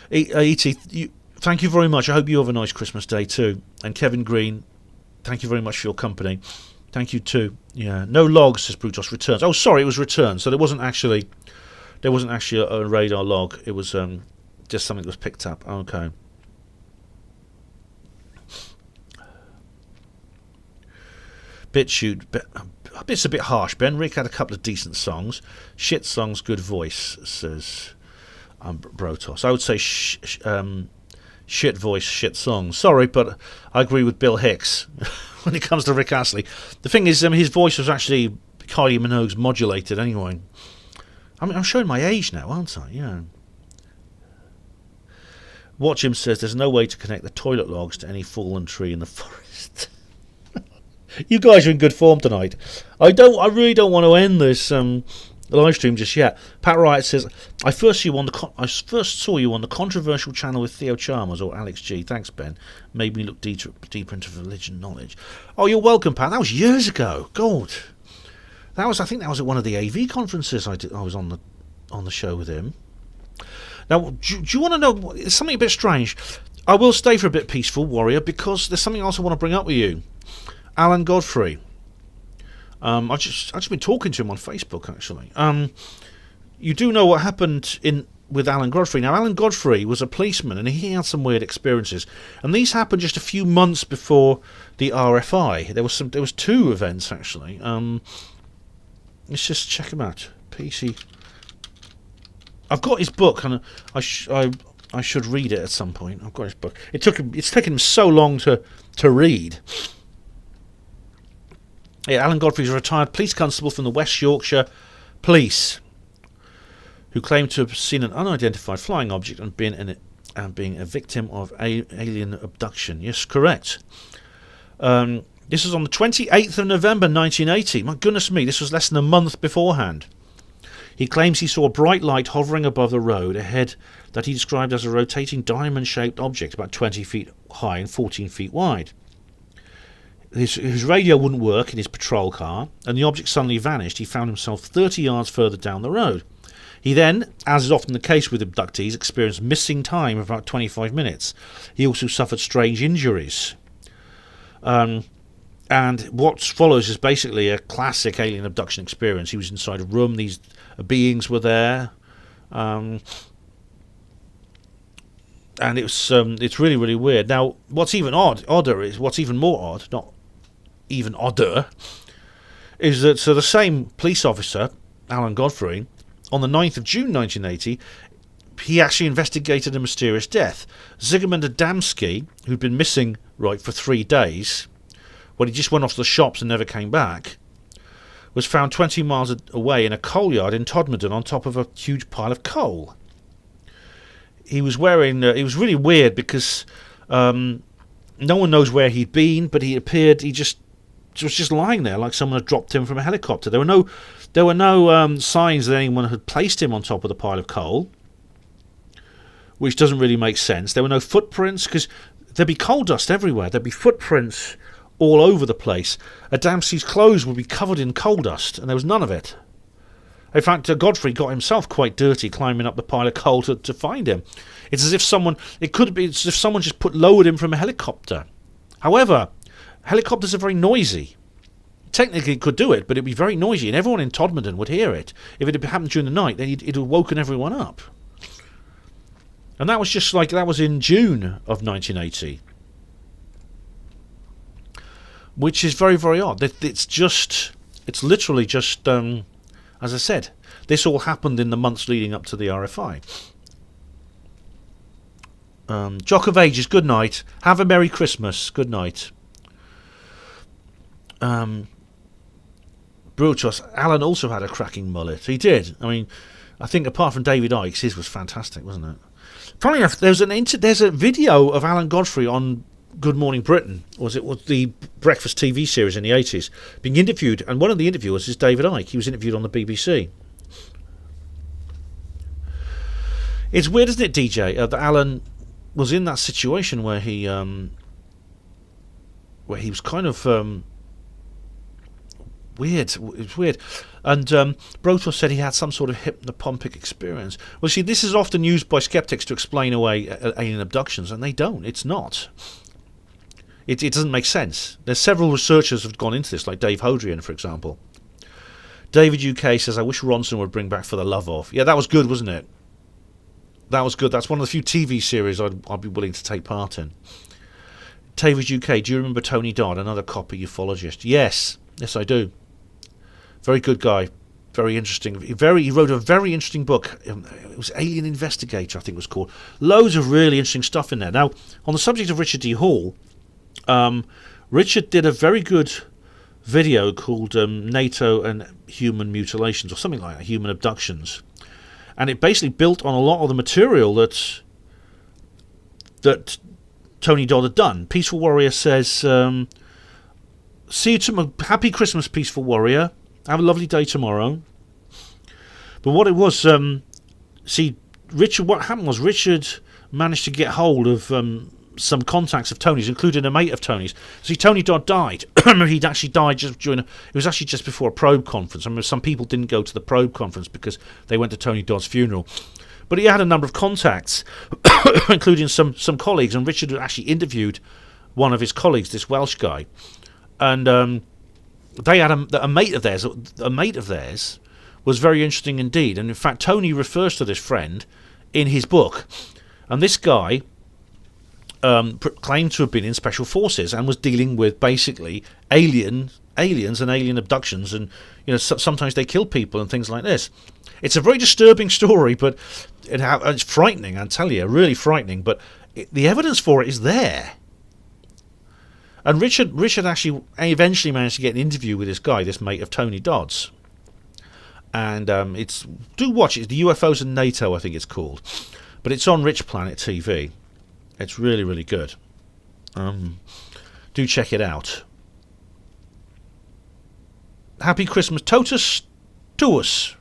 E.T., thank you very much. I hope you have a nice Christmas day too. And Kevin Green, thank you very much for your company. Thank you too. Yeah, no logs, says Brutus. Returns. Oh, sorry, it was returns. So there wasn't actually a radar log. It was just something that was picked up. Okay. BitChute. It's a bit harsh, Ben. Rick had a couple of decent songs. Shit songs, good voice, says Brotos. I would say shit voice, shit songs. Sorry, but I agree with Bill Hicks when it comes to Rick Astley. The thing is, his voice was actually Kylie Minogue's modulated anyway. I mean, I'm showing my age now, aren't I? Yeah. Watch Him says there's no way to connect the toilet logs to any fallen tree in the forest. You guys are in good form tonight. I really don't want to end this live stream just yet. Pat Wright says, I first saw you on the controversial channel with Theo Chalmers or Alex G. Thanks, Ben. Made me look deeper into religion knowledge. Oh, you're welcome, Pat. That was years ago. God, I think that was at one of the AV conferences I was on the show with him. Now, do you want to know? It's something a bit strange. I will stay for a bit, Peaceful Warrior, because there's something else I want to bring up with you. Alan Godfrey. I've just been talking to him on Facebook, actually. You do know what happened with Alan Godfrey. Now, Alan Godfrey was a policeman, and he had some weird experiences. And these happened just a few months before the RFI. There was two events, actually. Let's just check them out. PC. I've got his book, and I should read it at some point. I've got his book. It's taken him so long to read. Yeah, Alan Godfrey is a retired police constable from the West Yorkshire Police, who claimed to have seen an unidentified flying object and being a victim of alien abduction. Yes, correct. This was on the 28th of November 1980. My goodness me, this was less than a month beforehand. He claims he saw a bright light hovering above the road ahead that he described as a rotating diamond-shaped object about 20 feet high and 14 feet wide. His radio wouldn't work in his patrol car, and the object suddenly vanished. He found himself 30 yards further down the road. He then, as is often the case with abductees, experienced missing time of about 25 minutes. He also suffered strange injuries. And what follows is basically a classic alien abduction experience. He was inside a room, these beings were there, and it's really, really weird. Now, what's even odder is that the same police officer, Alan Godfrey, on the 9th of June 1980, he actually investigated a mysterious death. Zygmunt Adamski, who'd been missing for 3 days, when he just went off to the shops and never came back, was found 20 miles away in a coal yard in Todmorden on top of a huge pile of coal. He was wearing... it was really weird because no one knows where he'd been, but he appeared... He was just lying there like someone had dropped him from a helicopter. There were no signs that anyone had placed him on top of the pile of coal, which doesn't really make sense. There were no footprints, because there'd be coal dust everywhere. There'd be footprints all over the place. Adamski's clothes would be covered in coal dust, and there was none of it. In fact, Godfrey got himself quite dirty climbing up the pile of coal to find him. It's as if someone just lowered him from a helicopter. However, helicopters are very noisy. Technically it could do it, but it'd be very noisy, and everyone in Todmorden would hear it. If it had happened during the night, then it would have woken everyone up. And that was in June of 1980. Which is very, very odd. It's literally just, as I said, this all happened in the months leading up to the RFI. Jock of Ages, good night. Have a Merry Christmas, good night. Brutus, Alan also had a cracking mullet. He did. I mean, I think apart from David Icke's, his was fantastic, wasn't it? Funny enough, there's a video of Alan Godfrey on Good Morning Britain, or it was the breakfast TV series in the 80s, being interviewed, and one of the interviewers is David Icke. He was interviewed on the BBC. It's weird, isn't it, DJ, that Alan was in that situation where he was kind of weird. It was weird. And Brotos said he had some sort of hypnopompic experience. Well, see, this is often used by skeptics to explain away alien abductions, and they don't. It's not. It doesn't make sense. There's several researchers who have gone into this, like Dave Hodrian, for example. David UK says, I wish Ronson would bring back For the Love Of. Yeah, that was good, wasn't it? That was good. That's one of the few TV series I'd be willing to take part in. David UK, do you remember Tony Dodd, another copy ufologist? Yes, I do. Very good guy. Very interesting. He wrote a very interesting book. It was Alien Investigator, I think it was called. Loads of really interesting stuff in there. Now, on the subject of Richard D. Hall, Richard did a very good video called NATO and Human Mutilations, or something like that, Human Abductions. And it basically built on a lot of the material that Tony Dodd had done. Peaceful Warrior says, see you tomorrow. Happy Christmas, Peaceful Warrior. Have a lovely day tomorrow. But what it was, Richard, what happened was Richard managed to get hold of some contacts of Tony's, including a mate of Tony's. See, Tony Dodd died. He'd actually died it was actually just before a probe conference. I remember some people didn't go to the probe conference because they went to Tony Dodd's funeral. But he had a number of contacts, including some colleagues, and Richard had actually interviewed one of his colleagues, this Welsh guy. And they had a mate of theirs. A mate of theirs was very interesting indeed. And in fact, Tony refers to this friend in his book. And this guy claimed to have been in special forces and was dealing with basically aliens and alien abductions. And sometimes they kill people and things like this. It's a very disturbing story, but it's frightening. I tell you, really frightening. But the evidence for it is there. And Richard actually eventually managed to get an interview with this guy, this mate of Tony Dodd's. And do watch it. The UFOs and NATO, I think it's called. But it's on Rich Planet TV. It's really, really good. Do check it out. Happy Christmas. Totus Tuus.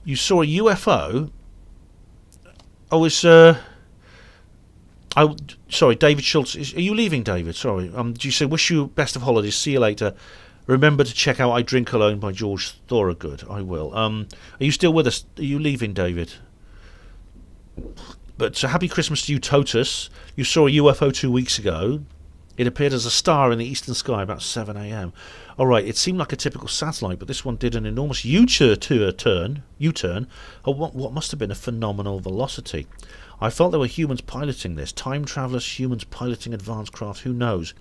You saw a UFO? Oh, it's... sorry, David Schultz. Are you leaving, David? Sorry. Do you say, wish you best of holidays, see you later. Remember to check out I Drink Alone by George Thorogood. I will. Are you still with us? Are you leaving, David? But happy Christmas to you, Totus. You saw a UFO 2 weeks ago. It appeared as a star in the eastern sky about 7 a.m. All right, it seemed like a typical satellite, but this one did an enormous U-turn of what must have been a phenomenal velocity. I felt there were humans piloting this. Time travelers, humans piloting advanced craft, who knows?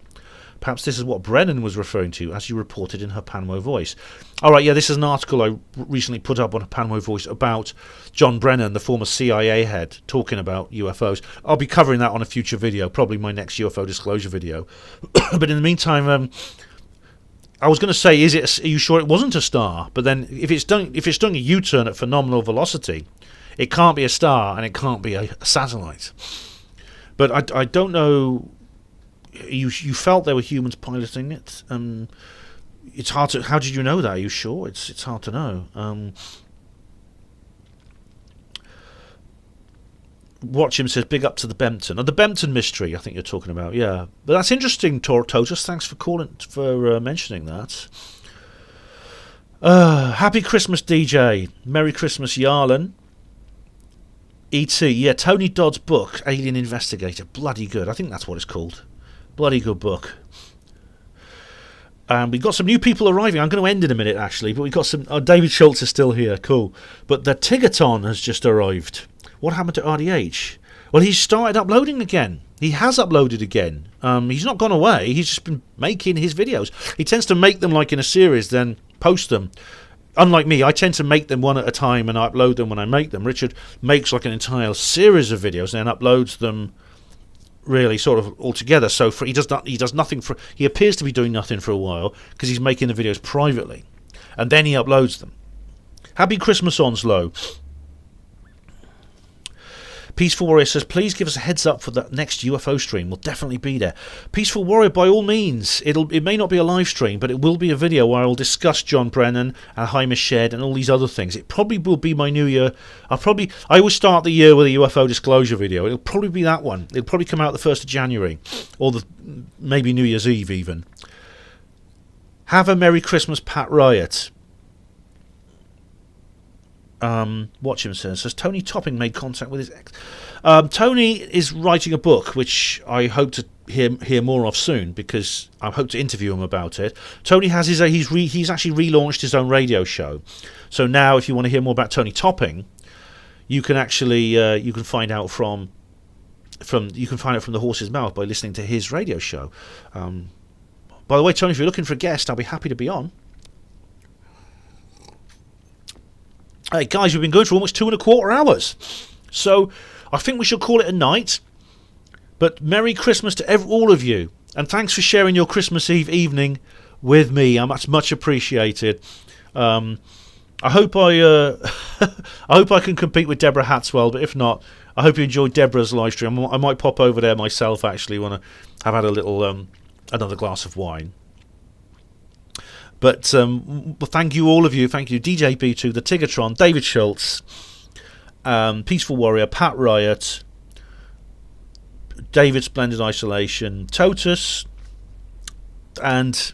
Perhaps this is what Brennan was referring to, as you reported in her Panmo Voice. All right, yeah, this is an article I recently put up on her Panmo Voice about John Brennan, the former CIA head, talking about UFOs. I'll be covering that on a future video, probably my next UFO disclosure video. But in the meantime, I was going to say, are you sure it wasn't a star? But then, if it's doing a U-turn at phenomenal velocity, it can't be a star and it can't be a satellite. But I don't know. You felt there were humans piloting it. It's hard to. How did you know that? Are you sure? It's hard to know. Watch him says, big up to the Bempton. Oh, the Bempton mystery, I think you're talking about, yeah. But that's interesting, Totus. Thanks for mentioning that. Happy Christmas, DJ. Merry Christmas, Yarlan. E.T. Yeah, Tony Dodd's book, Alien Investigator. Bloody good. I think that's what it's called. Bloody good book. And we've got some new people arriving. I'm going to end in a minute, actually. But we've got some... Oh, David Schultz is still here. Cool. But the Tigaton has just arrived. What happened to RDH? Well, he's started uploading again. He has uploaded again. He's not gone away. He's just been making his videos. He tends to make them like in a series, then post them. Unlike me, I tend to make them one at a time and I upload them when I make them. Richard makes like an entire series of videos and then uploads them really sort of all together. So he does nothing for... He appears to be doing nothing for a while because he's making the videos privately. And then he uploads them. Happy Christmas, Onslow. Peaceful Warrior says, please give us a heads up for the next UFO stream. We'll definitely be there. Peaceful Warrior, by all means. It may not be a live stream, but it will be a video where I will discuss John Brennan and Jaime Shed and all these other things. It probably will be my new year. I always start the year with a UFO disclosure video. It'll probably be that one. It'll probably come out the 1st of January. Or maybe New Year's Eve even. Have a Merry Christmas, Pat Riot. Watch him says Tony Topping made contact with his ex. Tony is writing a book which I hope to hear more of soon because I hope to interview him about it. Tony has he's actually relaunched his own radio show. So now if you want to hear more about Tony Topping, you can actually you can find out from the horse's mouth by listening to his radio show. By the way, Tony, if you're looking for a guest, I'll be happy to be on. Hey guys, we've been going for almost 2.25 hours, so I think we should call it a night. But Merry Christmas to all of you, and thanks for sharing your Christmas Eve evening with me. That's much appreciated. I hope I can compete with Deborah Hatswell, but if not, I hope you enjoyed Deborah's live stream. I might pop over there myself. Actually, when I've had a little another glass of wine. But thank you, all of you. Thank you, DJ B2, the Tigatron, David Schultz, Peaceful Warrior, Pat Riot, David Splendid Isolation, Totus, and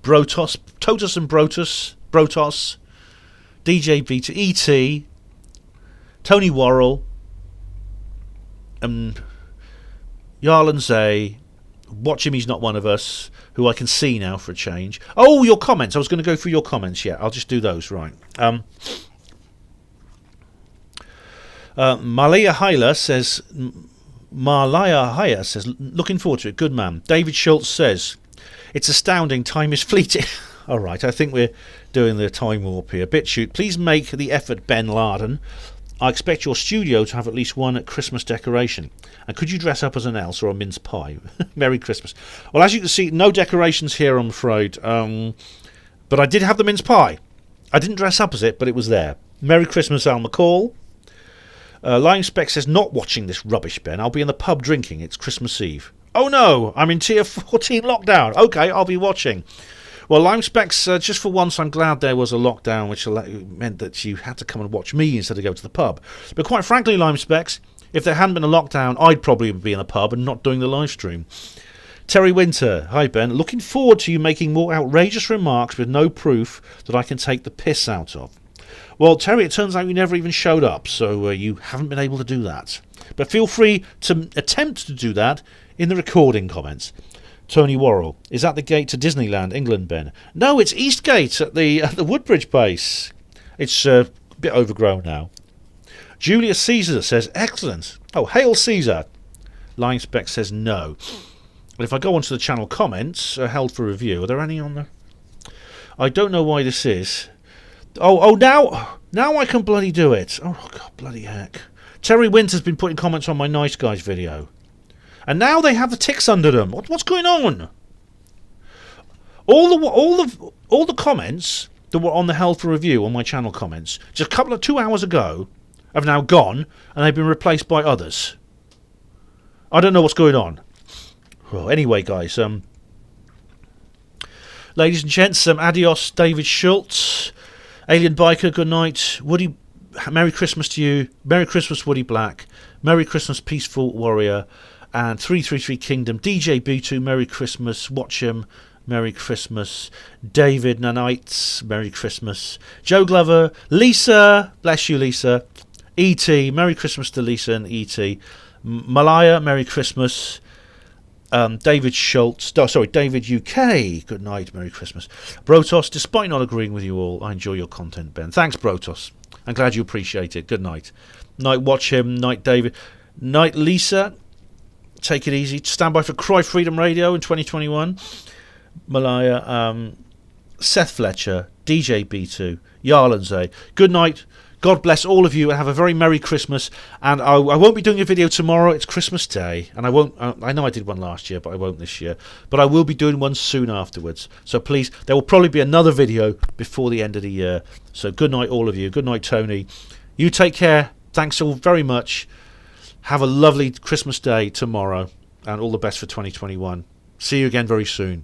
Brotos, DJ B2, E.T., Tony Worrell, Yarlan Zay, Watch Him, He's Not One of Us, who I can see now for a change. Oh, your comments. I was going to go through your comments. Yeah, I'll just do those. Right. Malaya Hyla says, looking forward to it. Good man. David Schultz says, it's astounding. Time is fleeting. All right, I think we're doing the time warp here. BitChute, please make the effort, Ben Laden. I expect your studio to have at least one Christmas decoration. And could you dress up as an elf or a mince pie? Merry Christmas. Well, as you can see, no decorations here, I'm afraid. But I did have the mince pie. I didn't dress up as it, but it was there. Merry Christmas, Al McCall. Lying Spec says, not watching this rubbish, Ben. I'll be in the pub drinking. It's Christmas Eve. Oh, no. I'm in Tier 14 lockdown. Okay, I'll be watching. Well, Lime Specs, just for once, I'm glad there was a lockdown, which meant that you had to come and watch me instead of go to the pub. But quite frankly, Lime Specs, if there hadn't been a lockdown, I'd probably be in a pub and not doing the live stream. Terry Winter, hi Ben, looking forward to you making more outrageous remarks with no proof that I can take the piss out of. Well, Terry, it turns out you never even showed up, so you haven't been able to do that. But feel free to attempt to do that in the recording comments. Tony Worrell, is that the gate to Disneyland, England, Ben? No, it's Eastgate at the Woodbridge base. It's a bit overgrown now. Julius Caesar says, excellent. Oh, hail Caesar. Lying Spec says no. And if I go onto the channel comments, held for review, are there any on there? I don't know why this is. Oh, now I can bloody do it. Oh, God, bloody heck. Terry Winter's been putting comments on my Nice Guys video. And now they have the ticks under them. What's going on? all the comments that were on the Held for Review on my channel comments just 2 hours ago have now gone, and they've been replaced by others. I don't know what's going on. Well, anyway, guys, ladies and gents, adios, David Schultz, Alien Biker, good night, Woody, Merry Christmas to you, Merry Christmas, Woody Black, Merry Christmas, Peaceful Warrior, and 333 Kingdom, DJ B2, Merry Christmas, Watch'em, Merry Christmas, David Nanites, Merry Christmas, Joe Glover, Lisa, bless you, Lisa, E.T., Merry Christmas to Lisa and E.T., Malaya, Merry Christmas, David Schultz, David UK, good night, Merry Christmas, Brotos, despite not agreeing with you all, I enjoy your content, Ben. Thanks, Brotos. I'm glad you appreciate it. Good night. Night, watch him. Night, David. Night, Lisa. Take it easy. Stand by for Cry Freedom Radio in 2021. Malaya, Seth Fletcher, DJ B2, Yarlanze. Good night. God bless all of you and have a very Merry Christmas. And I won't be doing a video tomorrow. It's Christmas Day. And I won't. I know I did one last year, but I won't this year. But I will be doing one soon afterwards. So please, there will probably be another video before the end of the year. So good night, all of you. Good night, Tony. You take care. Thanks all very much. Have a lovely Christmas Day tomorrow. And all the best for 2021. See you again very soon.